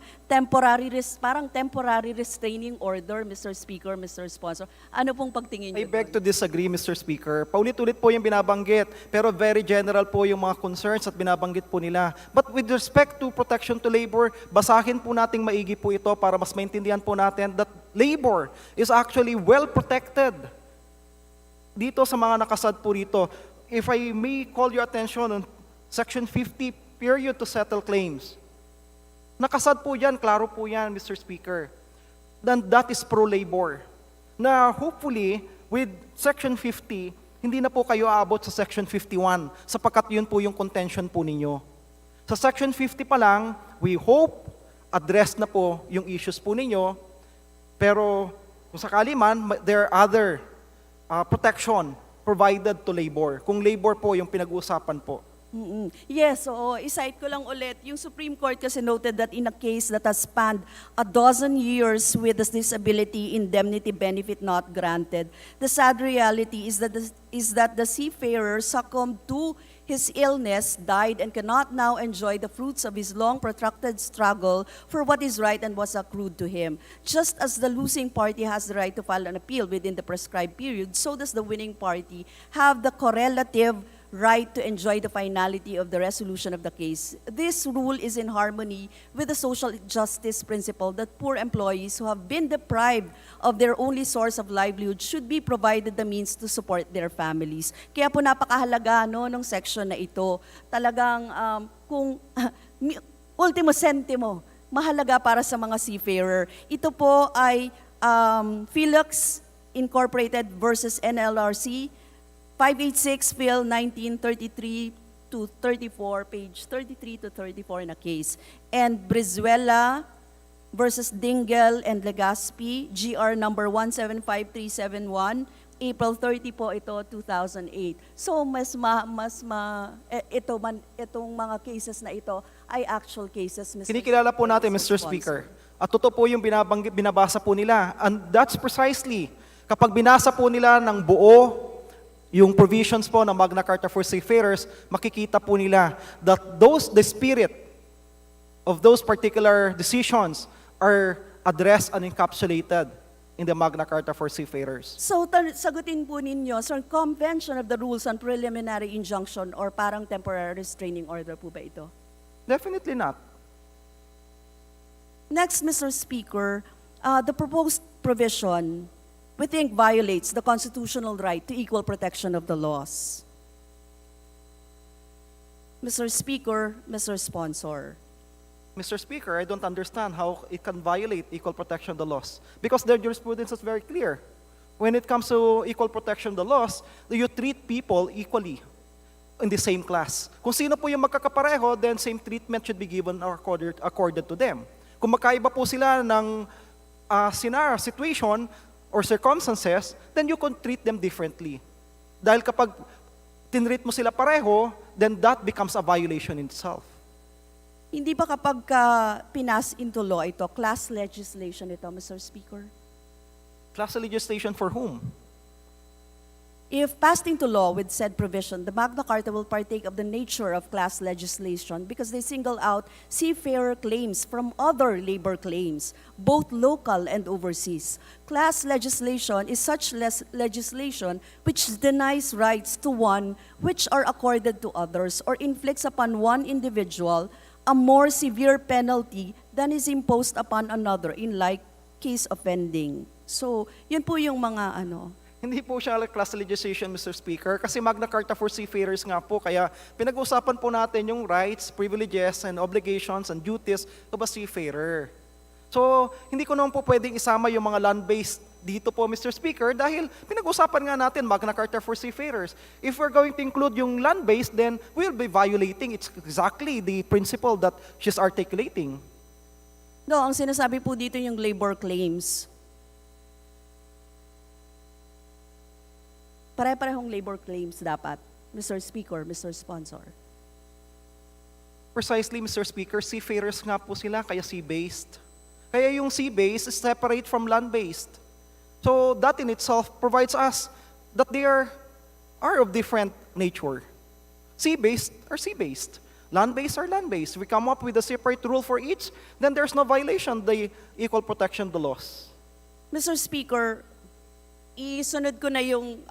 parang temporary restraining order, Mr. Speaker, Mr. Sponsor. Ano pong pagtingin I niyo beg to doon? disagree, Mr. Speaker. Paulit-ulit po yung binabanggit, pero very general po yung mga concerns at binabanggit po nila. But with respect to protection to labor, basahin po nating maigi po ito para mas maintindihan po natin that labor is actually well protected dito sa mga nakasad po rito. If I may call your attention on Section 50, period to settle claims. Nakasad po yan, klaro po yan, Mr. Speaker. Then that is pro-labor. Na hopefully, with Section 50, hindi na po kayo aabot sa Section 51, sapagkat yun po yung contention po ninyo. Sa Section 50 pa lang, we hope, address na po yung issues po ninyo, pero kung sakali man, there are other protection provided to labor. Kung labor po yung pinag-uusapan po. Yes, oo. I-cite ko lang ulit. Yung Supreme Court kasi noted that in a case that has spanned 12 years with a disability indemnity benefit not granted, the sad reality is that the seafarer succumbed to his illness, died, and cannot now enjoy the fruits of his long protracted struggle for what is right and was accrued to him. Just as the losing party has the right to file an appeal within the prescribed period, so does the winning party have the correlative right to enjoy the finality of the resolution of the case. This rule is in harmony with the social justice principle that poor employees who have been deprived of their only source of livelihood should be provided the means to support their families. Kaya po napakahalaga nung section na ito. Talagang kung ultimo sentimo, mahalaga para sa mga seafarer. Ito po ay Felix Incorporated versus NLRC, 586 Phil 1933 to 34, page 33 to 34 na case. And Brizuela versus Dingle and Legaspi, GR number 175371, April 30 po ito, 2008. So itong mga cases na ito ay actual cases, Mr. Kinikilala po natin, Mr. Speaker. At totoo po yung binabasa po nila. And that's precisely, kapag binasa po nila ng buo, yung provisions po ng Magna Carta for Seafarers, makikita po nila that the spirit of those particular decisions are addressed and encapsulated in the Magna Carta for Seafarers. So, sagutin po ninyo, circumvention of the rules on preliminary injunction or parang temporary restraining order po ba ito? Definitely not. Next, Mr. Speaker, the proposed provision we think violates the constitutional right to equal protection of the laws. Mr. Speaker, Mr. Sponsor. Mr. Speaker, I don't understand how it can violate equal protection of the laws because their jurisprudence is very clear. When it comes to equal protection of the laws, you treat people equally in the same class. Kung sino po yung magkakapareho, then same treatment should be given or accorded to them. Kung magkaiba po sila ng situation or circumstances, then you can treat them differently. Dahil kapag tinreat mo sila pareho, then that becomes a violation in itself. Hindi ba kapag pinas into law ito, class legislation ito, Mr. Speaker? Class legislation for whom? If passed into law with said provision, the Magna Carta will partake of the nature of class legislation because they single out seafarer claims from other labor claims, both local and overseas. Class legislation is such legislation which denies rights to one which are accorded to others or inflicts upon one individual a more severe penalty than is imposed upon another in like case offending. So, yun po yung mga Hindi po siya class legislation, Mr. Speaker, kasi Magna Carta for Seafarers nga po, kaya pinag-usapan po natin yung rights, privileges, and obligations, and duties of a seafarer. So, hindi ko naman po pwedeng isama yung mga land-based dito po, Mr. Speaker, dahil pinag-usapan nga natin Magna Carta for Seafarers. If we're going to include yung land-based, then we'll be violating exactly the principle that she's articulating. No, ang sinasabi po dito yung labor claims. Pare-parehong labor claims dapat, Mr. Speaker, Mr. Sponsor. Precisely, Mr. Speaker, seafarers nga po sila, kaya sea-based. Kaya yung sea-based is separate from land-based. So that in itself provides us that they are of different nature. Sea-based are sea-based. Land-based are land-based. We come up with a separate rule for each, then there's no violation of the equal protection of the laws. Mr. Speaker, isunod ko na yung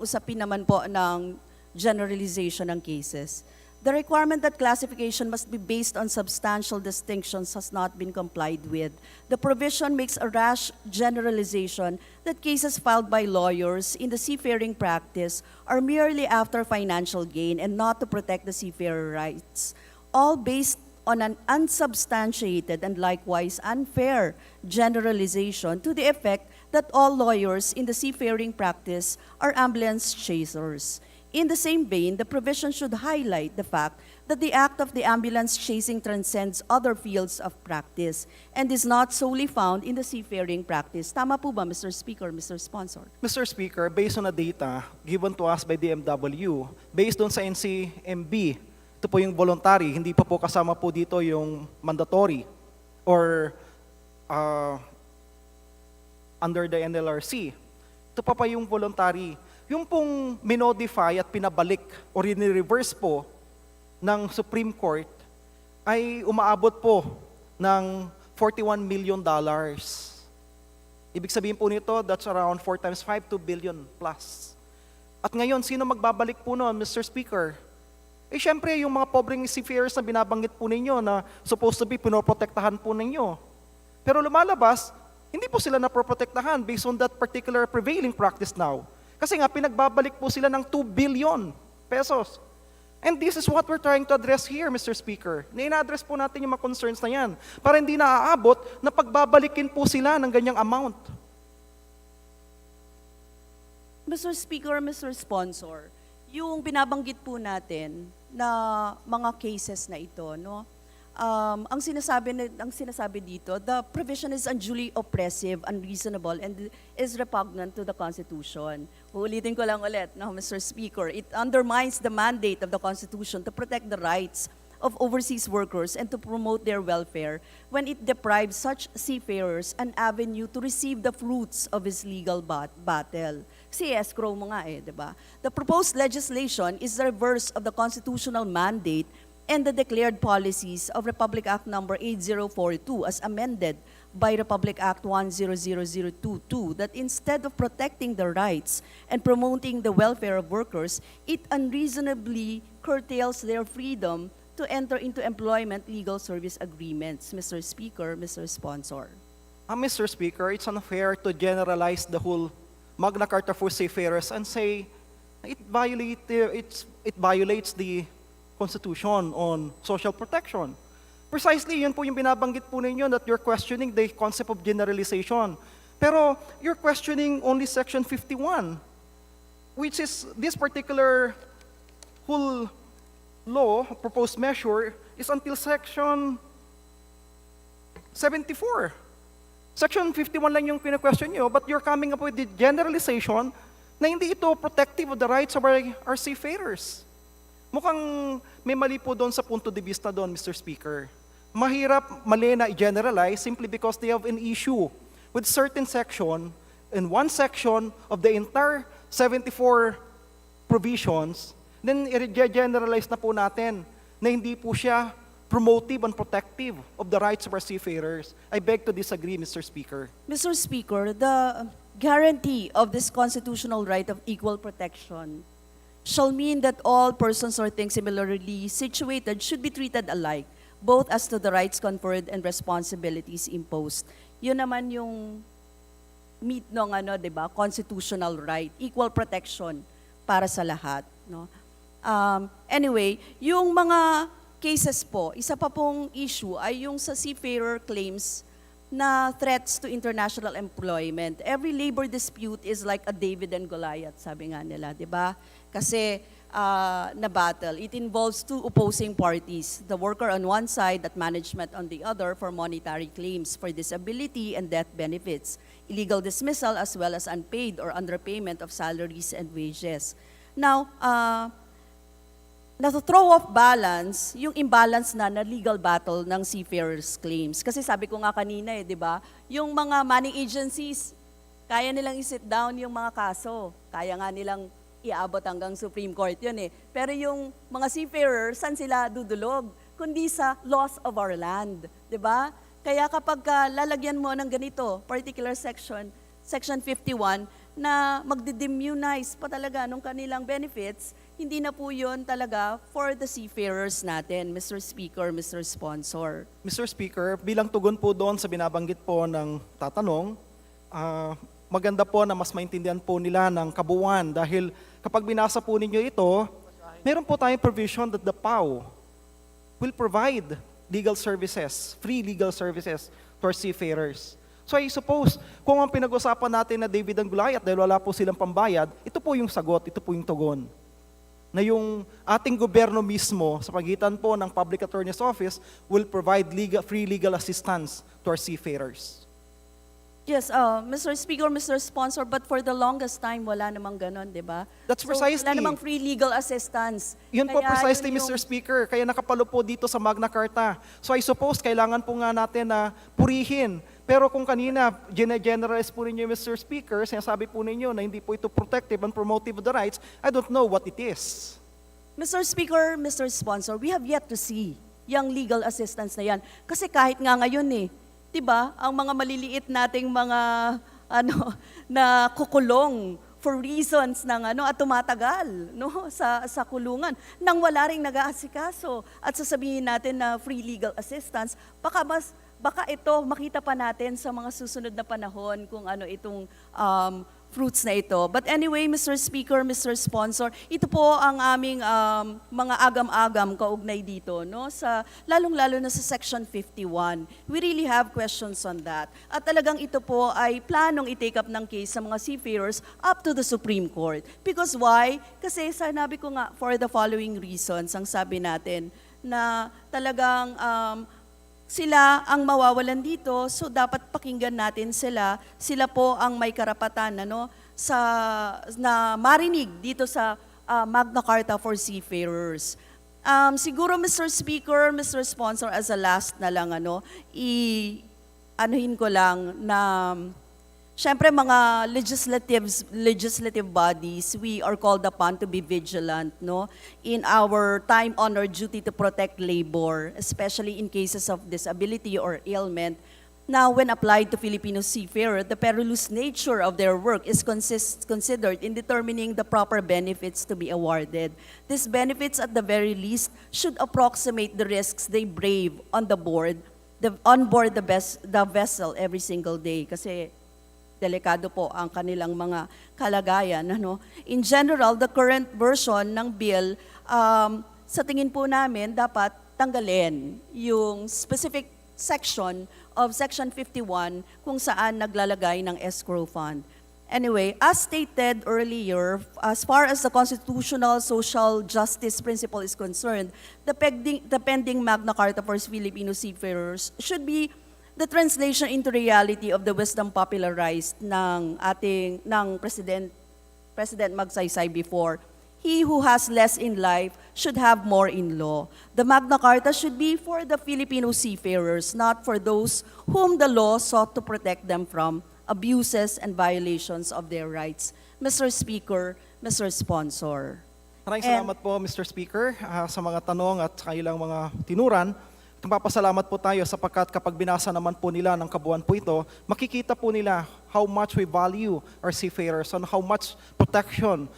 usapin naman po ng generalization ng cases. The requirement that classification must be based on substantial distinctions has not been complied with. The provision makes a rash generalization that cases filed by lawyers in the seafaring practice are merely after financial gain and not to protect the seafarer rights, all based on an unsubstantiated and likewise unfair generalization to the effect that all lawyers in the seafaring practice are ambulance chasers. In the same vein, the provision should highlight the fact that the act of the ambulance chasing transcends other fields of practice and is not solely found in the seafaring practice. Tama po ba, Mr. Speaker, Mr. Sponsor? Mr. Speaker, based on the data given to us by DMW, based on sa NCMB, ito po yung voluntary, hindi pa po kasama po dito yung mandatory or under the NLRC. Ito pa yung voluntary. Yung pong minodify at pinabalik o reverse po ng Supreme Court ay umaabot po ng $41 million. Ibig sabihin po nito, that's around 4 times 5, 2 billion plus. At ngayon, sino magbabalik po noon, Mr. Speaker? Eh syempre, yung mga pobreng seafarers na binabanggit po ninyo na supposed to be pinoprotektahan po ninyo. Pero lumalabas, hindi po sila naproprotektahan based on that particular prevailing practice now. Kasi nga, pinagbabalik po sila ng 2 billion pesos. And this is what we're trying to address here, Mr. Speaker. Na-address po natin yung mga concerns na yan para hindi naaabot na pagbabalikin po sila ng ganyang amount. Mr. Speaker, Mr. Sponsor, yung binabanggit po natin na mga cases na ito, no? Ang sinasabi dito, the provision is unduly oppressive, unreasonable, and is repugnant to the Constitution. Uulitin ko lang ulit, no, Mr. Speaker. It undermines the mandate of the Constitution to protect the rights of overseas workers and to promote their welfare when it deprives such seafarers an avenue to receive the fruits of his legal battle. Si escrow mo nga di ba? The proposed legislation is the reverse of the constitutional mandate and the declared policies of Republic Act Number 8042 as amended by Republic Act 100022 that instead of protecting the rights and promoting the welfare of workers, it unreasonably curtails their freedom to enter into employment legal service agreements. Mr. Speaker, Mr. Sponsor. Mr. Speaker, it's unfair to generalize the whole Magna Carta for seafarers and say it violates the Constitution on social protection. Precisely, yun po yung binabanggit po ninyo that you're questioning the concept of generalization. Pero you're questioning only Section 51, which is this particular whole law, proposed measure, is until Section 74. Section 51 lang yung kina-question nyo, but you're coming up with the generalization na hindi ito protective of the rights of our seafarers. Mukhang may mali po doon sa punto de vista doon, Mr. Speaker. Mahirap mali na i-generalize simply because they have an issue with certain section, in one section of the entire 74 provisions, then i-generalize na po natin na hindi po siya promotive and protective of the rights of our seafarers. I beg to disagree, Mr. Speaker. Mr. Speaker, the guarantee of this constitutional right of equal protection shall mean that all persons or things similarly situated should be treated alike, both as to the rights conferred and responsibilities imposed. Yun naman yung meat ng diba? Constitutional right, equal protection para sa lahat, no? Anyway, yung mga cases po, isa pa pong issue ay yung sa seafarer claims na threats to international employment. Every labor dispute is like a David and Goliath, sabi nga nila, di ba? Kasi na battle, it involves two opposing parties, the worker on one side, at management on the other for monetary claims for disability and death benefits, illegal dismissal as well as unpaid or underpayment of salaries and wages. Now, na-throw off balance yung imbalance na legal battle ng seafarers claims. Kasi sabi ko nga kanina di ba, yung mga money agencies, kaya nilang i-sit down yung mga kaso, kaya nga nilang iabot hanggang Supreme Court yun eh. Pero yung mga seafarers, saan sila dudulog? Kundi sa loss of our land, di ba? Kaya kapag lalagyan mo ng ganito, particular section, Section 51, na magde-demonize pa talaga nung kanilang benefits, hindi na po yun talaga for the seafarers natin, Mr. Speaker, Mr. Sponsor. Mr. Speaker, bilang tugon po doon sa binabanggit po ng tatanong, maganda po na mas maintindihan po nila ng kabuuan dahil kapag binasa po ninyo ito, meron po tayong provision that the PAO will provide legal services, free legal services to our seafarers. So I suppose, kung ang pinag-usapan natin na David and Goliath dahil wala po silang pambayad, ito po yung sagot, ito po yung tugon. Na yung ating gobyerno mismo, sa pagitan po ng Public Attorney's Office, will provide free legal assistance to our seafarers. Yes, Mr. Speaker, Mr. Sponsor, but for the longest time, wala namang ganon, di ba? That's precisely. Wala namang free legal assistance. Yun po Kaya precisely, yun Mr. Speaker. Kaya nakapalo po dito sa Magna Carta. So I suppose, kailangan po nga natin na purihin. Pero kung kanina, generalize po ninyo, Mr. Speaker, sinasabi po ninyo na hindi po ito protective and promotive of the rights, I don't know what it is. Mr. Speaker, Mr. Sponsor, we have yet to see yung legal assistance na yan. Kasi kahit nga ngayon eh, 'di ba? Ang mga maliliit nating mga na kukulong for reasons ng at tumatagal sa kulungan nang wala ring nag-aasikaso at sasabihin natin na free legal assistance, baka ito makita pa natin sa mga susunod na panahon kung itong fruits na ito. But anyway, Mr. Speaker, Mr. Sponsor, ito po ang aming mga agam-agam kaugnay dito, sa lalong-lalo na sa Section 51. We really have questions on that. At talagang ito po ay planong i-take up ng case sa mga seafarers up to the Supreme Court. Because why? Kasi sinabi ko nga, for the following reasons, ang sabi natin, na talagang sila ang mawawalan dito, so dapat pakinggan natin sila. Sila po ang may karapatan na marinig dito sa Magna Carta for Seafarers. Siguro, Mr. Speaker, Mr. Sponsor, as a last na lang, anuhin ko lang na syempre mga legislative bodies, we are called upon to be vigilant in our time-honored duty to protect labor, especially in cases of disability or ailment. Now, when applied to Filipino seafarer, the perilous nature of their work is considered in determining the proper benefits to be awarded. These benefits, at the very least, should approximate the risks they brave on board the vessel every single day. Kasi delikado po ang kanilang mga kalagayan. In general, the current version ng bill, sa tingin po namin, dapat tanggalin yung specific section of Section 51 kung saan naglalagay ng escrow fund. Anyway, as stated earlier, as far as the constitutional social justice principle is concerned, the pending Magna Carta for Filipino seafarers should be the translation into reality of the wisdom popularized ng President Magsaysay before. He who has less in life should have more in law. The Magna Carta should be for the Filipino seafarers, not for those whom the law sought to protect them from abuses and violations of their rights. Mr. Speaker, Mr. Sponsor. Maraming salamat po, Mr. Speaker, sa mga tanong at sa ilang mga tinuran. Papasalamat po tayo sapagkat kapag binasa naman po nila ng kabuuan po ito, makikita po nila how much we value our seafarers and how much protection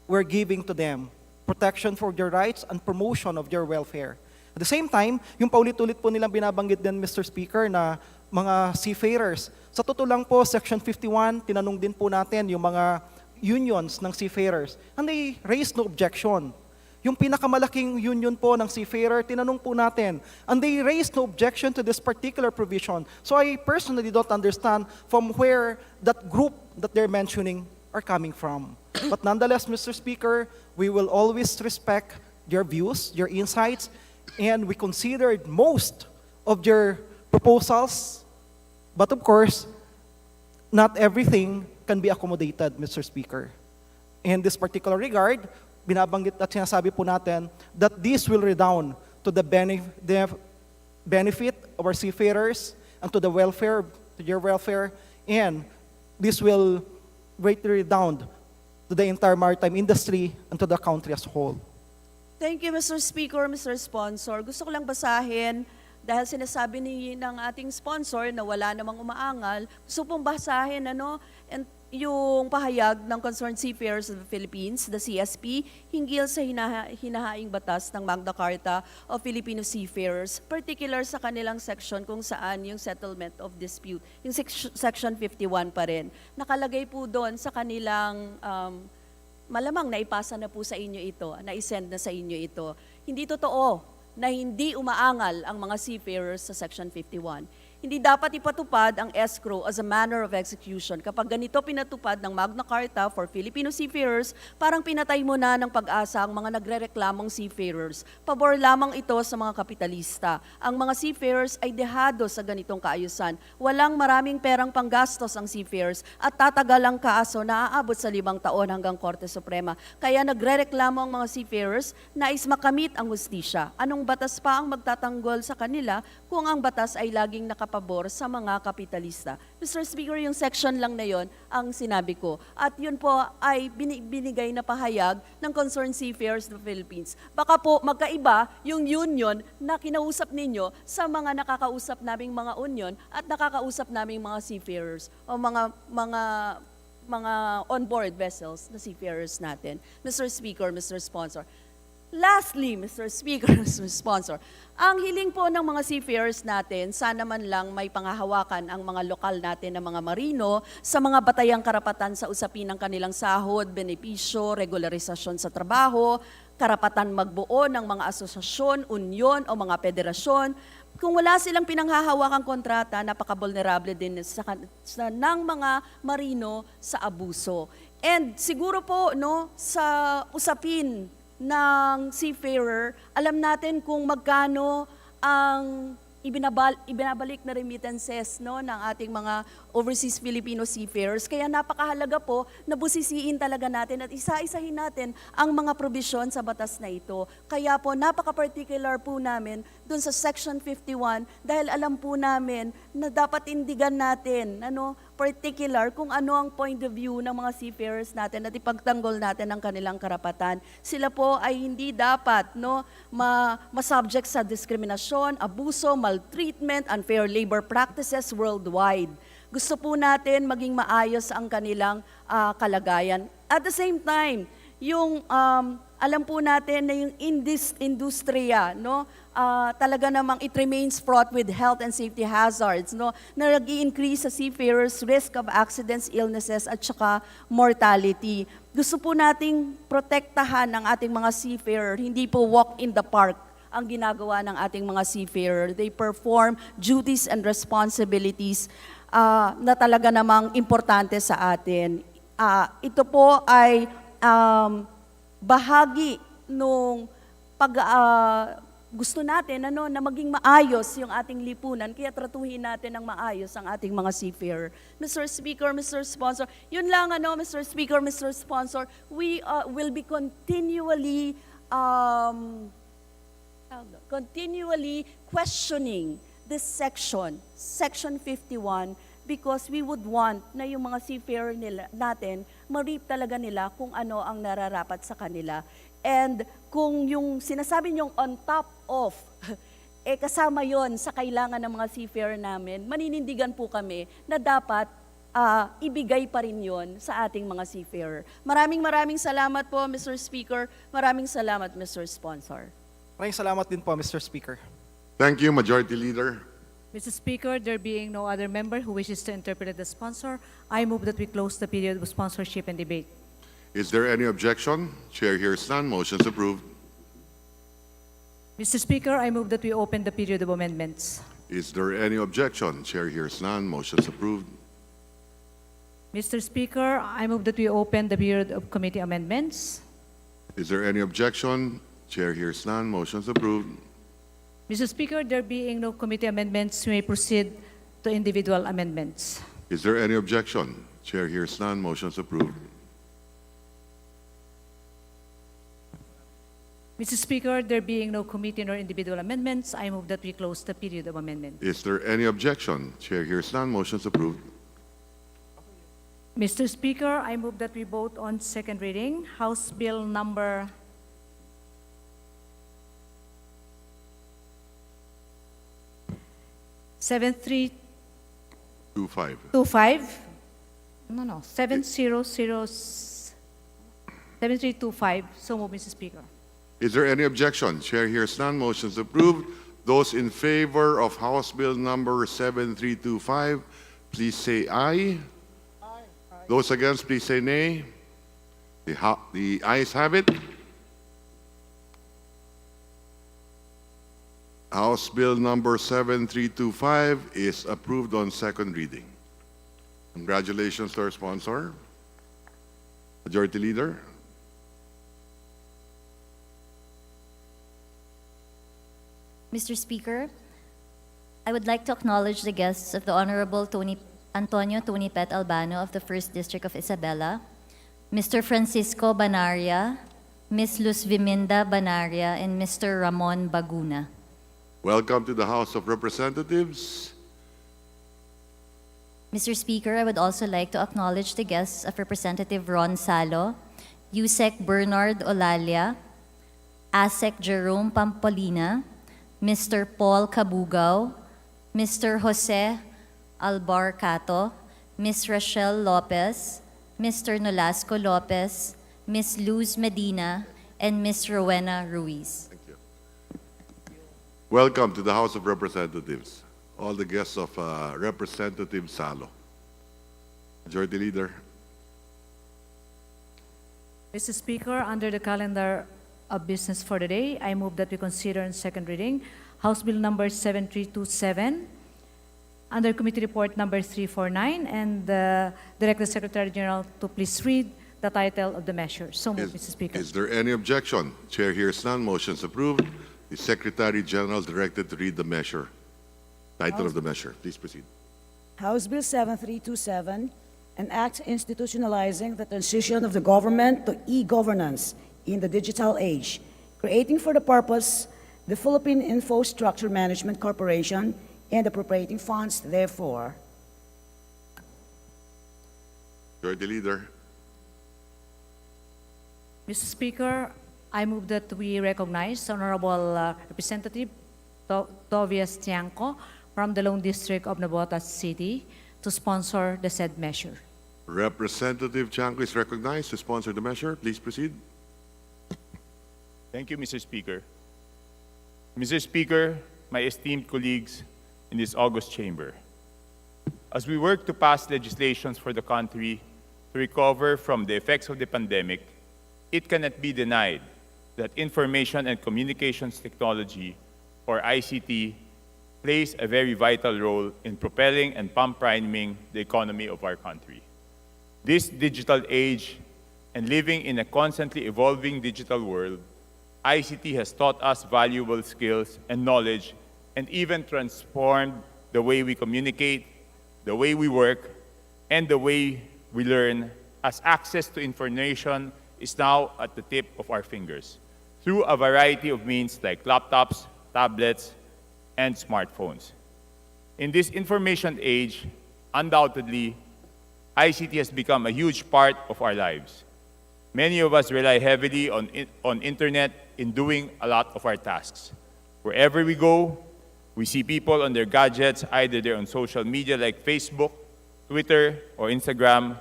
we're giving to them. Protection for their rights and promotion of their welfare. At the same time, yung paulit-ulit po nilang binabanggit din, Mr. Speaker, na mga seafarers. Sa totoo lang po, Section 51, tinanong din po natin yung mga unions ng seafarers. And they raised no objection. Yung pinakamalaking union po ng seafarer, tinanong po natin. And they raised no objection to this particular provision. So I personally don't understand from where that group that they're mentioning are coming from. But nonetheless, Mr. Speaker, we will always respect your views, your insights, and we considered most of your proposals. But of course, not everything can be accommodated, Mr. Speaker. In this particular regard, binabanggit at sinasabi po natin that this will redound to the benefit of our seafarers and to the welfare, to your welfare, and this will greatly redound to the entire maritime industry and to the country as a whole. Thank you, Mr. Speaker, Mr. Sponsor. Gusto ko lang basahin, dahil sinasabi ng ating sponsor na wala namang umaangal, gusto pong basahin yung pahayag ng Concerned Seafarers of the Philippines, the CSP, hinggil sa hinahaing batas ng Magna Carta of Filipino Seafarers, particular sa kanilang section kung saan yung settlement of dispute, yung section 51 pa rin. Nakalagay po doon sa kanilang, malamang naipasa na po sa inyo ito, naisend na sa inyo ito. Hindi totoo na hindi umaangal ang mga seafarers sa section 51. Hindi dapat ipatupad ang escrow as a manner of execution. Kapag ganito pinatupad ng Magna Carta for Filipino seafarers, parang pinatay mo na ng pag-asa ang mga nagrereklamong seafarers. Pabor lamang ito sa mga kapitalista. Ang mga seafarers ay dehado sa ganitong kaayusan. Walang maraming perang panggastos ang seafarers at tatagal ang kaso na aabot sa 5 taon hanggang Korte Suprema. Kaya nagrereklamo ang mga seafarers nais makamit ang hustisya. Anong batas pa ang magtatanggol sa kanila kung ang batas ay laging nakapabor sa mga kapitalista? Mr. Speaker, yung section lang na yon ang sinabi ko. At yun po ay binigay na pahayag ng Concerned Seafarers of the Philippines. Baka po magkaiba yung union na kinausap ninyo sa mga nakakausap naming mga union at nakakausap naming mga seafarers o mga on-board vessels na seafarers natin. Mr. Speaker, Mr. Sponsor. Lastly, Mr. Speaker, Mr. Sponsor, ang hiling po ng mga seafarers natin, sana man lang may pangahawakan ang mga lokal natin na mga marino sa mga batayang karapatan sa usapin ng kanilang sahod, benepisyo, regularisasyon sa trabaho, karapatan magbuo ng mga asosasyon, unyon o mga federasyon. Kung wala silang pinanghahawakang kontrata, napaka-vulnerable din ng mga marino sa abuso. And siguro po sa usapin ng seafarer, alam natin kung magkano ang ibinabalik na remittances ng ating mga overseas Filipino seafarers. Kaya napakahalaga po na busisiin talaga natin at isa-isahin natin ang mga probisyon sa batas na ito. Kaya po napaka-particular po namin dun sa Section 51 dahil alam po namin na dapat indigan natin particular kung ano ang point of view ng mga seafarers natin at ipagtanggol natin ang kanilang karapatan. Sila po ay hindi dapat ma-subject sa diskriminasyon, abuso, maltreatment, unfair labor practices worldwide. Gusto po natin maging maayos ang kanilang kalagayan. At the same time, yung alam po natin na yung industriya, talaga namang it remains fraught with health and safety hazards, na nag-i-increase sa seafarers risk of accidents, illnesses at saka mortality. Gusto po nating protektahan ang ating mga seafarer, hindi po walk in the park ang ginagawa ng ating mga seafarer. They perform duties and responsibilities na talaga namang importante sa atin. Ito po ay bahagi nung gusto natin na maging maayos yung ating lipunan, kaya tratuhin natin ng maayos ang ating mga seafarer. Mr. Speaker, Mr. Sponsor, yun lang Mr. Speaker, Mr. Sponsor, we will be continually questioning this section 51, because we would want na yung mga seafarer natin, ma-reap talaga nila kung ano ang nararapat sa kanila. And kung yung sinasabi niyong on top of, kasama yon sa kailangan ng mga seafarer namin, maninindigan po kami na dapat ibigay pa rin yon sa ating mga seafarer. Maraming salamat po, Mr. Speaker. Maraming salamat, Mr. Sponsor. Maraming salamat din po, Mr. Speaker. Thank you, Majority Leader. Mr. Speaker, there being no other member who wishes to interpret the sponsor, I move that we close the period of sponsorship and debate. Is there any objection? Chair hears none. Motion's approved. Mr. Speaker, I move that we open the period of amendments. Is there any objection? Chair hears none. Motion's approved. Mr. Speaker, I move that we open the period of committee amendments. Is there any objection? Chair hears none. Motion's approved. Mr. Speaker, there being no committee amendments, we may proceed to individual amendments. Is there any objection? Chair hears none. Motion's approved. Mr. Speaker, there being no committee nor individual amendments, I move that we close the period of amendment. Is there any objection? Chair hears none. Motion's approved. Mr. Speaker, I move that we vote on second reading, House Bill number 7325. 25. No, 7325. So move, Mr. Speaker. Is there any objection? Chair hears none. Motion is approved. Those in favor of House Bill number 7325, please say aye. Aye. Those against, please say nay. The ayes have it. House Bill number 7325 is approved on second reading. Congratulations to our sponsor, Majority Leader. Mr. Speaker, I would like to acknowledge the guests of the Honorable Antonio Tony Pet Albano of the 1st District of Isabela, Mr. Francisco Banaria, Ms. Luz Viminda Banaria, and Mr. Ramon Baguna. Welcome to the House of Representatives. Mr. Speaker, I would also like to acknowledge the guests of Representative Ron Salo, Yusek Bernard Olalia, ASEC Jerome Pampolina, Mr. Paul Cabugao, Mr. Jose Albarcato, Ms. Rachel Lopez, Mr. Nolasco Lopez, Ms. Luz Medina, and Ms. Rowena Ruiz. Thank you. Welcome to the House of Representatives, all the guests of Representative Salo. Majority Leader. Mr. Speaker, under the calendar of business for the day, I move that we consider in second reading House Bill number 7327, under Committee Report number 349, and direct the Secretary General to please read the title of the measure. So moved, Mr. Speaker. Is there any objection? Chair hears none. Motion is approved. The Secretary General is directed to read the measure. Title of the measure. Please proceed. House Bill 7327, an act institutionalizing the transition of the government to e-governance in the digital age, creating for the purpose the Philippine Infrastructure Management Corporation and appropriating funds therefore. Majority Leader. Mr. Speaker, I move that we recognize Honorable Representative Tobias Tiangco from the Lone District of Navotas City to sponsor the said measure. Representative Tiangco is recognized to sponsor the measure. Please proceed. Thank you, Mr. Speaker. Mr. Speaker, my esteemed colleagues in this august chamber, as we work to pass legislations for the country to recover from the effects of the pandemic, it cannot be denied that information and communications technology, or ICT, plays a very vital role in propelling and pump-priming the economy of our country. This digital age and living in a constantly evolving digital world, ICT has taught us valuable skills and knowledge and even transformed the way we communicate, the way we work, and the way we learn, as access to information is now at the tip of our fingers through a variety of means like laptops, tablets, and smartphones. In this information age, undoubtedly, ICT has become a huge part of our lives. Many of us rely heavily on internet in doing a lot of our tasks. Wherever we go, we see people on their gadgets, either they're on social media like Facebook, Twitter, or Instagram,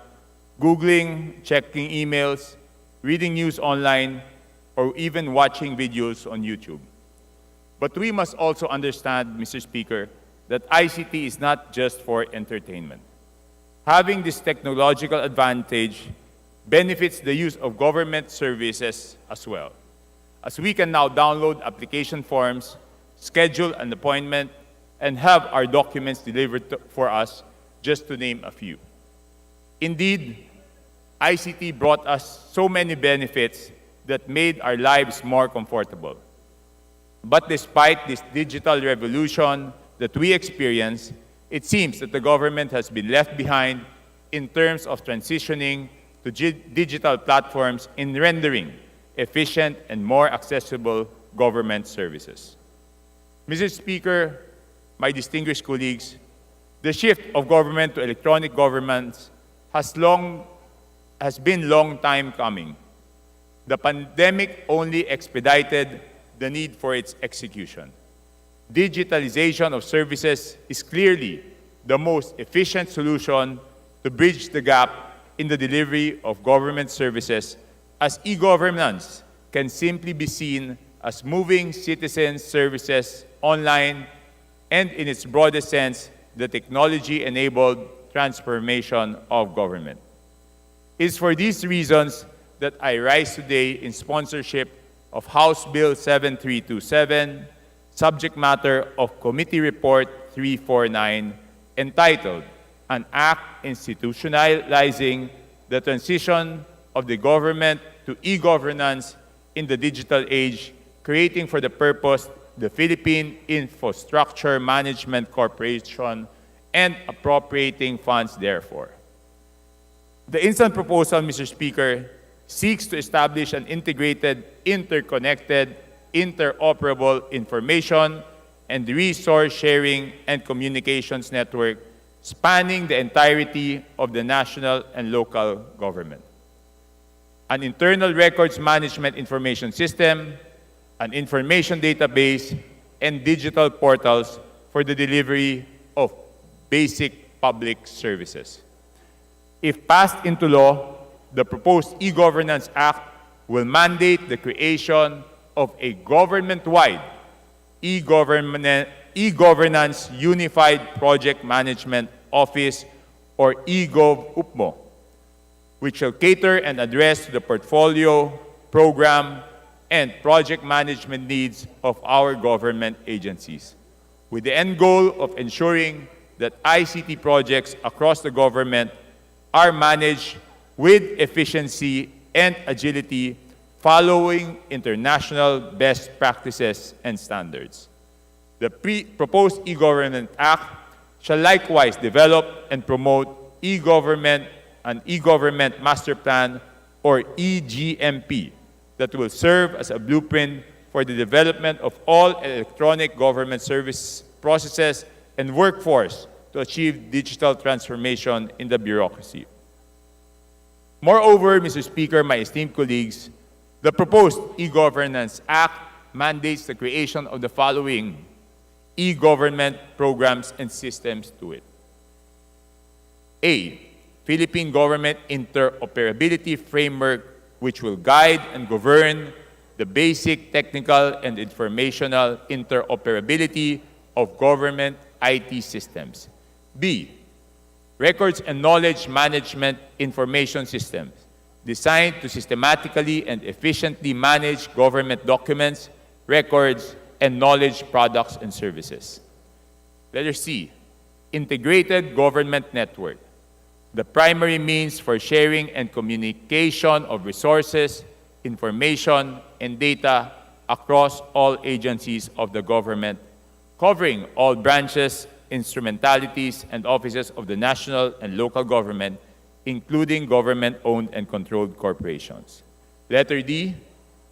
Googling, checking emails, reading news online, or even watching videos on YouTube. But we must also understand, Mr. Speaker, that ICT is not just for entertainment. Having this technological advantage benefits the use of government services as well, as we can now download application forms, schedule an appointment, and have our documents delivered for us, just to name a few. Indeed, ICT brought us so many benefits that made our lives more comfortable. But despite this digital revolution that we experience, it seems that the government has been left behind in terms of transitioning to digital platforms in rendering efficient and more accessible government services. Mr. Speaker, my distinguished colleagues, the shift of government to electronic governments has been long time coming. The pandemic only expedited the need for its execution. Digitalization of services is clearly the most efficient solution to bridge the gap in the delivery of government services, as e-governance can simply be seen as moving citizens' services online and, in its broadest sense, the technology-enabled transformation of government. It is for these reasons that I rise today in sponsorship of House Bill 7327, subject matter of Committee Report 349, entitled An Act Institutionalizing the Transition of the Government to E-Governance in the Digital Age, creating for the purpose the Philippine Infrastructure Management Corporation and appropriating funds therefore. The instant proposal, Mr. Speaker, seeks to establish an integrated, interconnected, interoperable information and resource sharing and communications network spanning the entirety of the national and local government. An internal records management information system, an information database, and digital portals for the delivery of basic public services. If passed into law, the proposed e-Governance Act will mandate the creation of a government-wide e-governance Unified Project Management Office, or e-Gov-UPMO, which will cater and address the portfolio, program, and project management needs of our government agencies, with the end goal of ensuring that ICT projects across the government are managed with efficiency and agility following international best practices and standards. The proposed e-Government Act shall likewise develop and promote e-government and e-government master plan, or eGMP, that will serve as a blueprint for the development of all electronic government service processes and workforce to achieve digital transformation in the bureaucracy. Moreover, Mr. Speaker, my esteemed colleagues, the proposed e-Governance Act mandates the creation of the following e-government programs and systems to it. A, Philippine Government Interoperability Framework, which will guide and govern the basic technical and informational interoperability of government IT systems. B, Records and Knowledge Management Information Systems, designed to systematically and efficiently manage government documents, records, and knowledge products and services. Letter C, Integrated Government Network, the primary means for sharing and communication of resources, information, and data across all agencies of the government, covering all branches, instrumentalities, and offices of the national and local government, including government-owned and controlled corporations. Letter D,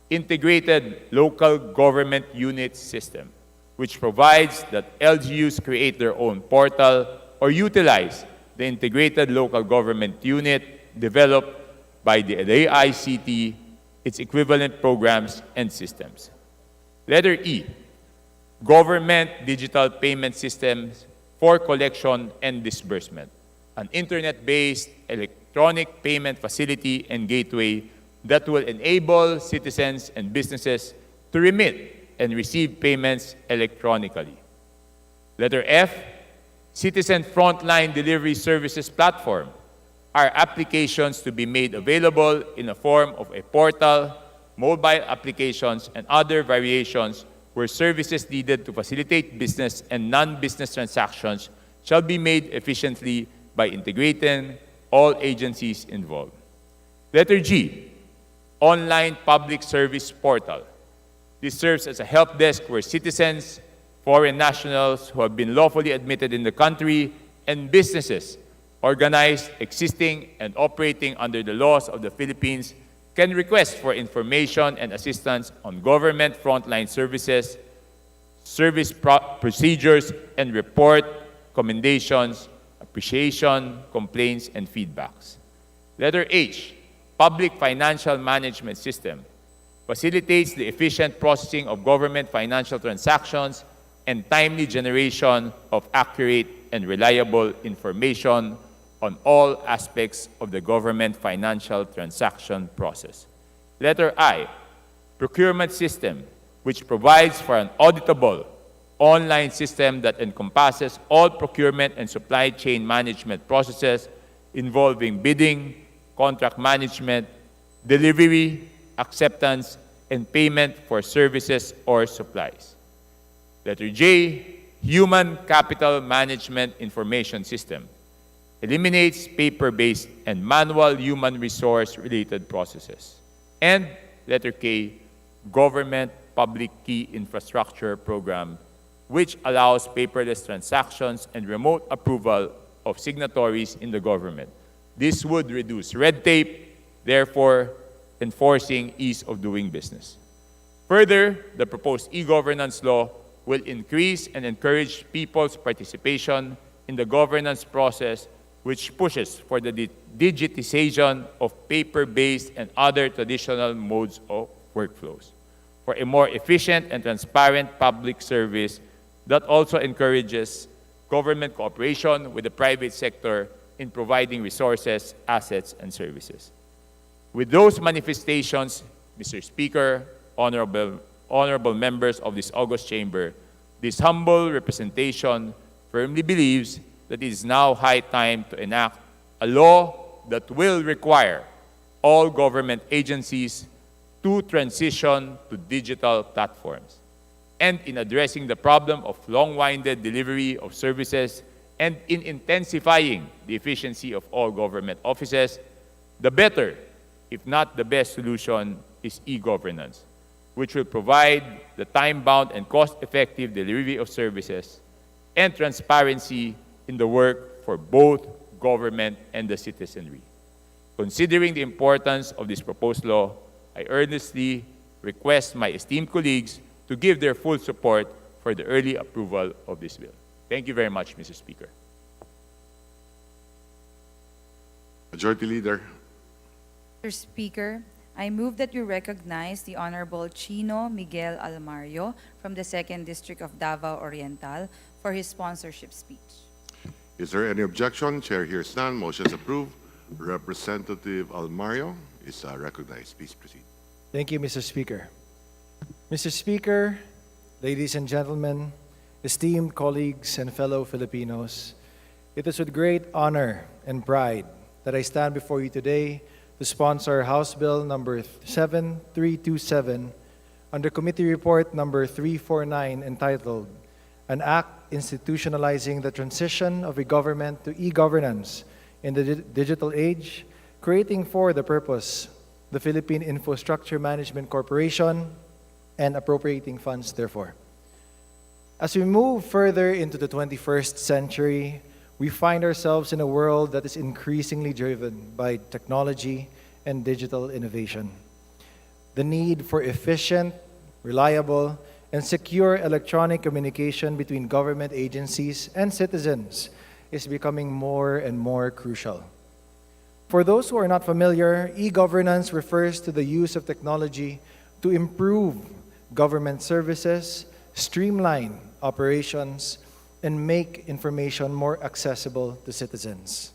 Integrated Local Government Unit System, which provides that LGUs create their own portal or utilize the Integrated Local Government Unit developed by the ICT, its equivalent programs and systems. Letter E, Government Digital Payment Systems for Collection and Disbursement, an internet-based electronic payment facility and gateway that will enable citizens and businesses to remit and receive payments electronically. Letter F, Citizen Frontline Delivery Services Platform, are applications to be made available in the form of a portal, mobile applications, and other variations where services needed to facilitate business and non-business transactions shall be made efficiently by integrating all agencies involved. Letter G, Online Public Service Portal. This serves as a help desk where citizens, foreign nationals who have been lawfully admitted in the country, and businesses organized, existing, and operating under the laws of the Philippines can request for information and assistance on government frontline services, service procedures, and report recommendations, appreciation, complaints, and feedbacks. Letter H, Public Financial Management System, facilitates the efficient processing of government financial transactions and timely generation of accurate and reliable information on all aspects of the government financial transaction process. Letter I, Procurement System, which provides for an auditable online system that encompasses all procurement and supply chain management processes involving bidding, contract management, delivery, acceptance, and payment for services or supplies. Letter J, Human Capital Management Information System, eliminates paper-based and manual human resource-related processes. And letter K, Government Public Key Infrastructure Program, which allows paperless transactions and remote approval of signatories in the government. This would reduce red tape, therefore enforcing ease of doing business. Further, the proposed e-governance law will increase and encourage people's participation in the governance process, which pushes for the digitization of paper-based and other traditional modes of workflows, for a more efficient and transparent public service that also encourages government cooperation with the private sector in providing resources, assets, and services. With those manifestations, Mr. Speaker, honorable members of this august chamber, this humble representation firmly believes that it is now high time to enact a law that will require all government agencies to transition to digital platforms. And in addressing the problem of long-winded delivery of services and in intensifying the efficiency of all government offices, the better, if not the best solution, is e-governance, which will provide the time-bound and cost-effective delivery of services and transparency in the work for both government and the citizenry. Considering the importance of this proposed law, I earnestly request my esteemed colleagues to give their full support for the early approval of this bill. Thank you very much, Mr. Speaker. Majority Leader. Mr. Speaker, I move that you recognize the Honorable Chino Miguel Almario from the 2nd District of Davao Oriental for his sponsorship speech. Is there any objection? Chair hears none. Motion is approved. Representative Almario is recognized. Please proceed. Thank you, Mr. Speaker. Mr. Speaker, ladies and gentlemen, esteemed colleagues and fellow Filipinos, it is with great honor and pride that I stand before you today to sponsor House Bill number 7327 under Committee Report number 349 entitled An Act Institutionalizing the Transition of a Government to E-Governance in the Digital Age, creating for the purpose the Philippine Infrastructure Management Corporation and appropriating funds therefore. As we move further into the 21st century, we find ourselves in a world that is increasingly driven by technology and digital innovation. The need for efficient, reliable, and secure electronic communication between government agencies and citizens is becoming more and more crucial. For those who are not familiar, e-governance refers to the use of technology to improve government services, streamline operations, and make information more accessible to citizens.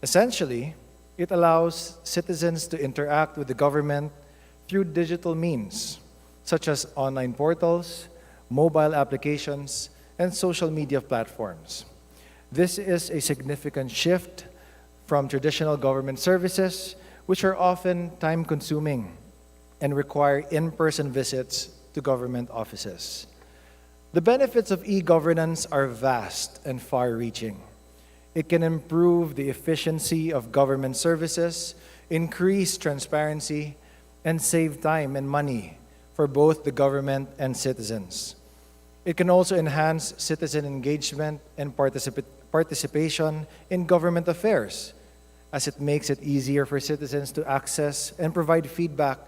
Essentially, it allows citizens to interact with the government through digital means, such as online portals, mobile applications, and social media platforms. This is a significant shift from traditional government services, which are often time-consuming and require in-person visits to government offices. The benefits of e-governance are vast and far-reaching. It can improve the efficiency of government services, increase transparency, and save time and money for both the government and citizens. It can also enhance citizen engagement and participation in government affairs, as it makes it easier for citizens to access and provide feedback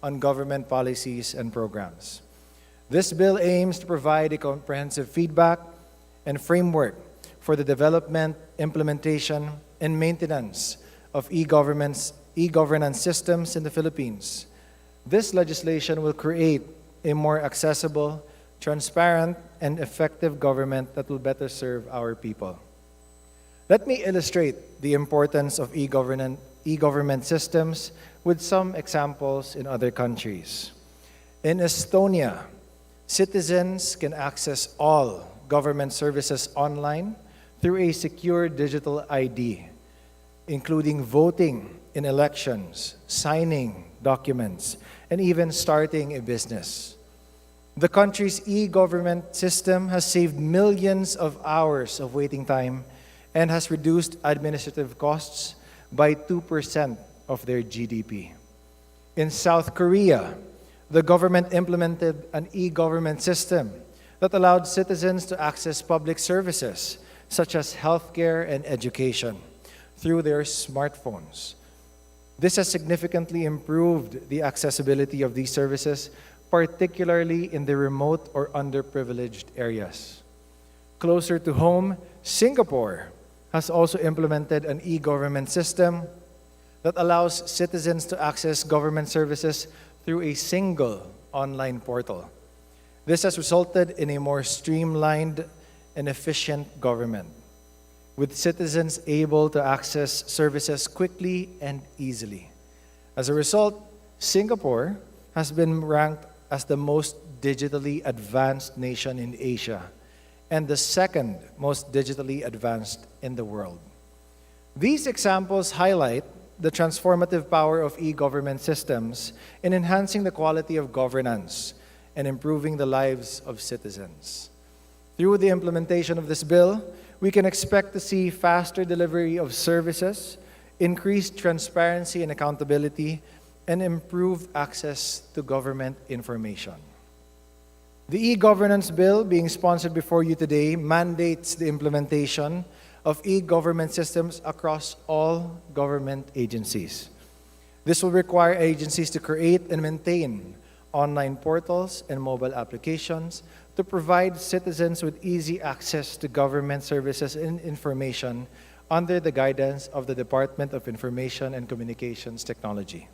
on government policies and programs. This bill aims to provide a comprehensive feedback and framework for the development, implementation, and maintenance of e-governance systems in the Philippines. This legislation will create a more accessible, transparent, and effective government that will better serve our people. Let me illustrate the importance of e-government systems with some examples in other countries. In Estonia, citizens can access all government services online through a secure digital ID, including voting in elections, signing documents, and even starting a business. The country's e-government system has saved millions of hours of waiting time and has reduced administrative costs by 2% of their GDP. In South Korea, the government implemented an e-government system that allowed citizens to access public services such as healthcare and education through their smartphones. This has significantly improved the accessibility of these services, particularly in the remote or underprivileged areas. Closer to home, Singapore has also implemented an e-government system that allows citizens to access government services through a single online portal. This has resulted in a more streamlined and efficient government, with citizens able to access services quickly and easily. As a result, Singapore has been ranked as the most digitally advanced nation in Asia and the second most digitally advanced in the world. These examples highlight the transformative power of e-government systems in enhancing the quality of governance and improving the lives of citizens. Through the implementation of this bill, we can expect to see faster delivery of services, increased transparency and accountability, and improved access to government information. The e-governance bill being sponsored before you today mandates the implementation of e-government systems across all government agencies. This will require agencies to create and maintain online portals and mobile applications to provide citizens with easy access to government services and information under the guidance of the Department of Information and Communications Technology.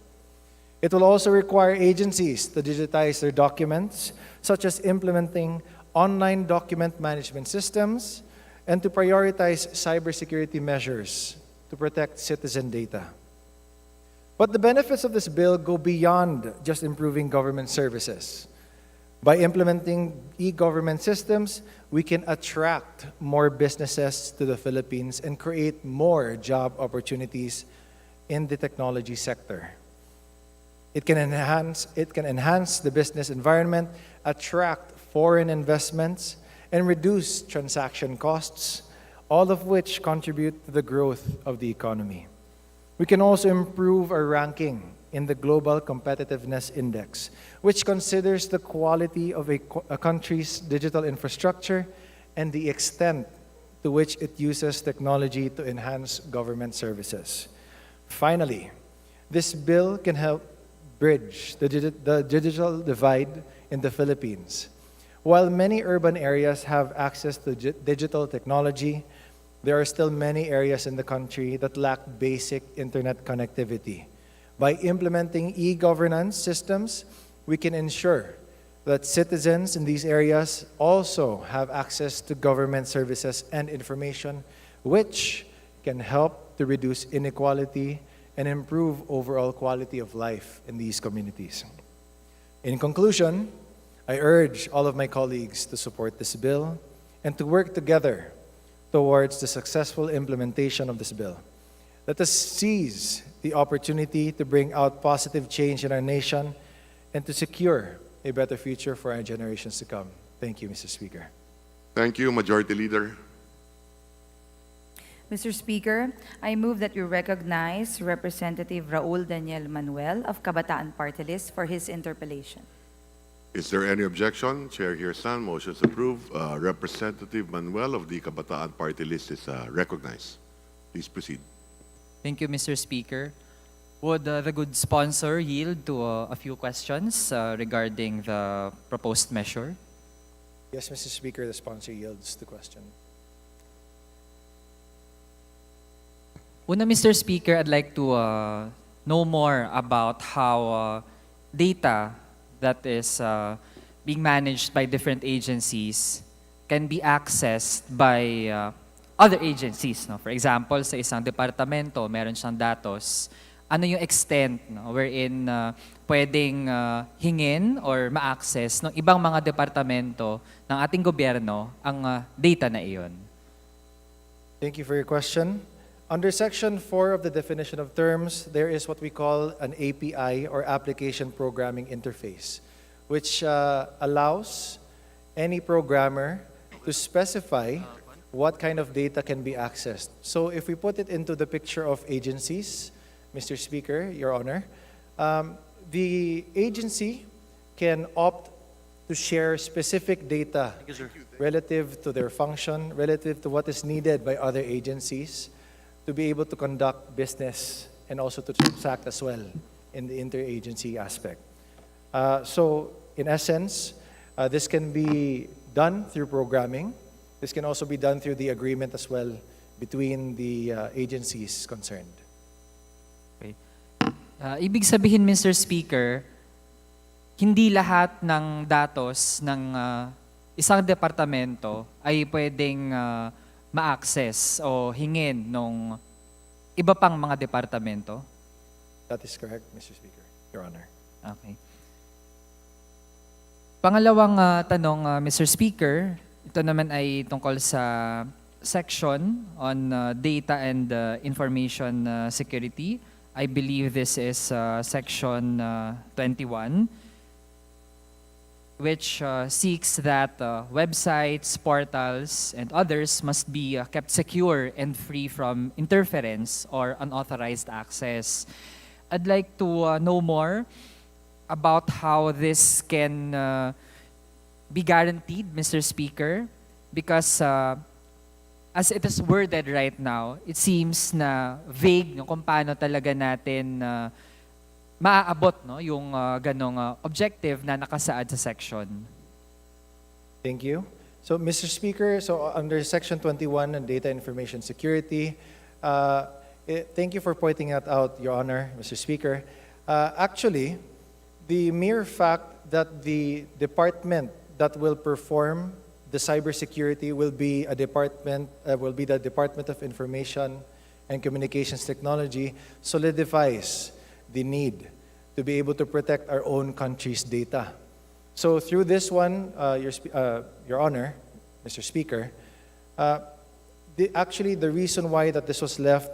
It will also require agencies to digitize their documents, such as implementing online document management systems, and to prioritize cybersecurity measures to protect citizen data. But the benefits of this bill go beyond just improving government services. By implementing e-government systems, we can attract more businesses to the Philippines and create more job opportunities in the technology sector. It can enhance the business environment, attract foreign investments, and reduce transaction costs, all of which contribute to the growth of the economy. We can also improve our ranking in the Global Competitiveness Index, which considers the quality of a country's digital infrastructure and the extent to which it uses technology to enhance government services. Finally, this bill can help bridge the digital divide in the Philippines. While many urban areas have access to digital technology, there are still many areas in the country that lack basic internet connectivity. By implementing e-governance systems, we can ensure that citizens in these areas also have access to government services and information, which can help to reduce inequality and improve overall quality of life in these communities. In conclusion, I urge all of my colleagues to support this bill and to work together towards the successful implementation of this bill. Let us seize the opportunity to bring out positive change in our nation and to secure a better future for our generations to come. Thank you, Mr. Speaker. Thank you, Majority Leader. Mr. Speaker, I move that you recognize Representative Raul Daniel Manuel of Kabataan Party List for his interpellation. Is there any objection? Chair hears none. Motion is approved. Representative Manuel of the Kabataan Party List is recognized. Please proceed. Thank you, Mr. Speaker. Would the good sponsor yield to a few questions regarding the proposed measure? Yes, Mr. Speaker, the sponsor yields the question. Una, Mr. Speaker, I'd like to know more about how data that is being managed by different agencies can be accessed by other agencies. No? For example, sa isang departamento, meron siyang datos. Ano yung extent wherein pwedeng hingin or ma-access ng ibang mga departamento ng ating gobyerno ang data na iyon? Thank you for your question. Under Section 4 of the definition of terms, there is what we call an API or Application Programming Interface, which allows any programmer to specify what kind of data can be accessed. So if we put it into the picture of agencies, Mr. Speaker, Your Honor, the agency can opt to share specific data relative to their function, relative to what is needed by other agencies to be able to conduct business and also to transact as well in the interagency aspect. So in essence, this can be done through programming. This can also be done through the agreement as well between the agencies concerned. Okay. Ibig sabihin, Mr. Speaker, hindi lahat ng datos ng isang departamento ay pwedeng ma-access o hingin ng iba pang mga departamento? That is correct, Mr. Speaker, Your Honor. Okay. Pangalawang tanong, Mr. Speaker, ito naman ay tungkol sa section on data and information security. I believe this is section 21, which seeks that websites, portals, and others must be kept secure and free from interference or unauthorized access. I'd like to know more about how this can be guaranteed, Mr. Speaker, because as it is worded right now, it seems na vague kung paano talaga natin maaabot yung ganong objective na nakasaad sa section. Thank you. So, Mr. Speaker, so under Section 21 on Data Information Security, thank you for pointing that out, Your Honor, Mr. Speaker. Actually, the mere fact that the department that will perform the cybersecurity will be the Department of Information and Communications Technology solidifies the need to be able to protect our own country's data. So through this one, Your Honor, Mr. Speaker, actually the reason why that this was left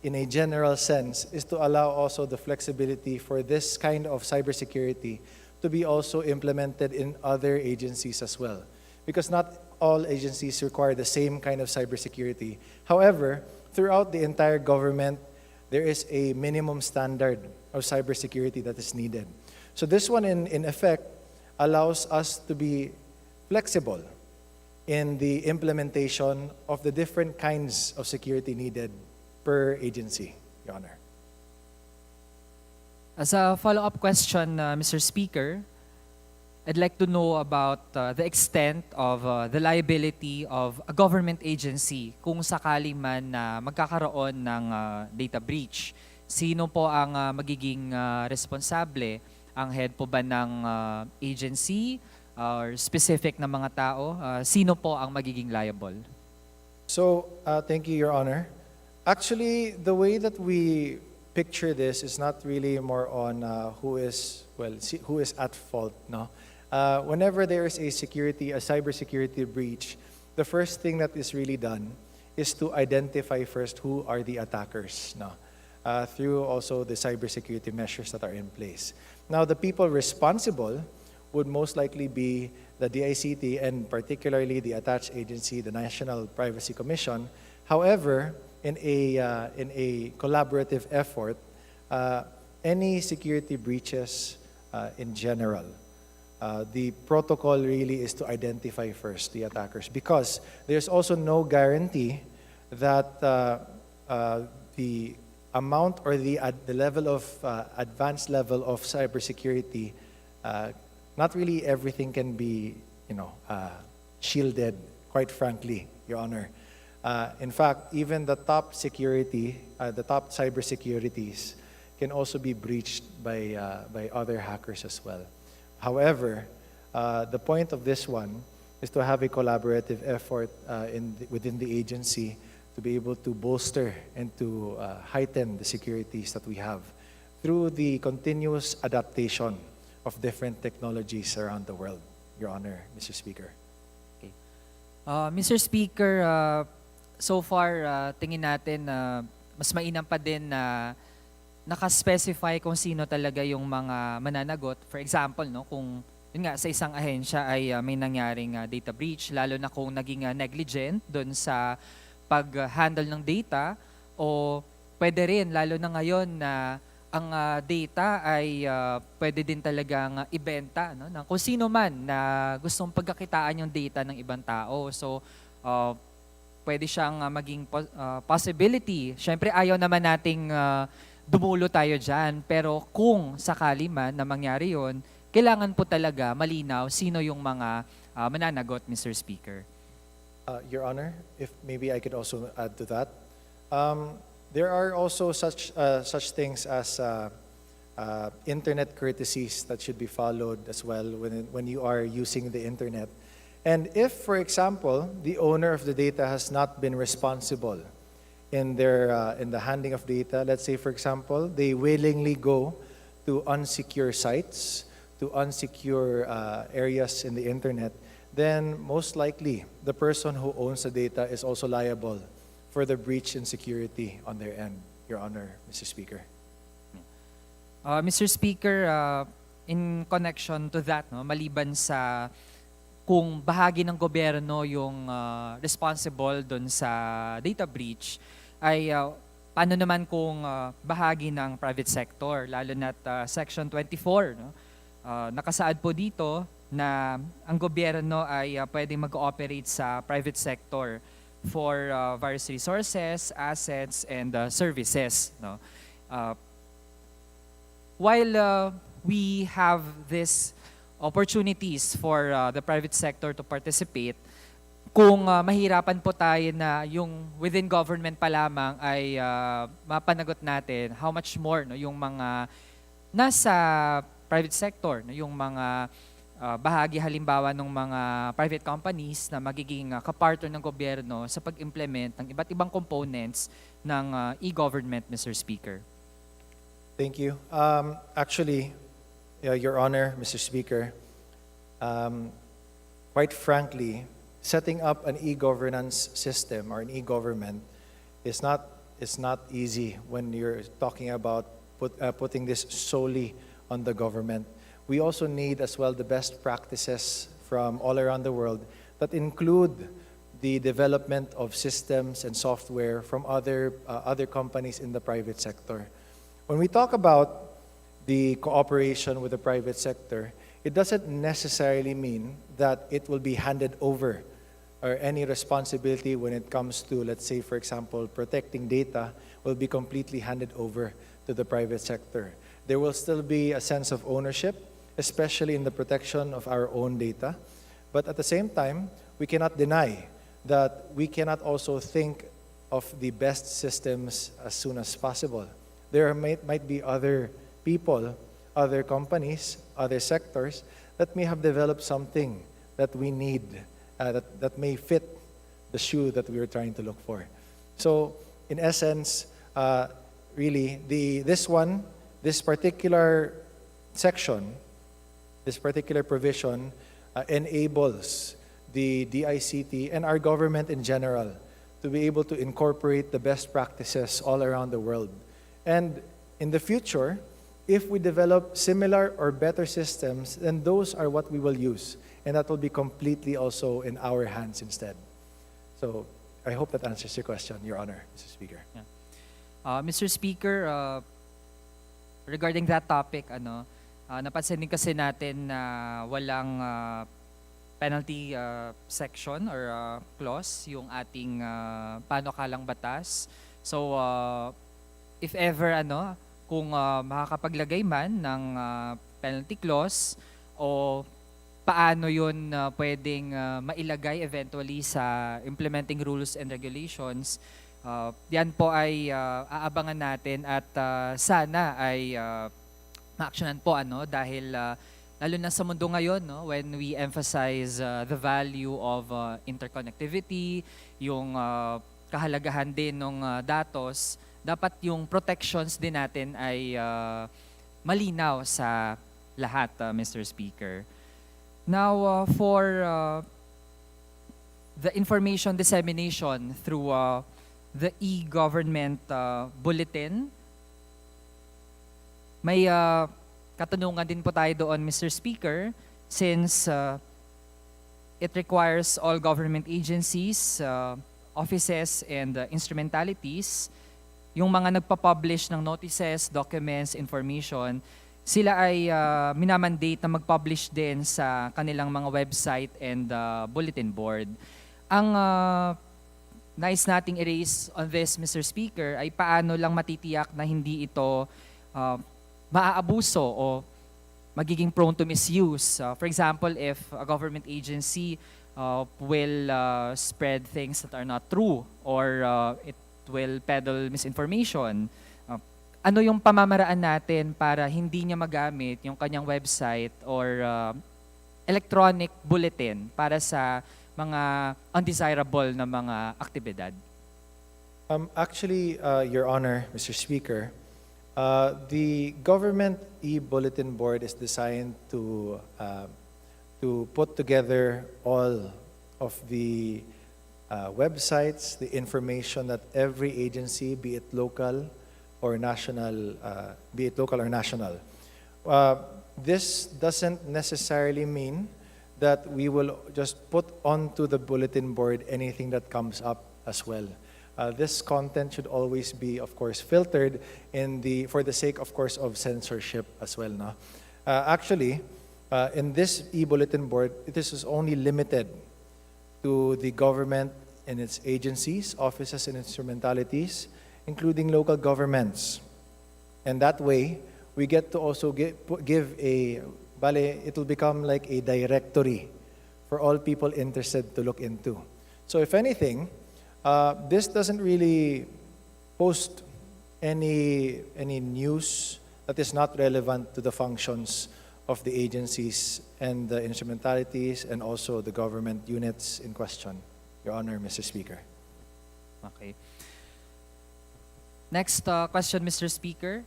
in a general sense is to allow also the flexibility for this kind of cybersecurity to be also implemented in other agencies as well. Because not all agencies require the same kind of cybersecurity. However, throughout the entire government, there is a minimum standard of cybersecurity that is needed. So this one, in effect, allows us to be flexible in the implementation of the different kinds of security needed per agency, Your Honor. As a follow-up question, Mr. Speaker, I'd like to know about the extent of the liability of a government agency kung sakali man na magkakaroon ng data breach. Sino po ang magiging responsable? Ang head po ba ng agency or specific na mga tao? Sino po ang magiging liable? So, thank you, Your Honor. Actually, the way that we picture this is not really more on who is at fault, no? Whenever there is a cybersecurity breach, the first thing that is really done is to identify first who are the attackers, no? Through also the cybersecurity measures that are in place. Now, the people responsible would most likely be the DICT and particularly the attached agency, the National Privacy Commission. However, in a collaborative effort, any security breaches in general, the protocol really is to identify first the attackers, because there's also no guarantee that the amount or the level of advanced level of cybersecurity, not really everything can be shielded, quite frankly, Your Honor. In fact, even the top security, the top cybersecurities can also be breached by other hackers as well. However, the point of this one is to have a collaborative effort within the agency to be able to bolster and to heighten the securities that we have through the continuous adaptation of different technologies around the world, Your Honor, Mr. Speaker. Mr. Speaker, so far, tingin natin na mas mainam pa din na nakaspecify kung sino talaga yung mga mananagot. For example, no, kung yun nga, sa isang ahensya ay may nangyaring data breach, lalo na kung naging negligent doon sa pag-handle ng data, o pwede rin, lalo na ngayon na ang data ay pwede din talagang ibenta, no, ng kung sino man na gustong pagkakitaan yung data ng ibang tao. So, pwede siyang maging possibility. Siyempre, ayaw naman nating dumulo tayo dyan, pero kung sakali man na mangyari yun, kailangan po talaga malinaw sino yung mga mananagot, Mr. Speaker. Your Honor, if maybe I could also add to that. There are also such things as internet courtesies that should be followed as well when you are using the internet. And if, for example, the owner of the data has not been responsible in the handling of data, let's say, for example, they willingly go to unsecure sites, to unsecure areas in the internet, then most likely the person who owns the data is also liable for the breach in security on their end, Your Honor, Mr. Speaker. Mr. Speaker, in connection to that, no, maliban sa kung bahagi ng gobyerno yung responsible doon sa data breach, ay paano naman kung bahagi ng private sector, lalo na't Section 24, no? Nakasaad po dito na ang gobyerno ay pwedeng mag-ooperate sa private sector for various resources, assets, and services. No? While we have these opportunities for the private sector to participate, kung mahirapan po tayo na yung within government pa lamang ay mapanagot natin, how much more no, yung mga nasa private sector, no, yung mga bahagi halimbawa ng mga private companies na magiging kapartner ng gobyerno sa pag-implement ng iba't ibang components ng e-government, Mr. Speaker. Thank you. Actually, Your Honor, Mr. Speaker, quite frankly, setting up an e-governance system or an e-government is not easy when you're talking about putting this solely on the government. We also need as well the best practices from all around the world that include the development of systems and software from other companies in the private sector. When we talk about the cooperation with the private sector, it doesn't necessarily mean that it will be handed over or any responsibility when it comes to, let's say, for example, protecting data will be completely handed over to the private sector. There will still be a sense of ownership, especially in the protection of our own data. But at the same time, we cannot deny that we cannot also think of the best systems as soon as possible. There might be other people, other companies, other sectors that may have developed something that we need, that may fit the shoe that we are trying to look for. So, in essence, really, this particular section, this particular provision enables the DICT and our government in general to be able to incorporate the best practices all around the world. And in the future, if we develop similar or better systems, then those are what we will use. And that will be completely also in our hands instead. So I hope that answers your question, Your Honor, Mr. Speaker. Yeah. Mr. Speaker, regarding that topic, napansin din kasi natin na walang penalty section or clause yung ating panukalang batas. So, if ever, kung makakapaglagay man ng penalty clause o paano yun pwedeng mailagay eventually sa implementing rules and regulations, yan po ay aabangan natin at sana ay ma-actionan po dahil lalo na sa mundo ngayon, no, when we emphasize the value of interconnectivity, yung kahalagahan din ng datos, dapat yung protections din natin ay malinaw sa lahat, Mr. Speaker. Now, for the information dissemination through the e-government bulletin, may katanungan din po tayo doon, Mr. Speaker, since it requires all government agencies, offices, and instrumentalities, yung mga nagpa-publish ng notices, documents, information, sila ay minamandate na mag-publish din sa kanilang mga website and bulletin board. Ang nais nating erase on this, Mr. Speaker, ay paano lang matitiyak na hindi ito maaabuso o magiging prone to misuse. For example, if a government agency will spread things that are not true or it will peddle misinformation, ano yung pamamaraan natin para hindi niya magamit yung kanyang website or electronic bulletin para sa mga undesirable na mga aktibidad? Actually, Your Honor, Mr. Speaker, the government e-bulletin board is designed to put together all of the websites, the information that every agency, be it local or national, this doesn't necessarily mean that we will just put onto the bulletin board anything that comes up as well. This content should always be, of course, filtered for the sake, of course, of censorship as well. No? Actually, in this e-bulletin board, this is only limited to the government and its agencies, offices, and instrumentalities, including local governments. And that way, we get to also give it will become like a directory for all people interested to look into. So if anything, this doesn't really post any news that is not relevant to the functions of the agencies and the instrumentalities and also the government units in question, Your Honor, Mr. Speaker. Okay. Next question, Mr. Speaker,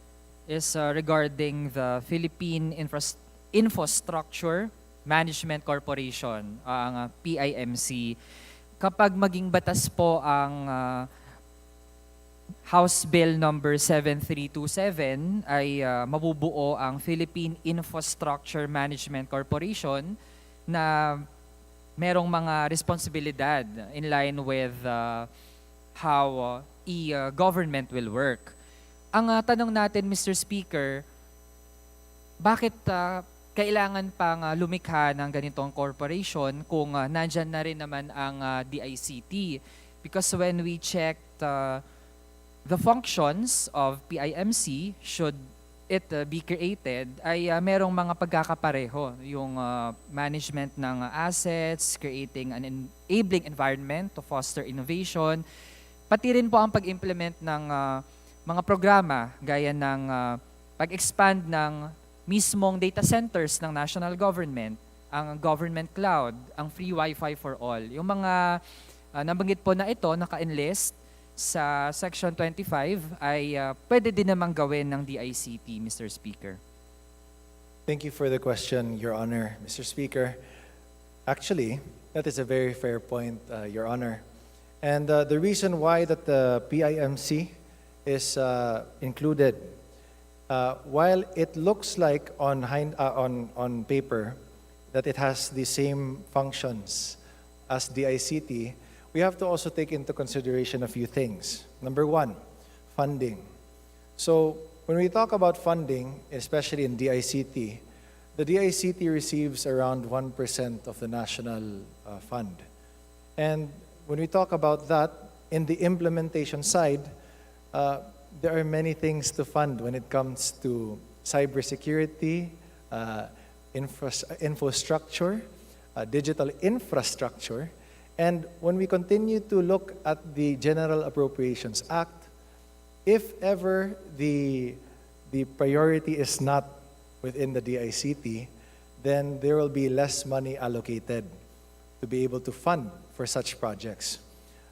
is regarding the Philippine Infrastructure Management Corporation, ang PIMC. Kapag maging batas po ang House Bill number 7327 ay mabubuo ang Philippine Infrastructure Management Corporation na merong mga responsibilidad in line with how e-government will work. Ang tanong natin, Mr. Speaker, bakit kailangan pang lumikha ng ganitong corporation kung nandyan na rin naman ang DICT? Because when we checked the functions of PIMC, should it be created, ay merong mga pagkakapareho. Yung management ng assets, creating an enabling environment to foster innovation, pati rin po ang pag-implement ng mga programa gaya ng pag-expand ng mismong data centers ng national government, ang government cloud, ang free Wi-Fi for all. Yung mga nabanggit po na ito, naka-enlist sa Section 25 ay pwede din namang gawin ng DICT, Mr. Speaker. Thank you for the question, Your Honor, Mr. Speaker. Actually, that is a very fair point, Your Honor. And the reason why that the PIMC is included, while it looks like on paper that it has the same functions as DICT, we have to also take into consideration a few things. Number one, funding. So when we talk about funding, especially in DICT, the DICT receives around 1% of the national fund. And when we talk about that, in the implementation side, there are many things to fund when it comes to cybersecurity, infrastructure, digital infrastructure. And when we continue to look at the General Appropriations Act, if ever the priority is not within the DICT, then there will be less money allocated to be able to fund for such projects.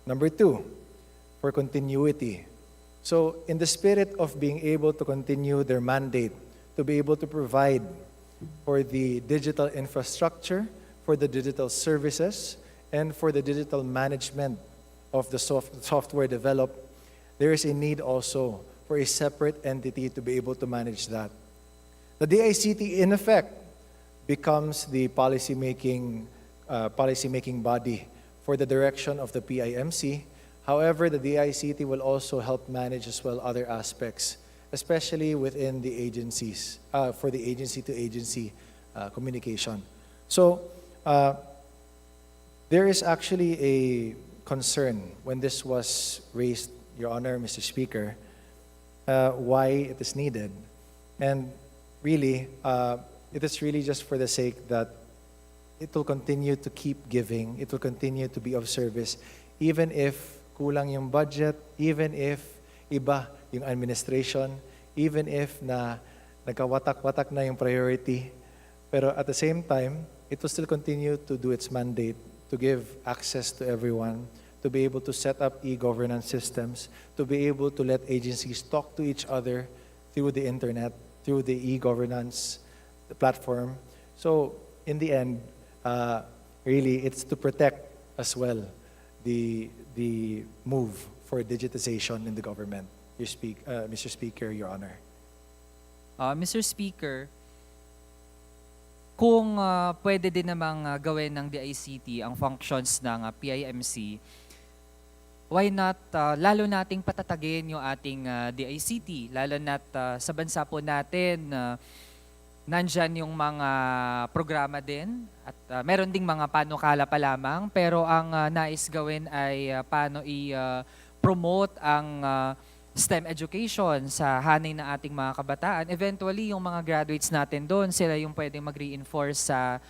Number two, for continuity. So in the spirit of being able to continue their mandate, to be able to provide for the digital infrastructure, for the digital services, and for the digital management of the software developed, there is a need also for a separate entity to be able to manage that. The DICT, in effect, becomes the policy-making body for the direction of the PIMC. However, the DICT will also help manage as well other aspects, especially within the agencies, for the agency-to-agency communication. So, there is actually a concern when this was raised, Your Honor, Mr. Speaker, why it is needed. And really, it is really just for the sake that it will continue to keep giving, it will continue to be of service, even if kulang yung budget, even if iba yung administration, even if na nagkawatak-watak na yung priority. Pero at the same time, it will still continue to do its mandate to give access to everyone, to be able to set up e-governance systems, to be able to let agencies talk to each other through the internet, through the e-governance platform. So in the end, really, it's to protect as well the move for digitization in the government. Mr. Speaker, Your Honor. Mr. Speaker, kung pwede din namang gawin ng DICT ang functions ng PIMC, why not lalo nating patatagin yung ating DICT, lalo na't sa bansa po natin nandyan yung mga programa din at meron ding mga panukala pa lamang, pero ang nais gawin ay paano i-promote ang STEM education sa hanay ng ating mga kabataan. Eventually, yung mga graduates natin doon, sila yung pwedeng mag-reinforce sa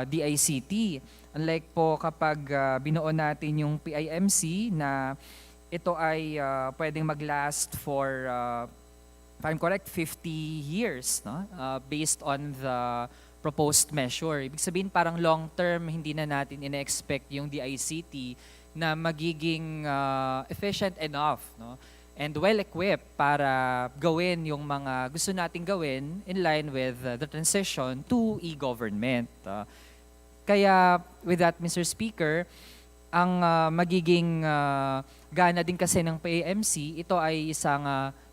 DICT. Unlike po kapag binuo natin yung PIMC na ito ay pwedeng mag-last for if I'm correct, 50 years, no? Based on the proposed measure. Ibig sabihin parang long-term, hindi na natin ina-expect yung DICT na magiging efficient enough, no? And well-equipped para gawin yung mga gusto nating gawin in line with the transition to e-government. Kaya with that, Mr. Speaker, ang magiging gana din kasi ng PAMC, ito ay isang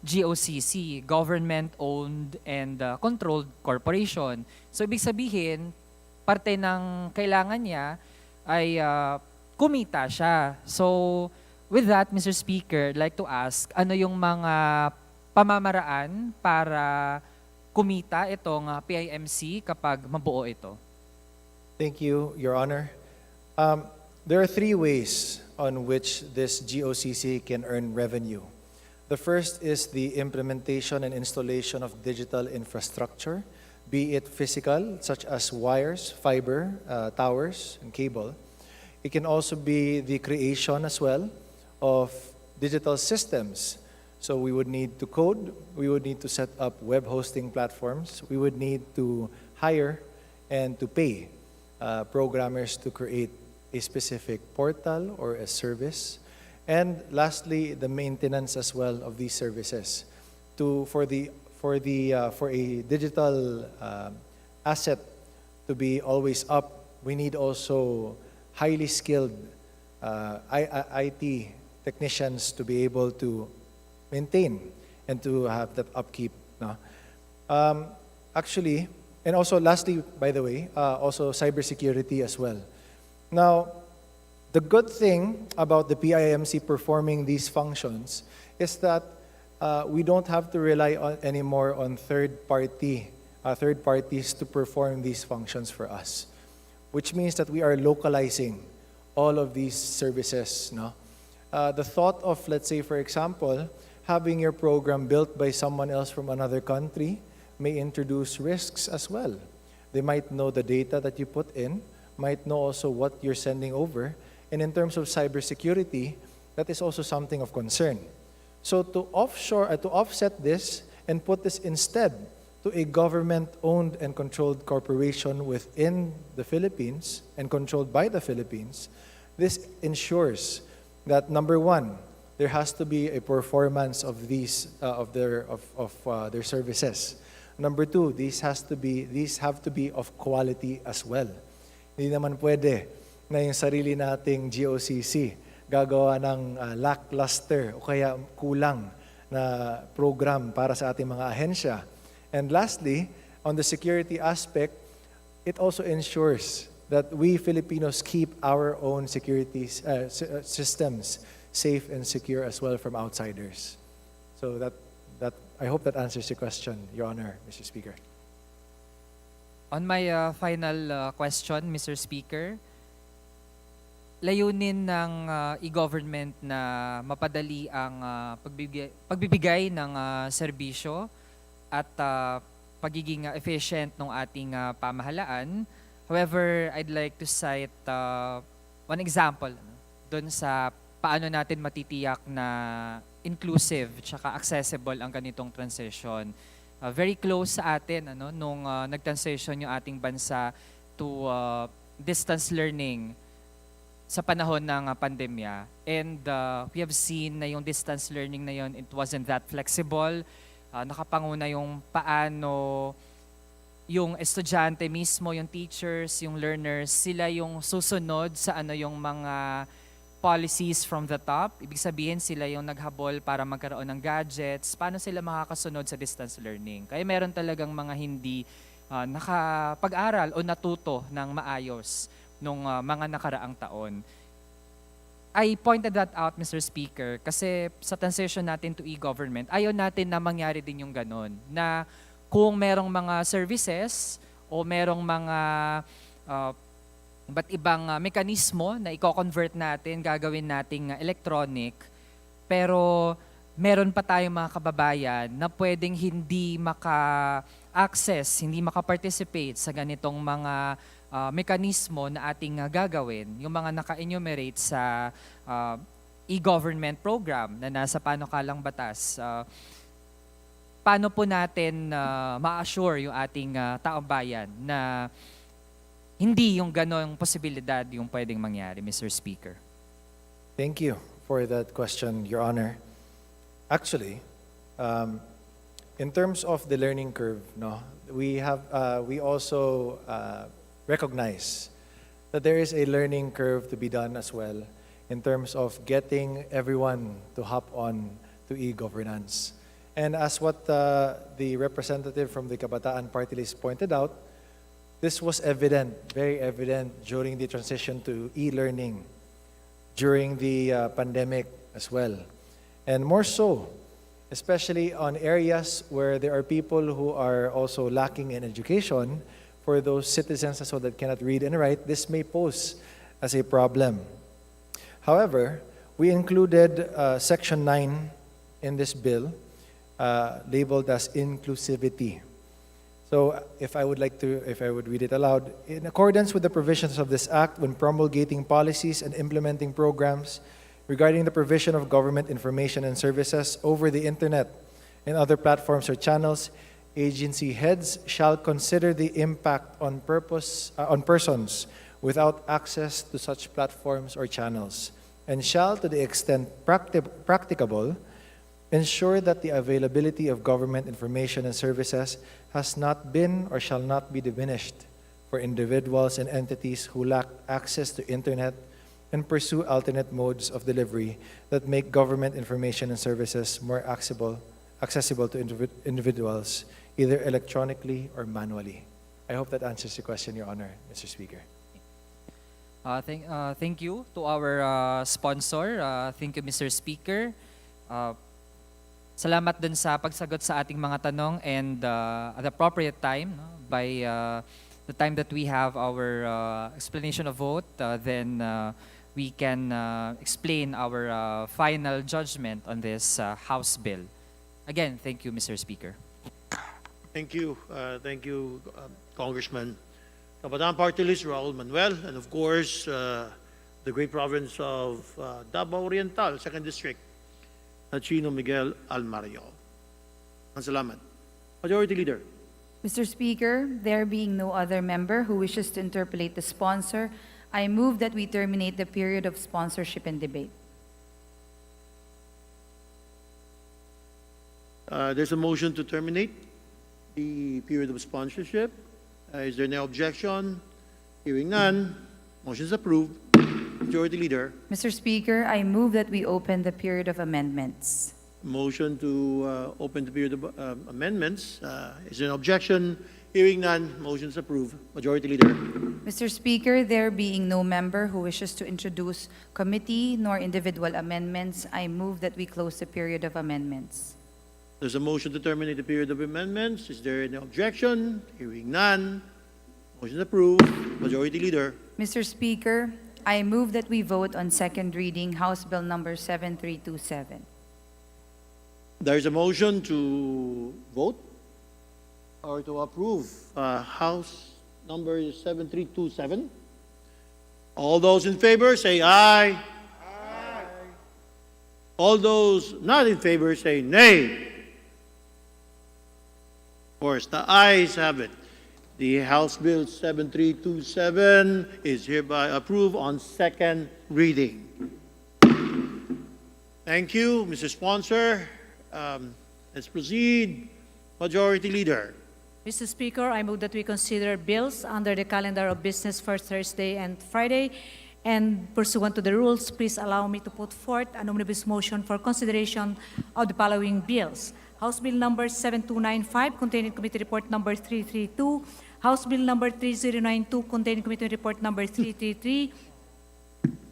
GOCC, Government-Owned and Controlled Corporation. So ibig sabihin, parte ng kailangan niya ay kumita siya. So with that, Mr. Speaker, I'd like to ask, ano yung mga pamamaraan para kumita itong PIMC kapag mabuo ito? Thank you, Your Honor. There are three ways on which this GOCC can earn revenue. The first is the implementation and installation of digital infrastructure, be it physical, such as wires, fiber, towers, and cable. It can also be the creation as well of digital systems. So we would need to code, we would need to set up web hosting platforms, we would need to hire and to pay programmers to create a specific portal or a service. And lastly, the maintenance as well of these services. For a digital asset to be always up, we need also highly skilled IT technicians to be able to maintain and to have that upkeep. No? Actually, and also lastly, by the way, also cybersecurity as well. Now, the good thing about the PIMC performing these functions is that we don't have to rely anymore on third parties to perform these functions for us, which means that we are localizing all of these services. No? The thought of, let's say, for example, having your program built by someone else from another country may introduce risks as well. They might know the data that you put in, might know also what you're sending over. And in terms of cybersecurity, that is also something of concern. So to offset this and put this instead to a government-owned and controlled corporation within the Philippines and controlled by the Philippines, this ensures that number one, there has to be a performance of these their services. Number two, these have to be of quality as well. Hindi naman pwede na yung sarili nating GOCC gagawa ng lackluster o kaya kulang na program para sa ating mga ahensya. And lastly, on the security aspect, it also ensures that we Filipinos keep our own security systems safe and secure as well from outsiders. So I hope that answers your question, Your Honor, Mr. Speaker. On my final question, Mr. Speaker, layunin ng e-government na mapadali ang pagbibigay ng serbisyo at pagiging efficient ng ating pamahalaan. However, I'd like to cite one example doon sa paano natin matitiyak na inclusive tsaka accessible ang ganitong transition. Very close sa atin nung nag-transition yung ating bansa to distance learning sa panahon ng pandemya. And we have seen na yung distance learning na yun, it wasn't that flexible. Nakapanguna yung paano yung estudyante mismo, yung teachers, yung learners, sila yung susunod sa yung mga policies from the top. Ibig sabihin sila yung naghabol para magkaroon ng gadgets. Paano sila makakasunod sa distance learning? Kaya meron talagang mga hindi nakapag-aral o natuto ng maayos nung mga nakaraang taon. I pointed that out, Mr. Speaker, kasi sa transition natin to e-government, ayaw natin na mangyari din yung ganun, na kung merong mga services o merong mga iba't ibang mekanismo na i-convert natin, gagawin nating electronic, pero meron pa tayong mga kababayan na pwedeng hindi maka-access, hindi maka-participate sa ganitong mga mekanismo na ating gagawin, yung mga naka-enumerate sa e-government program na nasa panukalang batas. Paano po natin ma-assure yung ating taong bayan na hindi yung ganong posibilidad yung pwedeng mangyari, Mr. Speaker? Thank you for that question, Your Honor. Actually, in terms of the learning curve, we also recognize that there is a learning curve to be done as well in terms of getting everyone to hop on to e-governance. And as what the representative from the Kabataan Party List pointed out, this was evident, very evident during the transition to e-learning during the pandemic as well. And more so, especially on areas where there are people who are also lacking in education, for those citizens as well that cannot read and write, this may pose as a problem. However, we included Section 9 in this bill, labeled as inclusivity. So if I would read it aloud, in accordance with the provisions of this Act, when promulgating policies and implementing programs regarding the provision of government information and services over the Internet and other platforms or channels, agency heads shall consider the impact on persons without access to such platforms or channels, and shall, to the extent practicable, ensure that the availability of government information and services has not been or shall not be diminished for individuals and entities who lack access to Internet and pursue alternate modes of delivery that make government information and services more accessible to individuals, either electronically or manually. I hope that answers your question, Your Honor, Mr. Speaker. Thank you to our sponsor. Thank you, Mr. Speaker. Salamat dun sa pagsagot sa ating mga tanong, and at the appropriate time, by the time that we have our explanation of vote, then we can explain our final judgment on this House bill. Again, thank you, Mr. Speaker. Thank you, Congressman. Kabataan Party List, Raul Manuel, and of course, the great province of Davao Oriental, 2nd District, Chino Miguel Almario. Ang salamat. Majority Leader. Mr. Speaker, there being no other member who wishes to interpolate the sponsor, I move that we terminate the period of sponsorship and debate. There's a motion to terminate the period of sponsorship. Is there no objection? Hearing none, motion is approved. Majority Leader. Mr. Speaker, I move that we open the period of amendments. Motion to open the period of amendments. Is there an objection? Hearing none, motion is approved. Majority Leader. Mr. Speaker, there being no member who wishes to introduce committee nor individual amendments, I move that we close the period of amendments. There's a motion to terminate the period of amendments. Is there any objection? Hearing none, motion is approved. Majority Leader. Mr. Speaker, I move that we vote on second reading House Bill number 7327. There's a motion to vote or to approve House number 7327. All those in favor say aye. Aye. All those not in favor say nay. Of course, the ayes have it. The House Bill 7327 is hereby approved on second reading. Thank you, Mr. Sponsor. Let's proceed. Majority Leader. Mr. Speaker, I move that we consider bills under the calendar of business for Thursday and Friday. And pursuant to the rules, please allow me to put forth an omnibus motion for consideration of the following bills. House Bill number 7295, containing Committee Report number 332. House Bill number 3092, containing Committee Report number 333.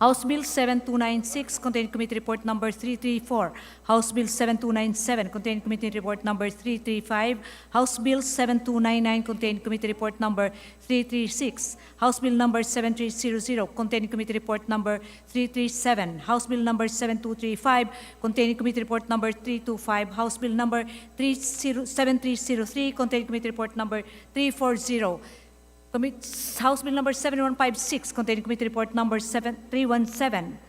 House Bill 7296, containing Committee Report number 334. House Bill 7297, containing Committee Report number 335. House Bill 7299, containing Committee Report number 336. House Bill number 7300, containing Committee Report number 337. House Bill number 7235, containing Committee Report number 325. House Bill number 7303, containing Committee Report number 340. House Bill number 7156, containing Committee Report number 7317.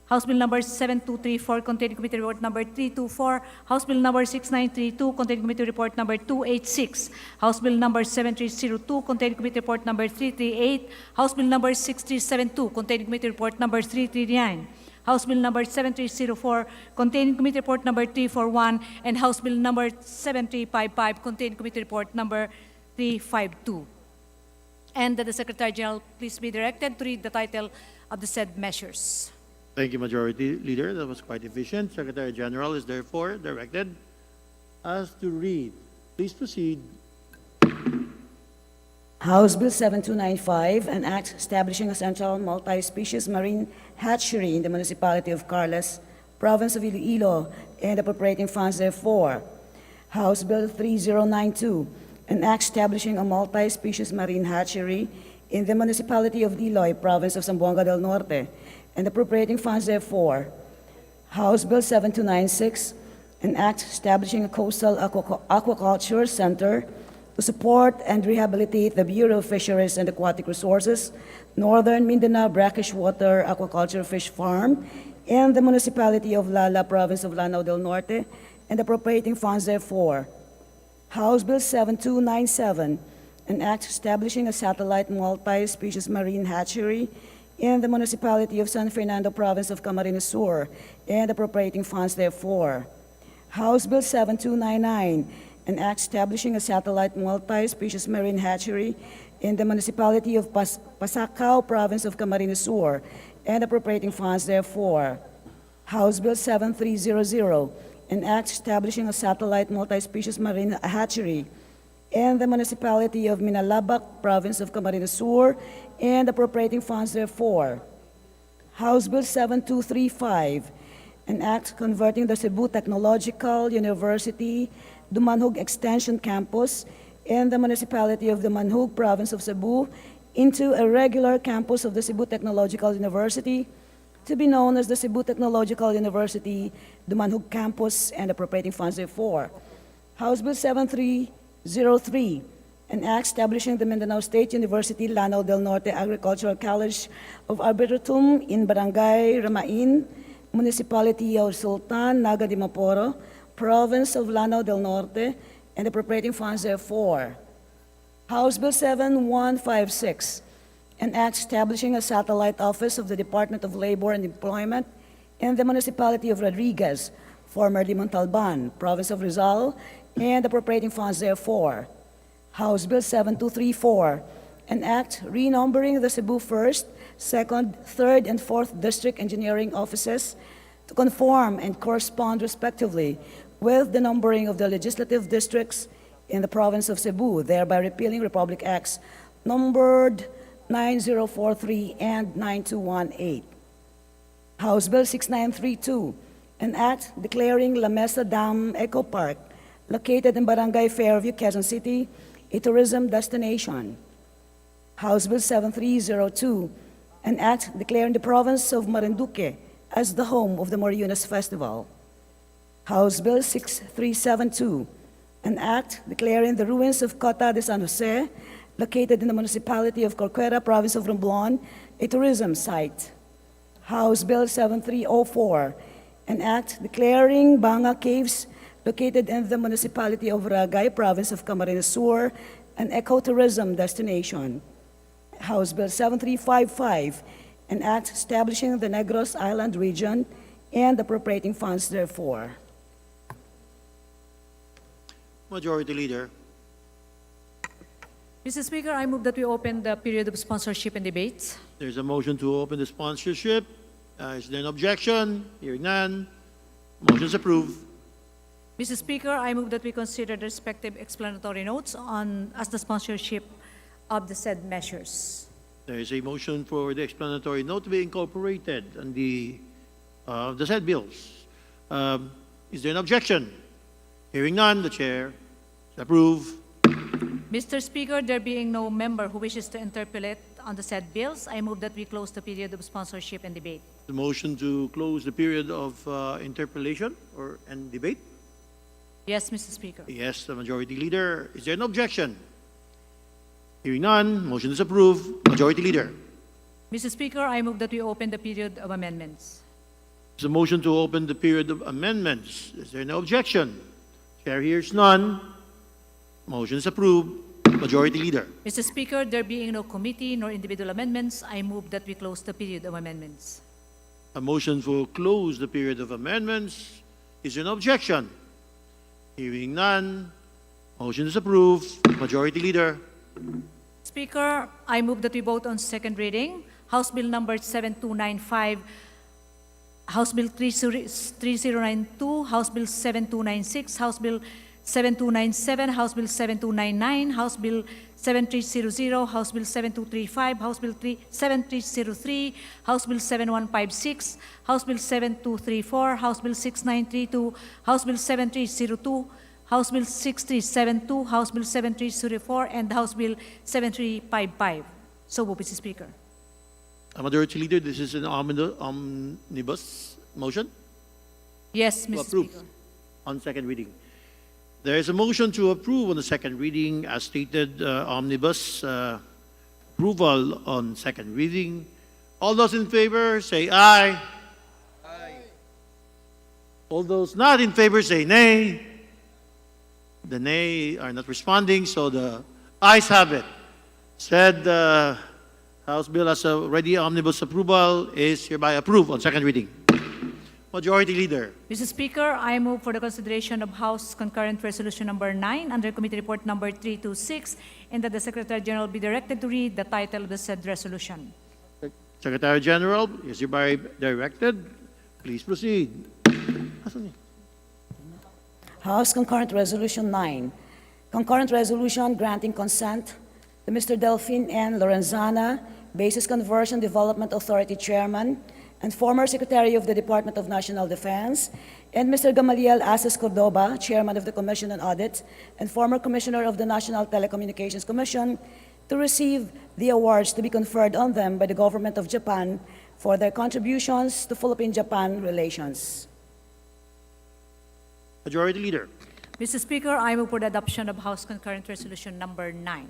House Bill number 7234, containing Committee Report number 324. House Bill number 6932, containing Committee Report number 286. House Bill number 7302, containing Committee Report number 338. House Bill number 6372, containing Committee Report number 339. House Bill number 7304, containing Committee Report number 341. And House Bill number 7355, containing Committee Report number 352. And that the Secretary General please be directed to read the title of the said measures. Thank you, Majority Leader. That was quite efficient. Secretary General is therefore directed as to read. Please proceed. House Bill 7295, an act establishing a central multi-species marine hatchery in the municipality of Carles, province of Iloilo, and appropriating funds therefore. House Bill 3092, an act establishing a multi-species marine hatchery in the municipality of Iloilo, province of Zamboanga del Norte, and appropriating funds therefore. House Bill 7296, an act establishing a coastal aquaculture center to support and rehabilitate the Bureau of Fisheries and Aquatic Resources, Northern Mindanao Brackish Water Aquaculture Fish Farm, in the municipality of Lala, province of Lanao del Norte, and appropriating funds therefore. House Bill 7297, an act establishing a satellite multi-species marine hatchery in the municipality of San Fernando, province of Camarines Sur, and appropriating funds therefore. House Bill 7299, an act establishing a satellite multi-species marine hatchery in the municipality of Pasacao, province of Camarines Sur, and appropriating funds therefore. House Bill 7300, an act establishing a satellite multi-species marine hatchery in the municipality of Minalabac, province of Camarines Sur, and appropriating funds therefore. House Bill 7235, an act converting the Cebu Technological University Dumanhog Extension Campus in the municipality of Dumanhog, province of Cebu, into a regular campus of the Cebu Technological University, to be known as the Cebu Technological University Dumanhog Campus, and appropriating funds therefore. House Bill 7303, an act establishing the Mindanao State University Lanao del Norte Agricultural College of Arbitratum in Barangay Ramain, Municipality of Sultan, Naga de Maporo, Province of Lanao del Norte, and appropriating funds therefore. House Bill 7156, an act establishing a satellite office of the Department of Labor and Employment in the Municipality of Rodriguez, formerly Montalban, Province of Rizal, and appropriating funds therefore. House Bill 7234, an act renumbering the Cebu 1st, 2nd, 3rd, and 4th District Engineering Offices to conform and correspond respectively with the numbering of the legislative districts in the province of Cebu, thereby repealing Republic Acts numbered 9043 and 9218. House Bill 6932, an act declaring La Mesa Dam Eco Park, located in Barangay Fairview, Quezon City, a tourism destination. House Bill 7302, an act declaring the province of Marinduque as the home of the Moriunas Festival. House Bill 6372, an act declaring the ruins of Cota de San Jose, located in the municipality of Corcuera, province of Romblon, a tourism site. House Bill 7304, an act declaring Banga Caves, located in the municipality of Ragay, province of Camarines Sur, an ecotourism destination. House Bill 7355, an act establishing the Negros Island region and appropriating funds therefore. Majority Leader. Mr. Speaker, I move that we open the period of sponsorship and debates. There's a motion to open the sponsorship. Is there an objection? Hearing none. Motion is approved. Mr. Speaker, I move that we consider the respective explanatory notes as the sponsorship of the said measures. There is a motion for the explanatory note to be incorporated on the said bills. Is there an objection? Hearing none, the chair approve. Mr. Speaker, there being no member who wishes to interpolate on the said bills, I move that we close the period of sponsorship and debate. The motion to close the period of interpellation and debate? Yes, Mr. Speaker. Yes, the Majority Leader. Is there an objection? Hearing none, motion is approved. Majority Leader. Mr. Speaker, I move that we open the period of amendments. There's a motion to open the period of amendments. Is there no objection? Chair hears none. Motion is approved. Majority Leader. Mr. Speaker, there being no committee nor individual amendments, I move that we close the period of amendments. A motion for close the period of amendments. Is there an objection? Hearing none. Motion is approved. Majority Leader. Speaker, I move that we vote on second reading, House Bill number 7295, House Bill 3092, House Bill 7296, House Bill 7297, House Bill 7299, House Bill 7300, House Bill 7235, House Bill 7303, House Bill 7156, House Bill 7234, House Bill 6932, House Bill 7302, House Bill 6372, House Bill 7304, and House Bill 7355. So move, Mr. Speaker. Majority Leader, this is an omnibus motion? Yes, To Mr. approve Speaker. on second reading. There is a motion to approve on the second reading as stated, omnibus approval on second reading. All those in favor say aye. Aye. All those not in favor say nay. The nay are not responding, so the ayes have it. Said House Bill as a ready omnibus approval is hereby approved on second reading. Majority Leader. Mr. Speaker, I move for the consideration of House Concurrent Resolution number 9 under Committee Report number 326, and that the Secretary General be directed to read the title of the said resolution. Secretary General is hereby directed. Please proceed. House Concurrent Resolution 9. Concurrent Resolution granting consent to Mr. Delphine N. Lorenzana, Basis Conversion Development Authority Chairman and former Secretary of the Department of National Defense, and Mr. Gamaliel Aces Cordoba, Chairman of the Commission on Audit and former Commissioner of the National Telecommunications Commission, to receive the awards to be conferred on them by the Government of Japan for their contributions to Philippine-Japan relations. Majority Leader. Mr. Speaker, I move for the adoption of House Concurrent Resolution number 9.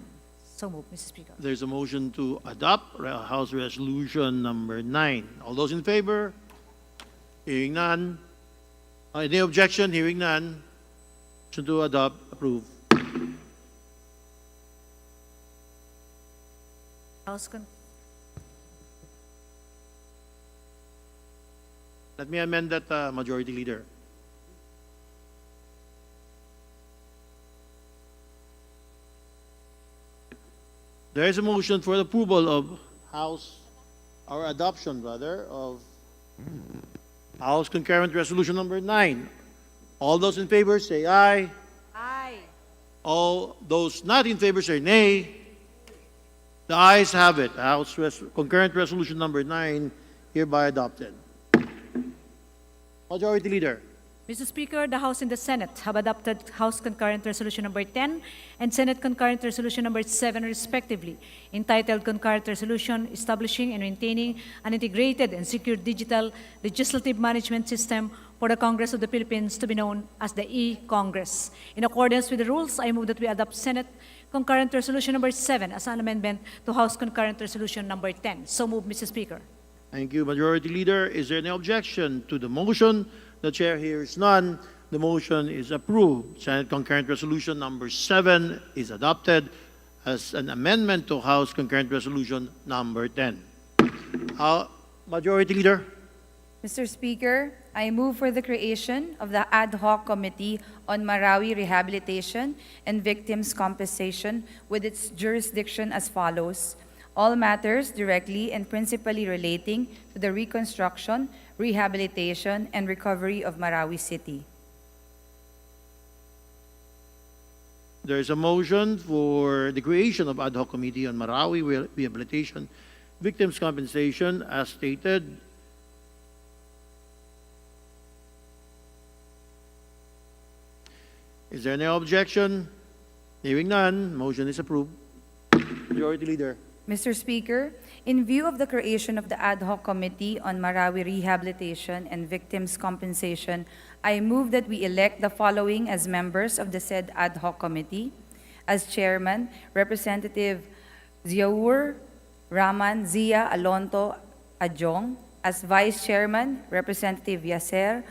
So moved, Mr. Speaker. There's a motion to adopt House Resolution number 9. All those in favor? Hearing none. Any objection? Hearing none. Motion to adopt, approve. Let me amend that, Majority Leader. There is a motion for the approval of House, or adoption rather, of House Concurrent Resolution number 9. All those in favor say aye. Aye. All those not in favor say nay. The ayes have it. Concurrent Resolution number 9 hereby adopted. Majority Leader. Mr. Speaker, the House and the Senate have adopted House Concurrent Resolution number 10 and Senate Concurrent Resolution number 7 respectively, entitled Concurrent Resolution Establishing and Maintaining an Integrated and Secure Digital Legislative Management System for the Congress of the Philippines, to be known as the e-Congress. In accordance with the rules, I move that we adopt Senate Concurrent Resolution number 7 as an amendment to House Concurrent Resolution number 10. So move, Mr. Speaker. Thank you, Majority Leader. Is there any objection to the motion? The Chair hears none. The motion is approved. Senate Concurrent Resolution number 7 is adopted as an amendment to House Concurrent Resolution number 10. Majority Leader. Mr. Speaker, I move for the creation of the Ad Hoc Committee on Marawi Rehabilitation and Victims' Compensation with its jurisdiction as follows. All matters directly and principally relating to the reconstruction, rehabilitation, and recovery of Marawi City. There is a motion for the creation of Ad Hoc Committee on Marawi Rehabilitation, Victims' Compensation, as stated. Is there any objection? Hearing none, motion is approved. Majority Leader. Mr. Speaker, in view of the creation of the Ad Hoc Committee on Marawi Rehabilitation and Victims' Compensation, I move that we elect the following as members of the said Ad Hoc Committee. As Chairman, Representative Ziaur Rahman Zia Alonto Adjong. As Vice Chairman, Representative Yasser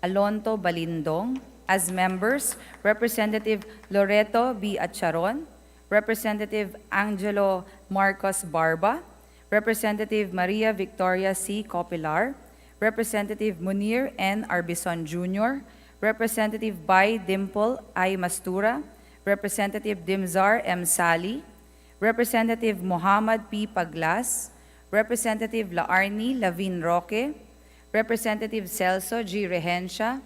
Alonto Balindong. As members, Representative Loreto B. Acharon, Representative Angelo Marcos Barba, Representative Maria Victoria C. Copilar, Representative Munir N. Arbison Jr., Representative Bay Dimple I. Mastura, Representative Dimzar M. Sali, Representative Muhammad P. Paglas, Representative Laarni Lavin Roque, Representative Celso G. Regencia,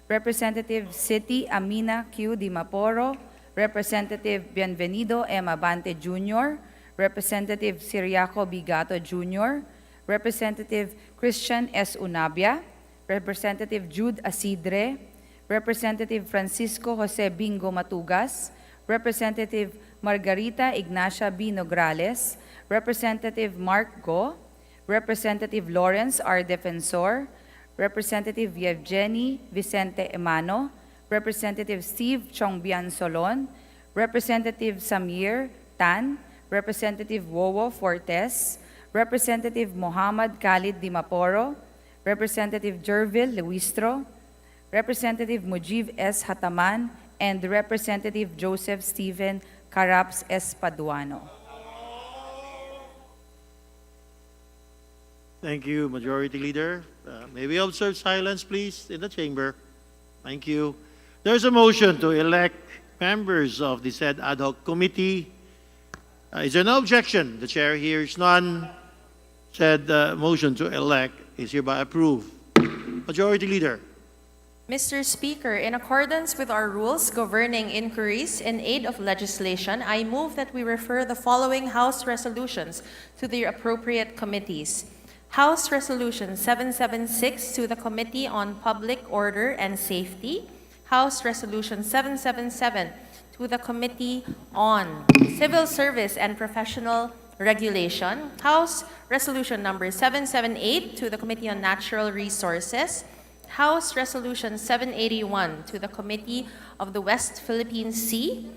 Representative City Amina Q. Dimaporo, Representative Bienvenido M. Abante Jr., Representative Siriaco Bigato Jr., Representative Christian S. Unabia, Representative Jude Asidre, Representative Francisco Jose Bingo Matugas, Representative Margarita Ignacia B. Nograles, Representative Mark Go, Representative Lawrence R. Defensor, Representative Yevgeny Vicente Emano, Representative Steve Chongbian Solon, Representative Samir Tan, Representative Wowo Fortes, Representative Muhammad Khalid Dimaporo, Representative Jervil Luistro, Representative Mujib S. Hataman, and Representative Joseph Stephen Caraps S. Paduano. Thank you, Majority Leader. May we observe silence, please, in the chamber. Thank you. There's a motion to elect members of the said ad hoc committee. Is there no objection? The chair hears none. Said motion to elect is hereby approved. Majority Leader. Mr. Speaker, in accordance with our rules governing inquiries in aid of legislation, I move that we refer the following House resolutions to the appropriate committees. House Resolution 776 to the Committee on Public Order and Safety. House Resolution 777 to the Committee on Civil Service and Professional Regulation. House Resolution number 778 to the Committee on Natural Resources. House Resolution 781 to the Committee of the West Philippine Sea.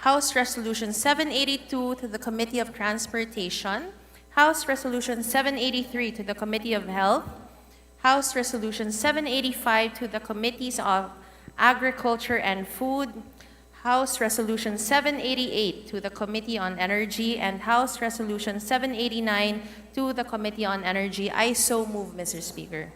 House Resolution 782 to the Committee of Transportation. House Resolution 783 to the Committee of Health. House Resolution 785 to the Committees of Agriculture and Food. House Resolution 788 to the Committee on Energy, and House Resolution 789 to the Committee on Energy. I so move, Mr. Speaker.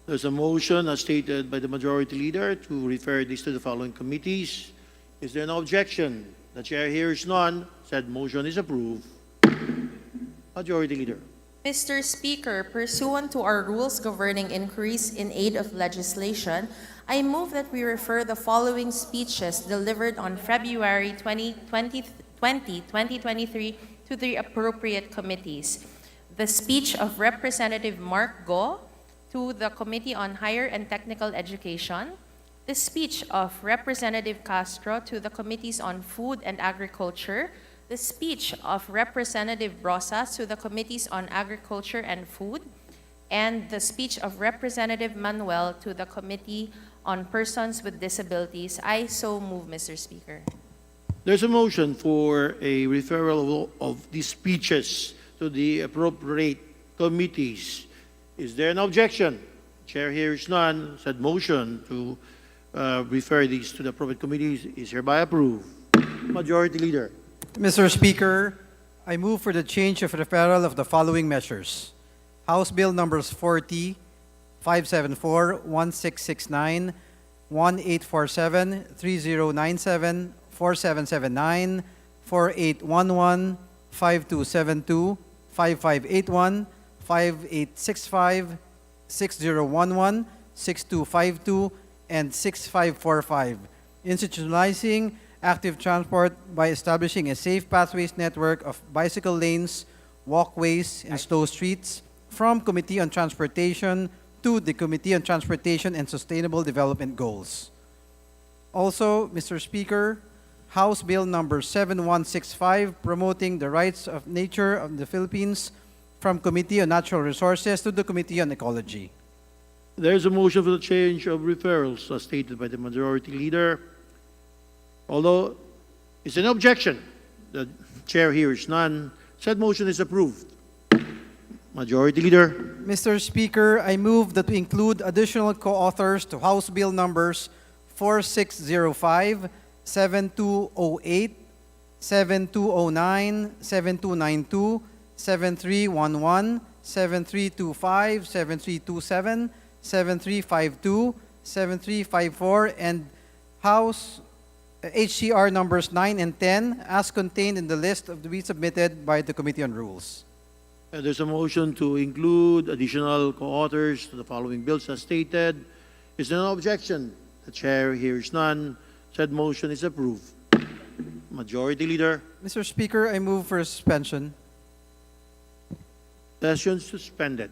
There's a motion as stated by the Majority Leader to refer this to the following committees. Is there no objection? The Chair hears none. Said motion is approved. Majority Leader. Mr. Speaker, pursuant to our rules governing inquiries in aid of legislation, I move that we refer the following speeches delivered on February 2023 to the appropriate committees. The speech of Representative Mark Go to the Committee on Higher and Technical Education, the speech of Representative Castro to the Committees on Food and Agriculture, the speech of Representative Brosas to the Committees on Agriculture and Food, and the speech of Representative Manuel to the Committee on Persons with Disabilities. I so move, Mr. Speaker. There's a motion for a referral of these speeches to the appropriate committees. Is there an objection? Chair hears none. Said motion to refer these to the appropriate committees is hereby approved. Majority Leader. Mr. Speaker, I move for the change of referral of the following measures. House Bill numbers 40, 574, 1669, 1847, 3097, 4779, 4811, 5272, 5581, 5865, 6011, 6252, and 6545, institutionalizing active transport by establishing a safe pathways network of bicycle lanes, walkways, and slow streets from Committee on Transportation to the Committee on Transportation and Sustainable Development Goals. Also, Mr. Speaker, House Bill number 7165 promoting the rights of nature of the Philippines from Committee on Natural Resources to the Committee on Ecology. There is a motion for the change of referrals as stated by the Majority Leader. Although it's an objection, the Chair hears none. Said motion is approved. Majority Leader. Mr. Speaker, I move that we include additional co-authors to House Bill numbers 4605, 7208, 7209, 7292, 7311, 7325, 7327, 7352, 7354, and House HCR numbers 9 and 10 as contained in the list to be submitted by the Committee on Rules. There's a motion to include additional co-authors to the following bills as stated. Is there no objection? The Chair hears none. Said motion is approved. Majority Leader. Mr. Speaker, I move for suspension. Session suspended.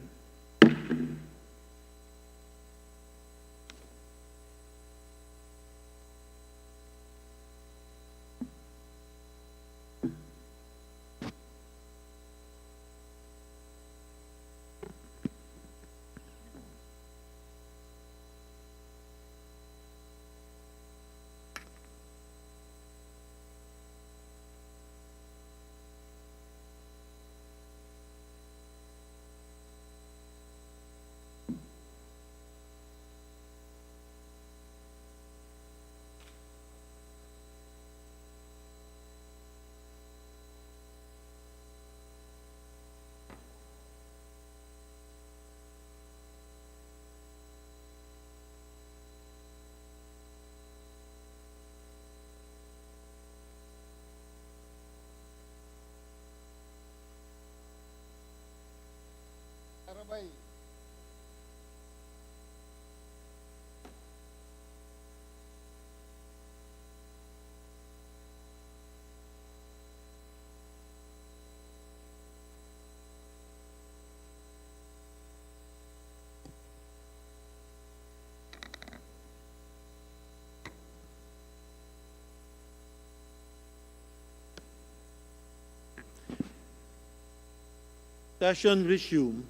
Session resumed.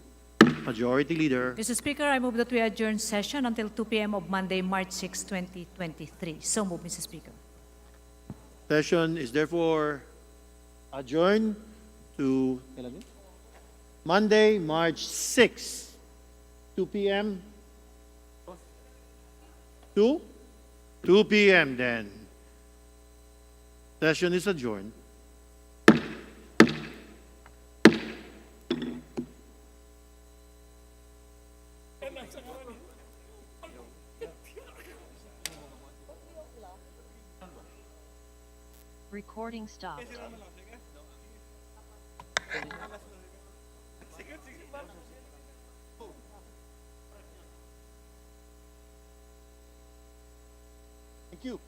Majority Leader. Mr. Speaker, I move that we adjourn session until 2 p.m. of Monday, March 6, 2023. So move, Mr. Speaker. Session is therefore adjourned to Monday, March 6, 2 p.m. 2 p.m. then. Session is adjourned. Recording stopped. Thank you.